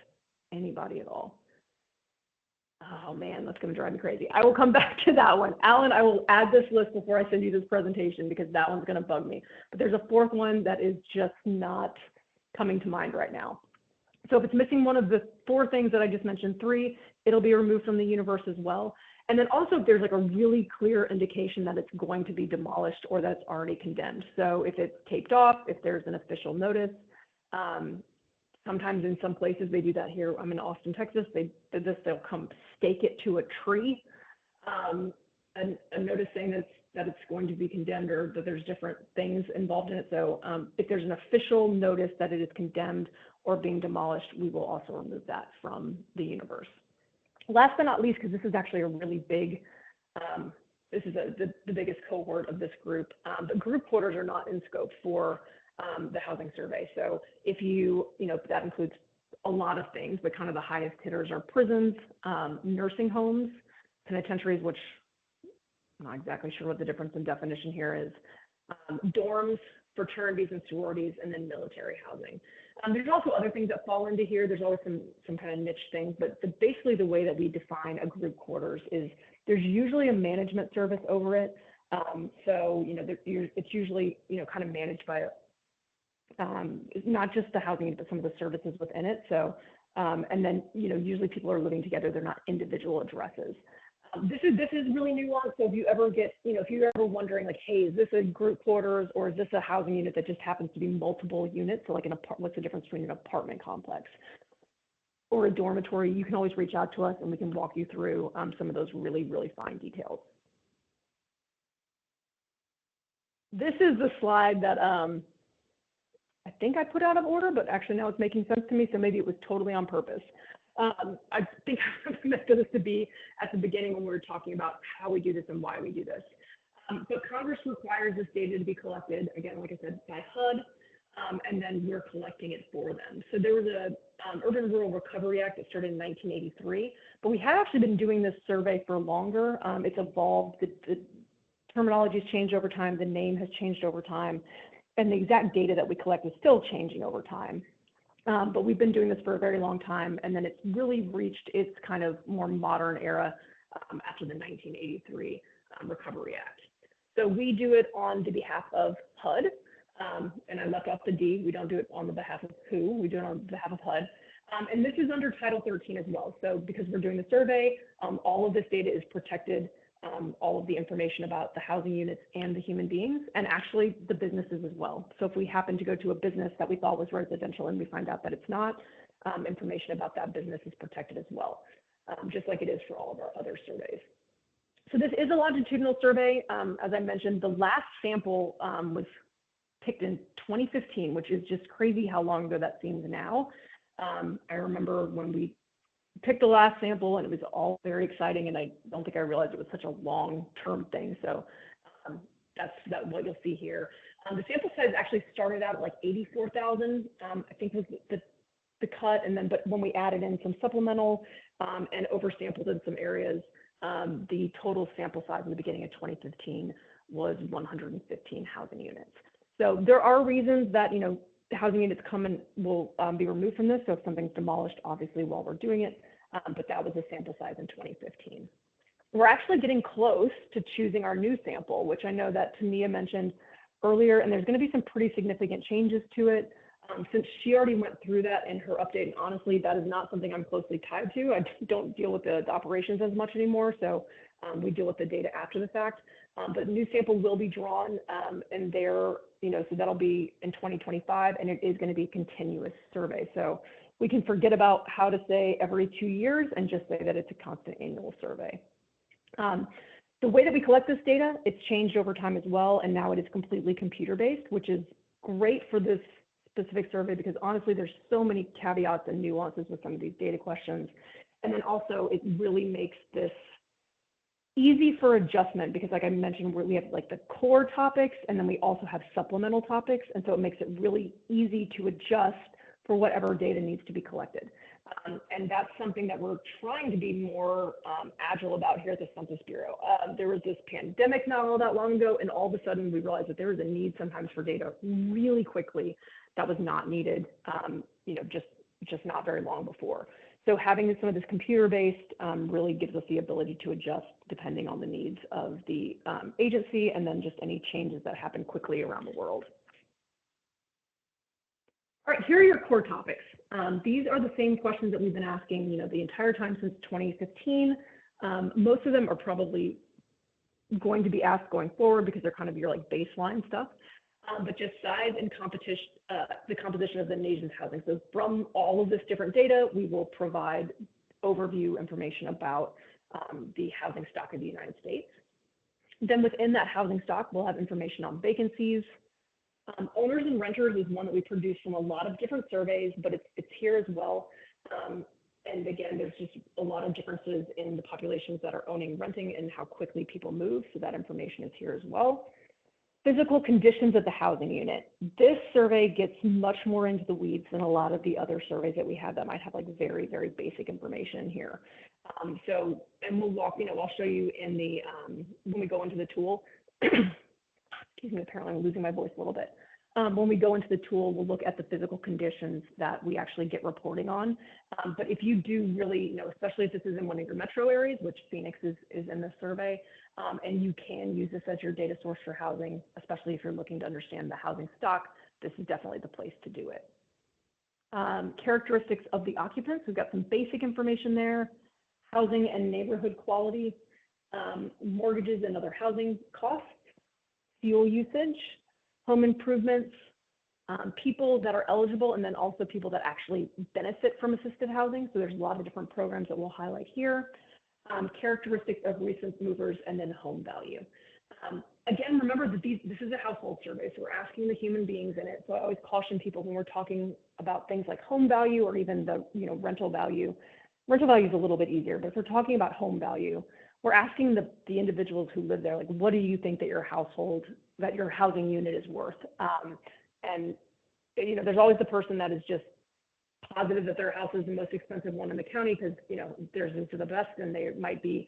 S4: anybody at all. Oh man, that's going to drive me crazy. I will come back to that one. Alan, I will add this list before I send you this presentation because that one's going to bug me. But there's a 4th one that is just not coming to mind right now. So if it's missing one of the 4 things that I just mentioned, 3, it'll be removed from the universe as well. And then also if there's like a really clear indication that it's going to be demolished or that it's already condemned. So if it's taped off, if there's an official notice, sometimes in some places they do that here. I'm in Austin, Texas. They'll come stake it to a tree, a notice saying that it's going to be condemned or that there's different things involved in it. So if there's an official notice that it is condemned or being demolished, we will also remove that from the universe. Last but not least, because this is actually a really big, this is the biggest cohort of this group, but group quarters are not in scope for the housing survey. So if that includes a lot of things, but kind of the highest hitters are prisons, nursing homes, penitentiaries, which I'm not exactly sure what the difference in definition here is, dorms, fraternities and sororities, and then military housing. There's also other things that fall into here. There's always some kind of niche things, but basically the way that we define a group quarters is there's usually a management service over it. So, it's usually, kind of managed by not just the housing, but some of the services within it. So, and then, usually people are living together. They're not individual addresses. This is really nuanced. So if you ever get, if you're ever wondering like, hey, is this a group quarters or is this a housing unit that just happens to be multiple units? So like what's the difference between an apartment complex or a dormitory? You can always reach out to us and we can walk you through some of those really, really fine details. This is the slide that I think I put out of order, but actually now it's making sense to me. So maybe it was totally on purpose. I think I meant for this to be at the beginning when we were talking about how we do this and why we do this. But Congress requires this data to be collected, again, like I said, by HUD, and then we're collecting it for them. So there was a Urban Rural Recovery Act that started in 1983, but we have actually been doing this survey for longer. It's evolved, the terminology has changed over time, the name has changed over time, and the exact data that we collect is still changing over time. But we've been doing this for a very long time, and then it's really reached its kind of more modern era after the 1983 Recovery Act. So we do it on the behalf of HUD, and I left off the D. We don't do it on the behalf of who, we do it on behalf of HUD. And this is under Title 13 as well. So because we're doing the survey, all of this data is protected, all of the information about the housing units and the human beings, and actually the businesses as well. So if we happen to go to a business that we thought was residential and we find out that it's not, information about that business is protected as well, just like it is for all of our other surveys. So this is a longitudinal survey. As I mentioned, the last sample was picked in 2015, which is just crazy how long ago that seems now. I remember when we picked the last sample and it was all very exciting, and I don't think I realized it was such a long-term thing. So that's what you'll see here. The sample size actually started out at like 84,000, I think was the cut, and then but when we added in some supplemental and oversampled in some areas, the total sample size in the beginning of 2015 was 115 housing units. So there are reasons that housing units come and will be removed from this. So if something's demolished, obviously while we're doing it, but that was the sample size in 2015. We're actually getting close to choosing our new sample, which I know that Tania mentioned earlier, and there's going to be some pretty significant changes to it. Since she already went through that in her update, and honestly, that is not something I'm closely tied to. I don't deal with the operations as much anymore, so we deal with the data after the fact. But new sample will be drawn, and there, so that'll be in 2025, and it is going to be a continuous survey. So we can forget about how to say every 2 years and just say that it's a constant annual survey. The way that we collect this data, it's changed over time as well, and now it is completely computer-based, which is great for this specific survey because honestly, there's so many caveats and nuances with some of these data questions. And then also it really makes this easy for adjustment because like I mentioned, we have like the core topics and then we also have supplemental topics. And so it makes it really easy to adjust for whatever data needs to be collected. And that's something that we're trying to be more agile about here at the Census Bureau. There was this pandemic not all that long ago, and all of a sudden we realized that there was a need sometimes for data really quickly that was not needed, just not very long before. So having some of this computer-based really gives us the ability to adjust depending on the needs of the agency and then just any changes that happen quickly around the world. All right, here are your core topics. These are the same questions that we've been asking, the entire time since 2015. Most of them are probably going to be asked going forward because they're kind of your like baseline stuff. But just size and competition, the composition of the nation's housing. So from all of this different data, we will provide overview information about the housing stock of the United States. Then within that housing stock, we'll have information on vacancies. Owners and renters is one that we produce from a lot of different surveys, but it's here as well. And again, there's just a lot of differences in the populations that are owning, renting, and how quickly people move. So that information is here as well. Physical conditions of the housing unit. This survey gets much more into the weeds than a lot of the other surveys that we have that might have like very, very basic information here. And we'll walk, I'll show you in the, when we go into the tool. Excuse me, apparently I'm losing my voice a little bit. When we go into the tool, we'll look at the physical conditions that we actually get reporting on. But if you do really, especially if this is in one of your metro areas, which Phoenix is in the survey, and you can use this as your data source for housing, especially if you're looking to understand the housing stock, this is definitely the place to do it. Characteristics of the occupants, we've got some basic information there. Housing and neighborhood quality, mortgages and other housing costs, fuel usage, home improvements, people that are eligible, and then also people that actually benefit from assisted housing. So there's a lot of different programs that we'll highlight here. Characteristics of recent movers, and then home value. Again, remember that this is a household survey, so we're asking the human beings in it. So I always caution people when we're talking about things like home value or even the rental value. Rental value is a little bit easier, but if we're talking about home value, we're asking the individuals who live there, like, what do you think that your housing unit is worth? And there's always the person that is just positive that their house is the most expensive one in the county because theirs is the best, and they might be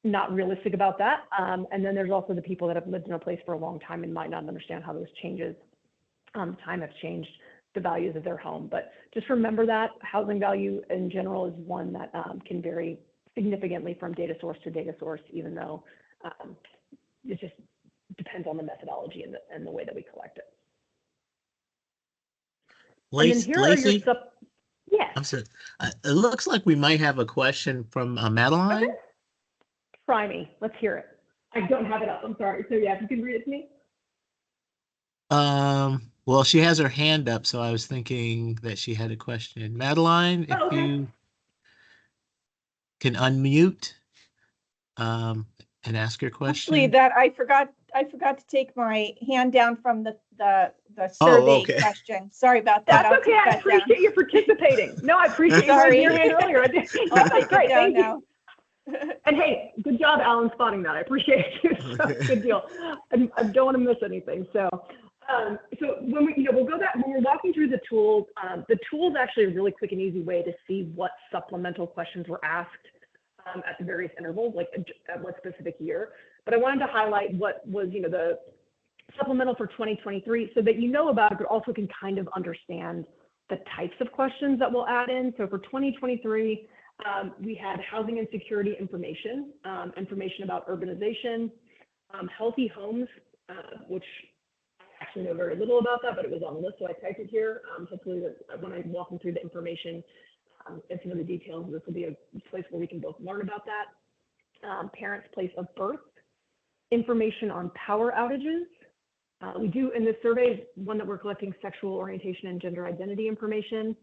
S4: not realistic about that. And then there's also the people that have lived in a place for a long time and might not understand how those changes time have changed the values of their home. But just remember that housing value in general is one that can vary significantly from data source to data source, even though it just depends on the methodology and the way that we collect it.
S1: Lacey,
S4: yeah.
S1: I'm sorry. It looks like we might have a question from Madeline.
S4: Okay. Try me. Let's hear it. I don't have it up. I'm sorry. So yeah, if you can read it to me.
S1: Well, she has her hand up, so I was thinking that she had a question. Madeline, if you can unmute and ask your question.
S6: Actually, that I forgot to take my hand down from the survey question. Sorry about that.
S4: That's okay. I appreciate you participating. No, I appreciate you raising your hand earlier.
S6: I'll take it down now.
S4: And hey, good job, Alan, spotting that. I appreciate it. So, good deal. I don't want to miss anything. So when we'll go back, when we're walking through the tools is actually a really quick and easy way to see what supplemental questions were asked at the various intervals, like at what specific year. But I wanted to highlight what was, the supplemental for 2023 so that you know about it, but also can kind of understand the types of questions that we'll add in. So for 2023, we had housing and security information, information about urbanization, healthy homes, which I actually know very little about that, but it was on the list, so I typed it here. Hopefully when I'm walking through the information and some of the details, this will be a place where we can both learn about that. Parents' place of birth, information on power outages. We do, in this survey, one that we're collecting sexual orientation and gender identity information,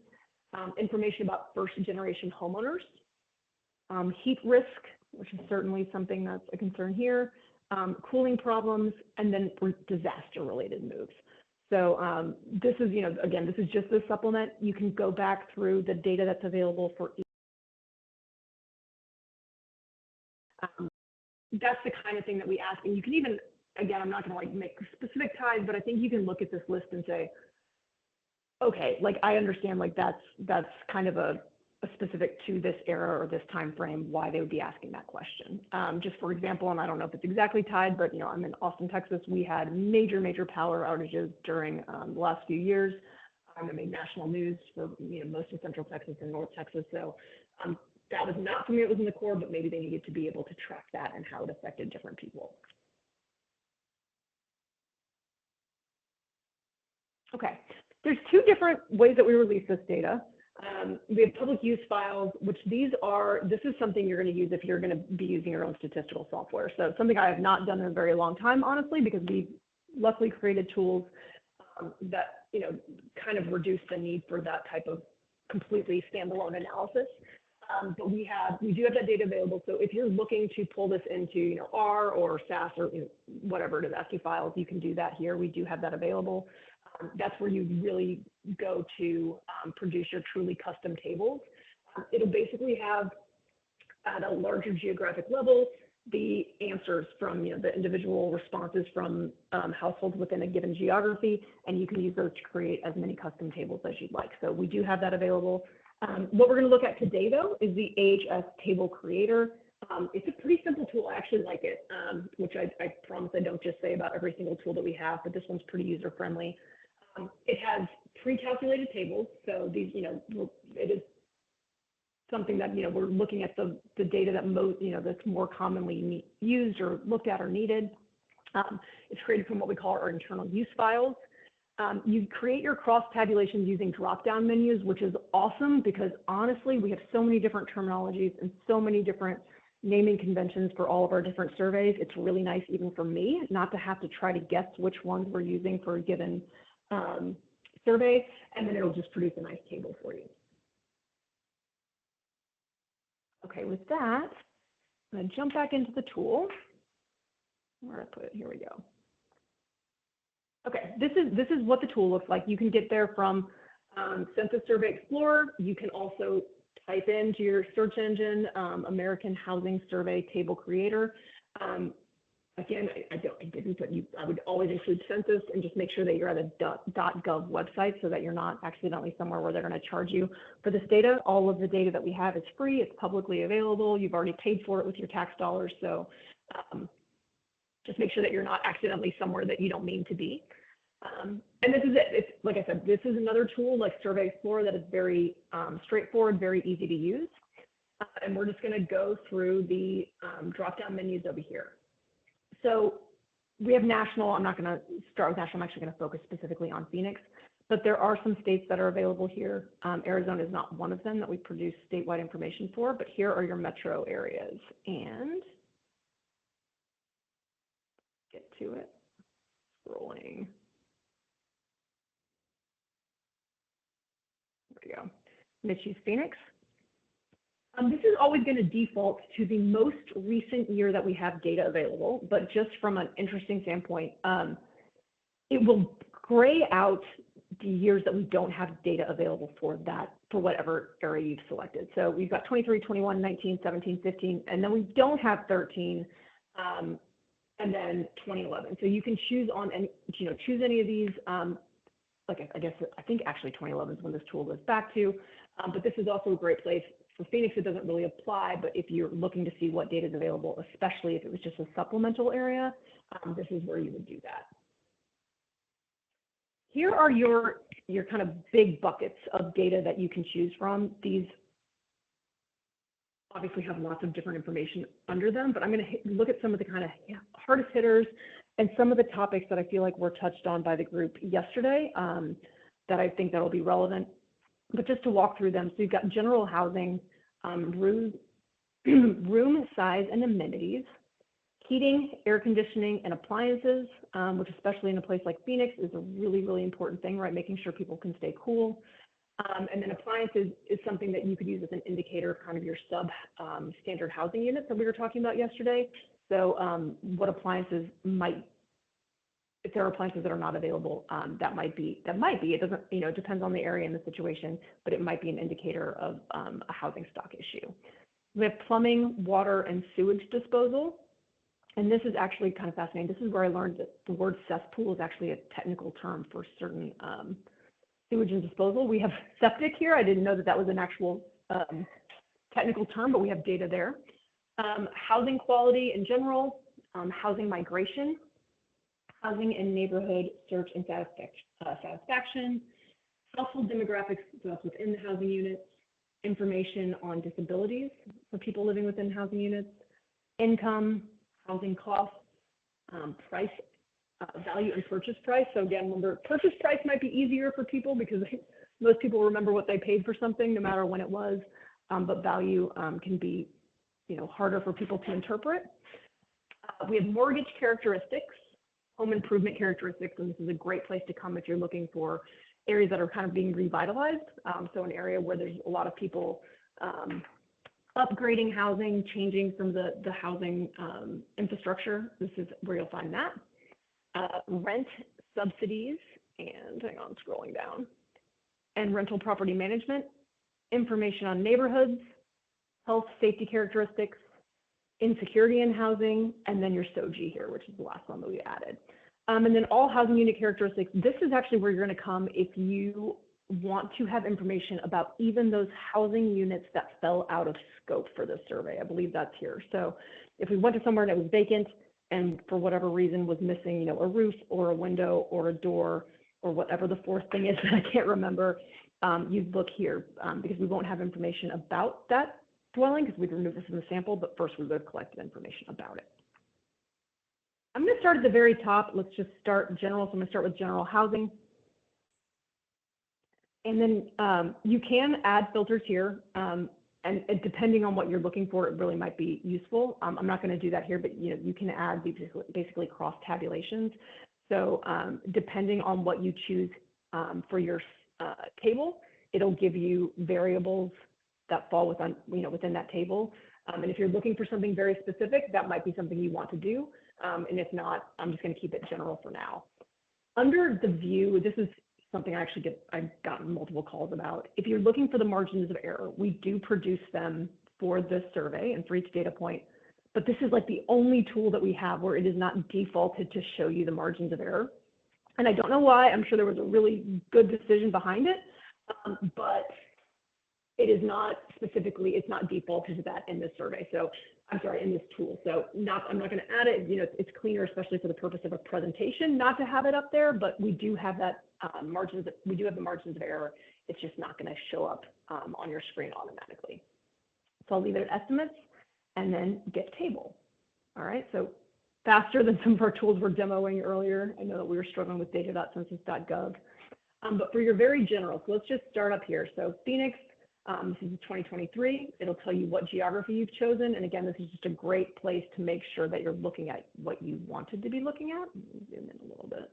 S4: information about first-generation homeowners, heat risk, which is certainly something that's a concern here, cooling problems, and then disaster-related moves. So this is, again, this is just the supplement. You can go back through the data that's available for each that's the kind of thing that we ask. And you can even, again, I'm not going to like make specific ties, but I think you can look at this list and say, okay, like I understand like that's kind of a specific to this era or this time frame, why they would be asking that question. Just for example, and I don't know if it's exactly tied, but I'm in Austin, Texas. We had major power outages during the last few years. It made national news for most of Central Texas and North Texas. So that was not something that was in the core, but maybe they needed to be able to track that and how it affected different people. Okay, there's two different ways that we release this data. We have public use files, which this is something you're going to use if you're going to be using your own statistical software. So something I have not done in a very long time, honestly, because we've luckily created tools that kind of reduce the need for that type of completely standalone analysis. But we do have that data available. So if you're looking to pull this into R or SAS or whatever it is, ASCII files, you can do that here. We do have that available. That's where you really go to produce your truly custom tables. It'll basically have, at a larger geographic level, the answers from the individual responses from households within a given geography, and you can use those to create as many custom tables as you'd like. So we do have that available. What we're going to look at today, though, is the AHS Table Creator. It's a pretty simple tool. I actually like it, which I promise I don't just say about every single tool that we have, but this one's pretty user-friendly. It has pre-calculated tables, so these, it is something that we're looking at the data that that's more commonly used or looked at or needed. It's created from what we call our internal use files. You create your cross tabulations using drop-down menus, which is awesome because honestly, we have so many different terminologies and so many different naming conventions for all of our different surveys. It's really nice, even for me, not to have to try to guess which ones we're using for a given survey, and then it'll just produce a nice table for you. Okay, with that, I'm going to jump back into the tool. Where did I put it? Here we go. Okay, this is what the tool looks like. You can get there from Census Survey Explorer. You can also type into your search engine American Housing Survey Table Creator. Again, I didn't, but I would always include census and just make sure that you're at a .gov website so that you're not accidentally somewhere where they're going to charge you for this data. All of the data that we have is free. It's publicly available. You've already paid for it with your tax dollars. So just make sure that you're not accidentally somewhere that you don't mean to be. And this is it. It's, like I said, this is another tool like Survey Explorer that is very straightforward, very easy to use. And we're just going to go through the drop-down menus over here. So we have national. I'm not going to start with national. I'm actually going to focus specifically on Phoenix. But there are some states that are available here. Arizona is not one of them that we produce statewide information for, but here are your metro areas. And get to it. Scrolling. There we go. I'm going to choose Phoenix. This is always going to default to the most recent year that we have data available, but just from an interesting standpoint, it will gray out the years that we don't have data available for whatever area you've selected. So we've got 23, 21, 19, 17, 15, and then we don't have 13, and then 2011. So you can choose on any, choose any of these. I think actually 2011 is when this tool goes back to, but this is also a great place. For Phoenix, it doesn't really apply, but if you're looking to see what data is available, especially if it was just a supplemental area, this is where you would do that. Here are your kind of big buckets of data that you can choose from. These obviously have lots of different information under them, but I'm going to look at some of the kind of hardest hitters and some of the topics that I feel like were touched on by the group yesterday that I think that'll be relevant. But just to walk through them, so you've got general housing, room size and amenities, heating, air conditioning, and appliances, which especially in a place like Phoenix is a really, really important thing, right? Making sure people can stay cool. And then appliances is something that you could use as an indicator of kind of your standard housing units that we were talking about yesterday. So what appliances if there are appliances that are not available, that might be, it doesn't, it depends on the area and the situation, but it might be an indicator of a housing stock issue. We have plumbing, water, and sewage disposal. And this is actually kind of fascinating. This is where I learned that the word cesspool is actually a technical term for certain sewage and disposal. We have septic here. I didn't know that that was an actual technical term, but we have data there. Housing quality in general, housing migration, housing and neighborhood search and satisfaction, household demographics within the housing units, information on disabilities for people living within housing units, income, housing costs, price, value and purchase price. So again, remember, purchase price might be easier for people because most people remember what they paid for something, no matter when it was, but value can be, harder for people to interpret. We have mortgage characteristics, home improvement characteristics, and this is a great place to come if you're looking for areas that are kind of being revitalized. So an area where there's a lot of people upgrading housing, changing some of the housing infrastructure. This is where you'll find that. Rent subsidies, and hang on, scrolling down, and rental property management, information on neighborhoods, health safety characteristics, insecurity in housing, and then your SOGI here, which is the last one that we added. And then all housing unit characteristics. This is actually where you're going to come if you want to have information about even those housing units that fell out of scope for this survey. I believe that's here. So if we went to somewhere that was vacant and for whatever reason was missing, a roof or a window or a door or whatever the fourth thing is that I can't remember, you'd look here because we won't have information about that dwelling because we'd remove this from the sample, but first we would have collected information about it. I'm going to start at the very top. Let's just start general. So I'm going to start with general housing. And then you can add filters here. And depending on what you're looking for, it really might be useful. I'm not going to do that here, but you can add basically cross tabulations. So depending on what you choose for your table, it'll give you variables that fall within that table. And if you're looking for something very specific, that might be something you want to do. And if not, I'm just going to keep it general for now. Under the view, this is something I've gotten multiple calls about. If you're looking for the margins of error, we do produce them for this survey and for each data point, but this is like the only tool that we have where it is not defaulted to show you the margins of error. And I don't know why. I'm sure there was a really good decision behind it, but it is not specifically, it's not defaulted to that in this survey. So I'm sorry, in this tool. So I'm not going to add it. It's cleaner, especially for the purpose of a presentation, not to have it up there, but we do have that we do have the margins of error. It's just not going to show up on your screen automatically. So I'll leave it at estimates and then get table. All right, so faster than some of our tools we're demoing earlier. I know that we were struggling with data.census.gov, but for your very general, so let's just start up here. So Phoenix, this is 2023. It'll tell you what geography you've chosen. And again, this is just a great place to make sure that you're looking at what you wanted to be looking at. Zoom in a little bit.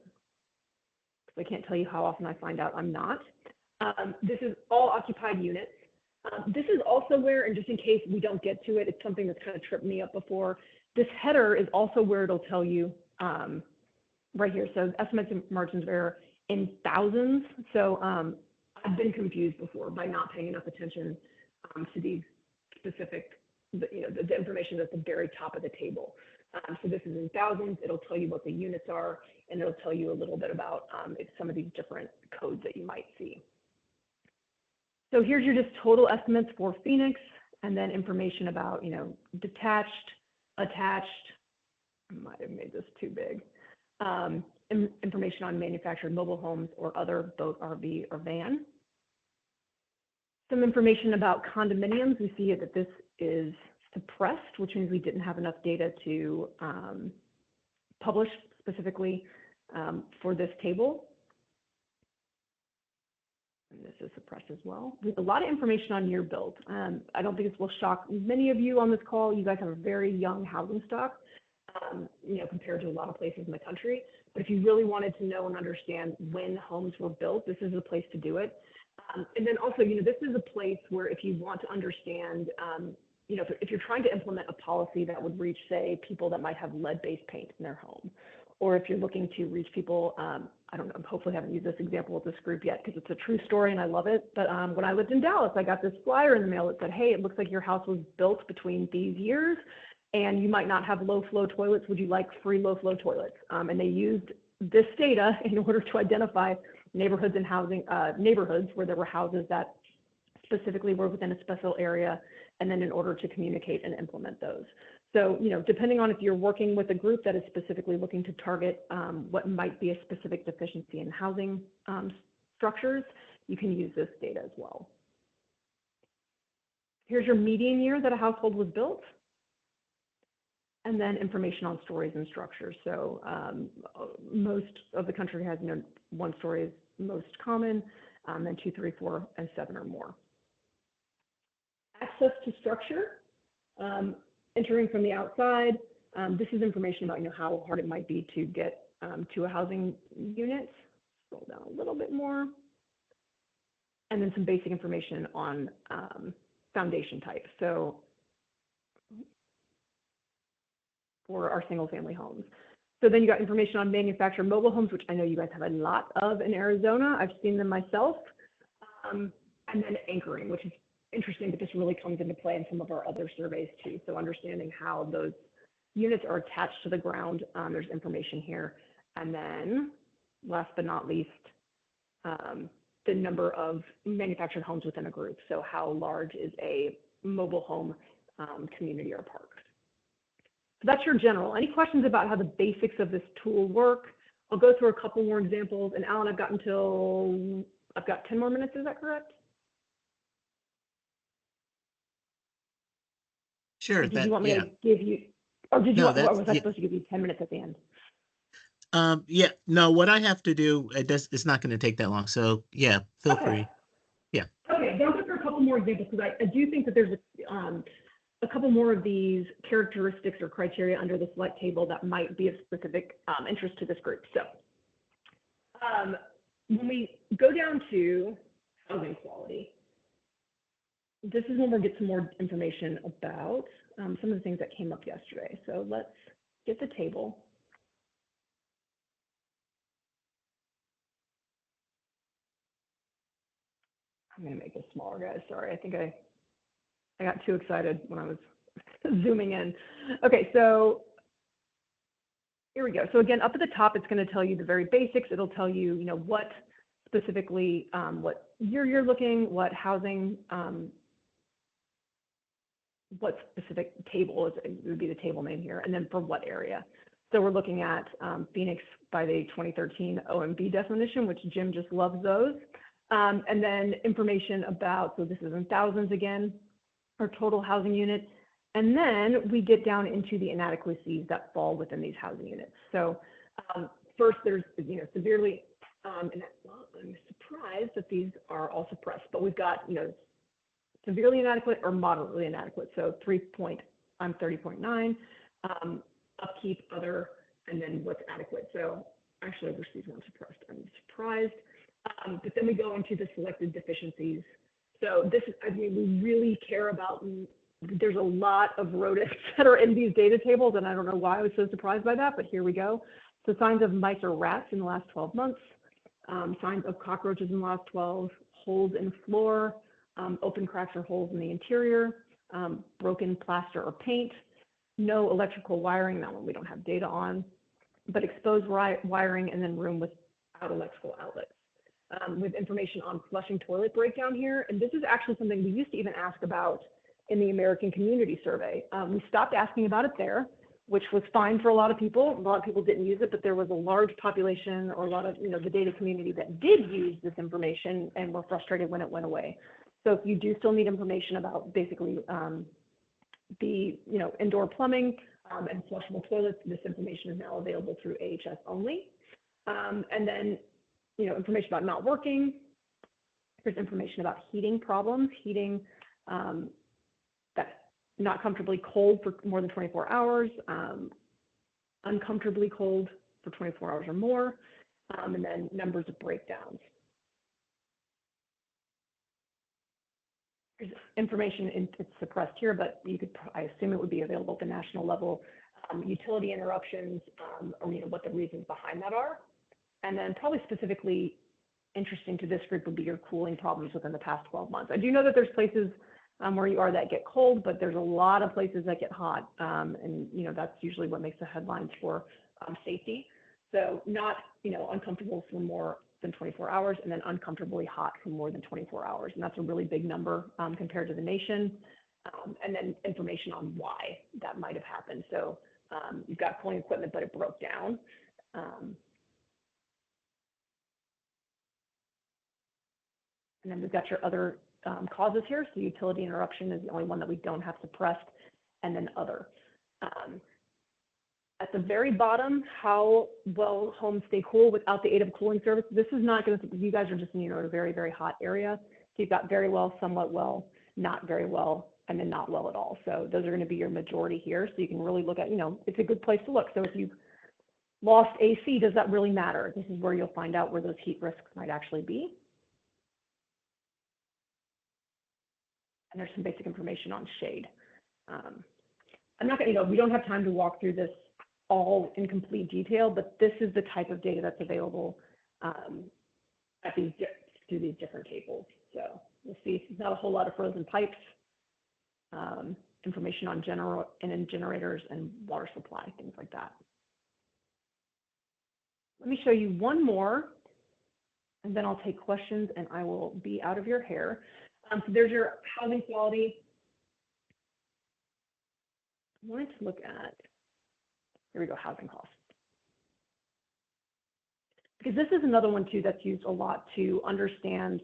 S4: I can't tell you how often I find out I'm not. This is all occupied units. This is also where, and just in case we don't get to it, it's something that's kind of tripped me up before. This header is also where it'll tell you right here. So estimates and margins of error in thousands. So I've been confused before by not paying enough attention to these specific, the information at the very top of the table. So this is in thousands. It'll tell you what the units are, and it'll tell you a little bit about some of these different codes that you might see. So here's your just total estimates for Phoenix, and then information about, detached, attached. I might have made this too big. Information on manufactured mobile homes or other boat, RV, or van. Some information about condominiums. We see that this is suppressed, which means we didn't have enough data to publish specifically for this table. And this is suppressed as well. There's a lot of information on year build. I don't think this will shock many of you on this call. You guys have a very young housing stock, compared to a lot of places in the country. But if you really wanted to know and understand when homes were built, this is the place to do it. And then also, this is a place where if you want to understand, if you're trying to implement a policy that would reach, say, people that might have lead-based paint in their home, or if you're looking to reach people, I don't know, hopefully I haven't used this example with this group yet because it's a true story and I love it. But when I lived in Dallas, I got this flyer in the mail that said, hey, it looks like your house was built between these years. and you might not have low flow toilets. Would you like free low flow toilets? And they used this data in order to identify neighborhoods and neighborhoods where there were houses that specifically were within a special area, and then in order to communicate and implement those. So, depending on if you're working with a group that is specifically looking to target what might be a specific deficiency in housing structures, you can use this data as well. Here's your median year that a household was built, and then information on stories and structures. So most of the country has 1 story is most common, and 2, 3, 4, and 7 or more. Access to structure, entering from the outside. This is information about how hard it might be to get to a housing unit. Scroll down a little bit more. And then some basic information on foundation type. So for our single family homes. So then you got information on manufactured mobile homes, which I know you guys have a lot of in Arizona. I've seen them myself. And then anchoring, which is interesting, but this really comes into play in some of our other surveys too. So understanding how those units are attached to the ground, there's information here. And then last but not least, the number of manufactured homes within a group. So how large is a mobile home community or park? So that's your general. Any questions about how the basics of this tool work? I'll go through a couple more examples. And Alan, I've got 10 more minutes, is that correct?
S1: Sure.
S4: Did you want me to give you, or did you want, or was I supposed to give you 10 minutes at the end?
S1: Yeah, no, what I have to do, it's not going to take that long. So yeah, feel free. Yeah. Okay,
S4: then I'll go through a couple more examples because I do think that there's a couple more of these characteristics or criteria under the select table that might be of specific interest to this group. So when we go down to housing quality, this is when we'll get some more information about some of the things that came up yesterday. So let's get the table. I'm going to make this smaller, guys. Sorry, I think I got too excited when I was zooming in. Okay, so here we go. So again, up at the top, it's going to tell you the very basics. It'll tell you, what specifically, what year you're looking, what housing, what specific table is, it would be the table name here, and then for what area. So we're looking at Phoenix by the 2013 OMB definition, which Jim just loves those. And then information about, so this is in thousands again, our total housing unit. And then we get down into the inadequacies that fall within these housing units. So first there's, severely, and I'm surprised that these are all suppressed, but we've got, severely inadequate or moderately inadequate. So 30.9, upkeep, other, and then what's adequate. So actually, I wish these weren't suppressed. I'm surprised. But then we go into the selected deficiencies. So this is, we really care about, there's a lot of rodents that are in these data tables, and I don't know why I was so surprised by that, but here we go. So signs of mice or rats in the last 12 months, signs of cockroaches in the last 12, holes in floor, open cracks or holes in the interior, broken plaster or paint, no electrical wiring, that one we don't have data on, but exposed wiring, and then room without electrical outlets. With information on flushing toilet breakdown here. And this is actually something we used to even ask about in the American Community Survey. We stopped asking about it there, which was fine for a lot of people. A lot of people didn't use it, but there was a large population or a lot of, the data community that did use this information and were frustrated when it went away. So if you do still need information about basically the, indoor plumbing and flushable toilets, this information is now available through AHS only. And then information about not working. There's information about heating problems, heating that's not comfortably cold for more than 24 hours, uncomfortably cold for 24 hours or more, and then numbers of breakdowns. There's information, it's suppressed here, but you could, I assume it would be available at the national level, utility interruptions, or what the reasons behind that are. And then probably specifically interesting to this group would be your cooling problems within the past 12 months. I do know that there's places where you are that get cold, but there's a lot of places that get hot. And, that's usually what makes the headlines for safety. So not, uncomfortable for more than 24 hours, and then uncomfortably hot for more than 24 hours. And that's a really big number compared to the nation. And then information on why that might have happened. So you've got cooling equipment, but it broke down. And then we've got your other causes here. So utility interruption is the only one that we don't have suppressed, and then other. At the very bottom, how well homes stay cool without the aid of cooling service. This is not going to, you guys are just in, a very, very hot area. So you've got very well, somewhat well, not very well, and then not well at all. So those are going to be your majority here. So you can really look at, it's a good place to look. So if you've lost AC, does that really matter? This is where you'll find out where those heat risks might actually be. And there's some basic information on shade. I'm not going to, we don't have time to walk through this all in complete detail, but this is the type of data that's available through these different tables. So you'll see not a whole lot of frozen pipes, information on generators and water supply, things like that. Let me show you one more, and then I'll take questions and I will be out of your hair. So there's your housing quality. I wanted to look at, here we go, housing costs. Because this is another one too that's used a lot to understand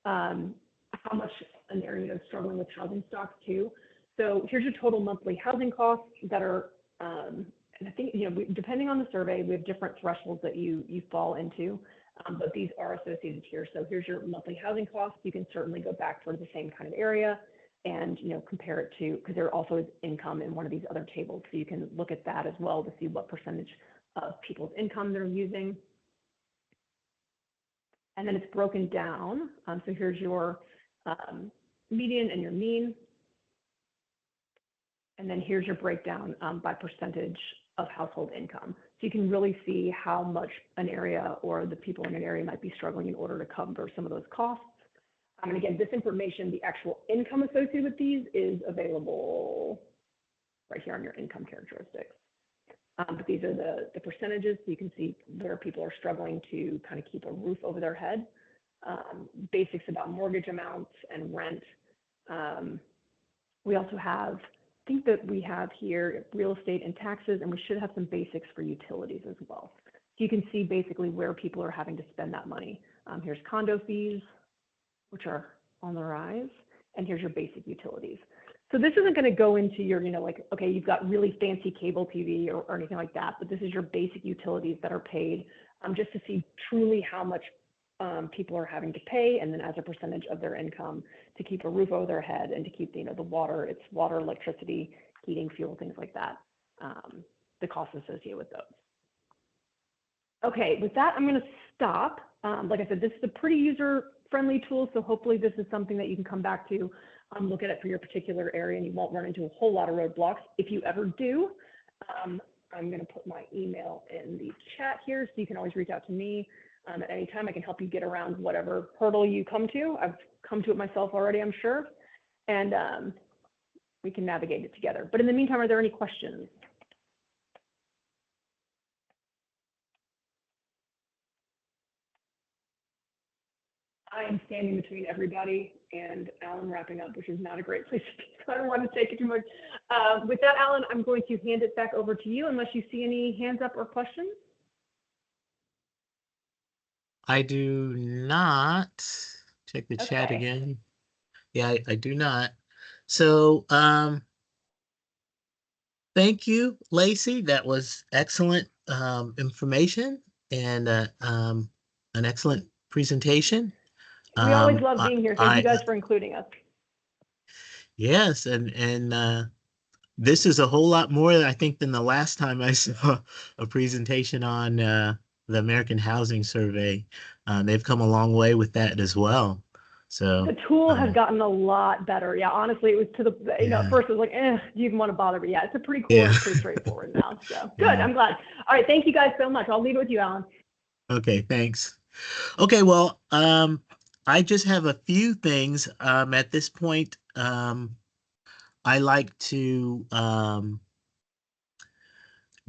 S4: how much an area is struggling with housing stocks too. So here's your total monthly housing costs that are, and I think, depending on the survey, we have different thresholds that you fall into, but these are associated here. So here's your monthly housing costs. You can certainly go back towards the same kind of area and compare it to, because there also is income in one of these other tables. So you can look at that as well to see what percentage of people's income they're using. And then it's broken down. So here's your median and your mean. And then here's your breakdown by percentage of household income. So you can really see how much an area or the people in an area might be struggling in order to cover some of those costs. And again, this information, the actual income associated with these is available right here on your income characteristics. But these are the percentages, so you can see where people are struggling to kind of keep a roof over their head. Basics about mortgage amounts and rent. We also have, I think that we have here real estate and taxes, and we should have some basics for utilities as well. So you can see basically where people are having to spend that money. Here's condo fees, which are on the rise, and here's your basic utilities. So this isn't going to go into your, like, okay, you've got really fancy cable TV or anything like that, but this is your basic utilities that are paid just to see truly how much people are having to pay, and then as a percentage of their income to keep a roof over their head and to keep, the water, it's water, electricity, heating, fuel, things like that, the costs associated with those. Okay, with that, I'm going to stop. Like I said, this is a pretty user-friendly tool, so hopefully this is something that you can come back to, look at it for your particular area, and you won't run into a whole lot of roadblocks. If you ever do, I'm going to put my email in the chat here, so you can always reach out to me at any time. I can help you get around whatever hurdle you come to. I've come to it myself already, I'm sure, and we can navigate it together. But in the meantime, are there any questions? I am standing between everybody and Alan wrapping up, which is not a great place to be, so I don't want to take it too much. With that, Alan, I'm going to hand it back over to you unless you see any hands up or questions.
S1: I do not. Check the chat again. Yeah, I do not. So thank you, Lacey. That was excellent information and an excellent presentation.
S4: We always love being here. Thank you guys for including us.
S1: Yes, and this is a whole lot more, I think, than the last time I saw a presentation on the American Housing Survey. They've come a long way with that as well. So
S4: the tool has gotten a lot better. Yeah, honestly, it was to the, at first it was like, do you even want to bother? But yeah, it's a pretty cool and pretty straightforward now. So good, I'm glad. All right, thank you guys so much. I'll leave it with you, Alan. Okay,
S1: thanks. Okay, well, I just have a few things at this point. I like to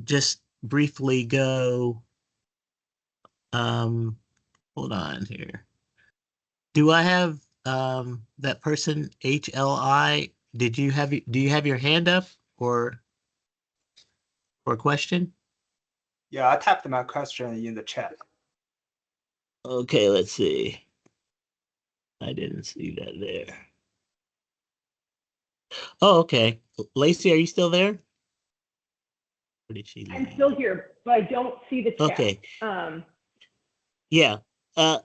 S1: just briefly go, hold on here. Do I have that person HLI? Do you have your hand up or a question?
S7: Yeah, I tapped my question in the chat.
S1: Okay, let's see. I didn't see that there. Oh, okay. Lacey, are you still there? Or did she leave?
S4: I'm still here, but I don't see the chat.
S1: Okay. Yeah.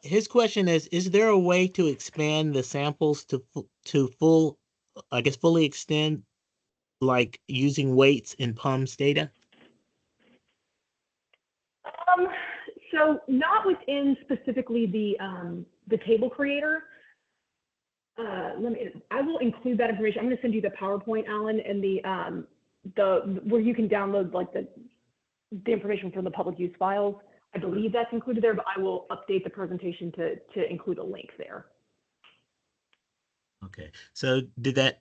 S1: His question is there a way to expand the samples to fully extend, like using weights in PUMS data?
S4: So not within specifically the table creator. I will include that information. I'm going to send you the PowerPoint, Alan, and the where you can download like the information from the public use files. I believe that's included there, but I will update the presentation to include a link there.
S1: Okay. So did that?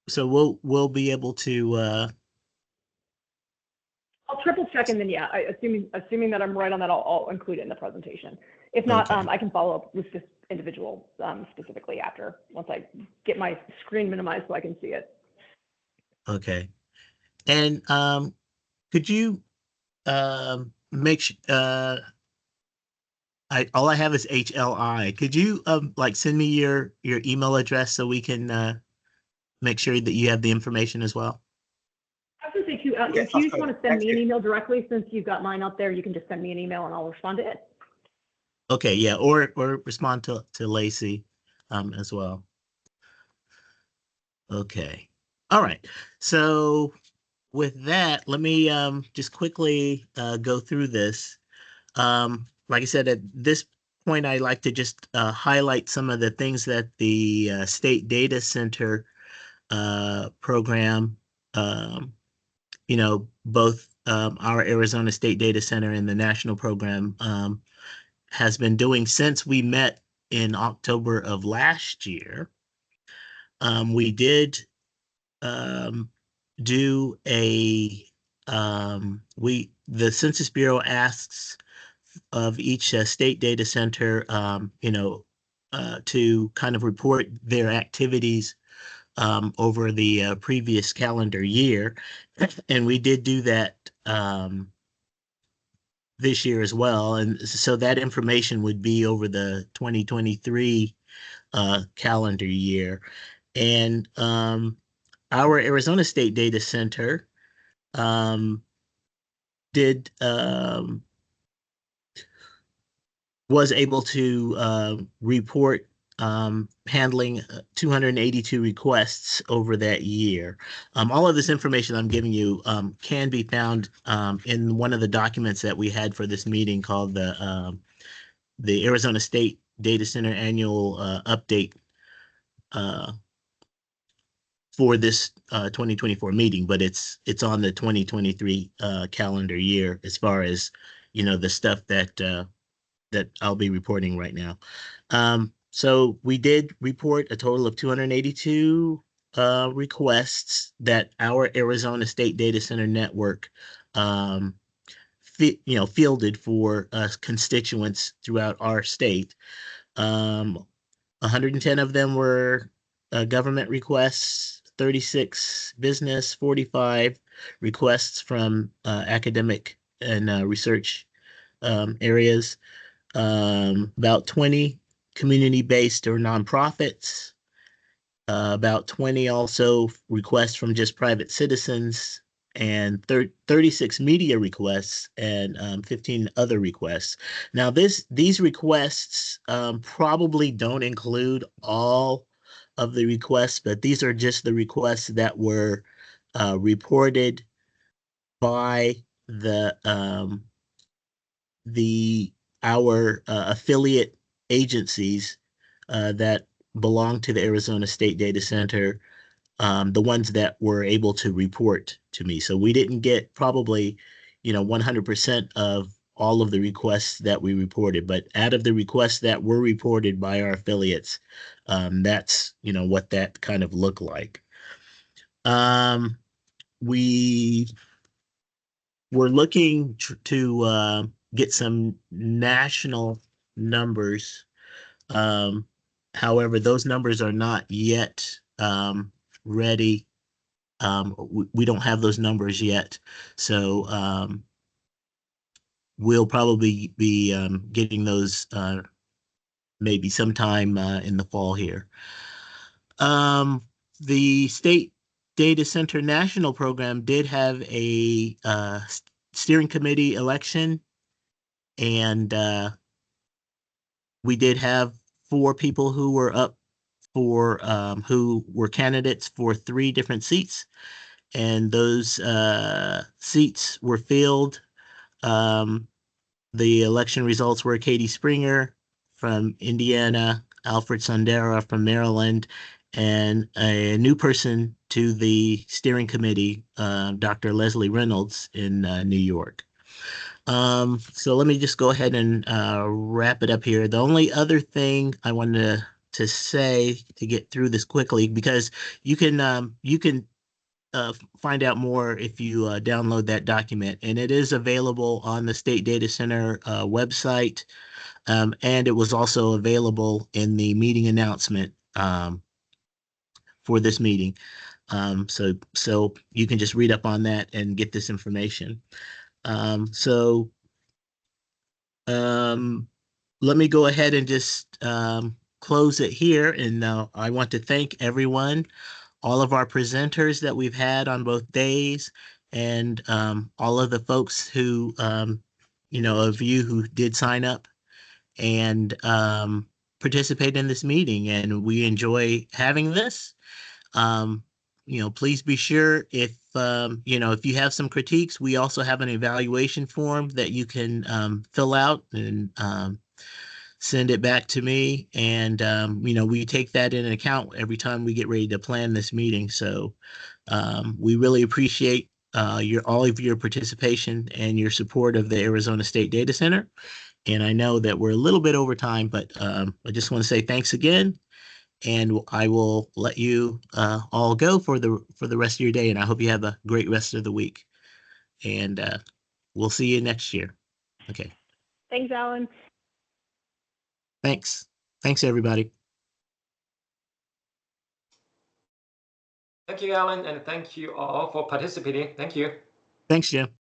S1: So we'll be able to.
S4: I'll triple check, and then yeah, assuming that I'm right on that, I'll include it in the presentation. If not,
S1: Okay.
S4: I can follow up with this individual specifically once I get my screen minimized so I can see it.
S1: Okay. And could you make all I have is HLI. Could you like send me your email address so we can make sure that you have the information as well?
S4: I was going to say too,
S7: Yes,
S4: if you just
S7: of
S4: want to
S7: course.
S4: send me
S7: Thank
S4: an
S7: you.
S4: email directly, since you've got mine out there, you can just send me an email and I'll respond to it.
S1: Okay, yeah, or respond to Lacey as well. Okay. All right. So with that, let me just quickly go through this. Like I said, at this point, I like to just highlight some of the things that the State Data Center program, both our Arizona State Data Center and the national program has been doing since we met in October of last year. We did do the Census Bureau asks of each state data center, to kind of report their activities over the previous calendar year. And we did do that this year as well. And so that information would be over the 2023 calendar year. And our Arizona State Data Center was able to report handling 282 requests over that year. All of this information I'm giving you can be found in one of the documents that we had for this meeting called the Arizona State Data Center Annual Update for this 2024 meeting, but it's on the 2023 calendar year as far as the stuff that I'll be reporting right now. So we did report a total of 282 requests that our Arizona State Data Center network fielded for constituents throughout our state. 110 of them were government requests, 36 business, 45 requests from academic and research areas, about 20 community-based or nonprofits, about 20 also requests from just private citizens, and 36 media requests and 15 other requests. Now, these requests probably don't include all of the requests, but these are just the requests that were reported by our affiliate agencies that belong to the Arizona State Data Center, the ones that were able to report to me. So we didn't get probably 100% of all of the requests that we reported, but out of the requests that were reported by our affiliates, that's, what that kind of looked like. We were looking to get some national numbers. However, those numbers are not yet ready. We don't have those numbers yet. So we'll probably be getting those maybe sometime in the fall here. The State Data Center National Program did have a steering committee election, and we did have 4 people who were up for who were candidates for 3 different seats, and those seats were filled. The election results were Katie Springer from Indiana, Alfred Sundera from Maryland, and a new person to the steering committee, Dr. Leslie Reynolds in New York. So let me just go ahead and wrap it up here. The only other thing I wanted to say to get through this quickly, because you can find out more if you download that document, and it is available on the State Data Center website, and it was also available in the meeting announcement for this meeting. So you can just read up on that and get this information. Let me go ahead and just close it here, and I want to thank everyone, all of our presenters that we've had on both days, and all of the folks who, of you who did sign up and participate in this meeting, and we enjoy having this. Please be sure if you have some critiques, we also have an evaluation form that you can fill out and send it back to me. And, we take that into account every time we get ready to plan this meeting. So we really appreciate all of your participation and your support of the Arizona State Data Center. And I know that we're a little bit over time, but I just want to say thanks again. And I will let you all go for the rest of your day. And I hope you have a great rest of the week. And we'll see you next year. Okay.
S4: Thanks, Alan.
S1: Thanks. Thanks, everybody.
S3: Thank you, Alan, and thank you all for participating. Thank you.
S1: Thanks, Jim.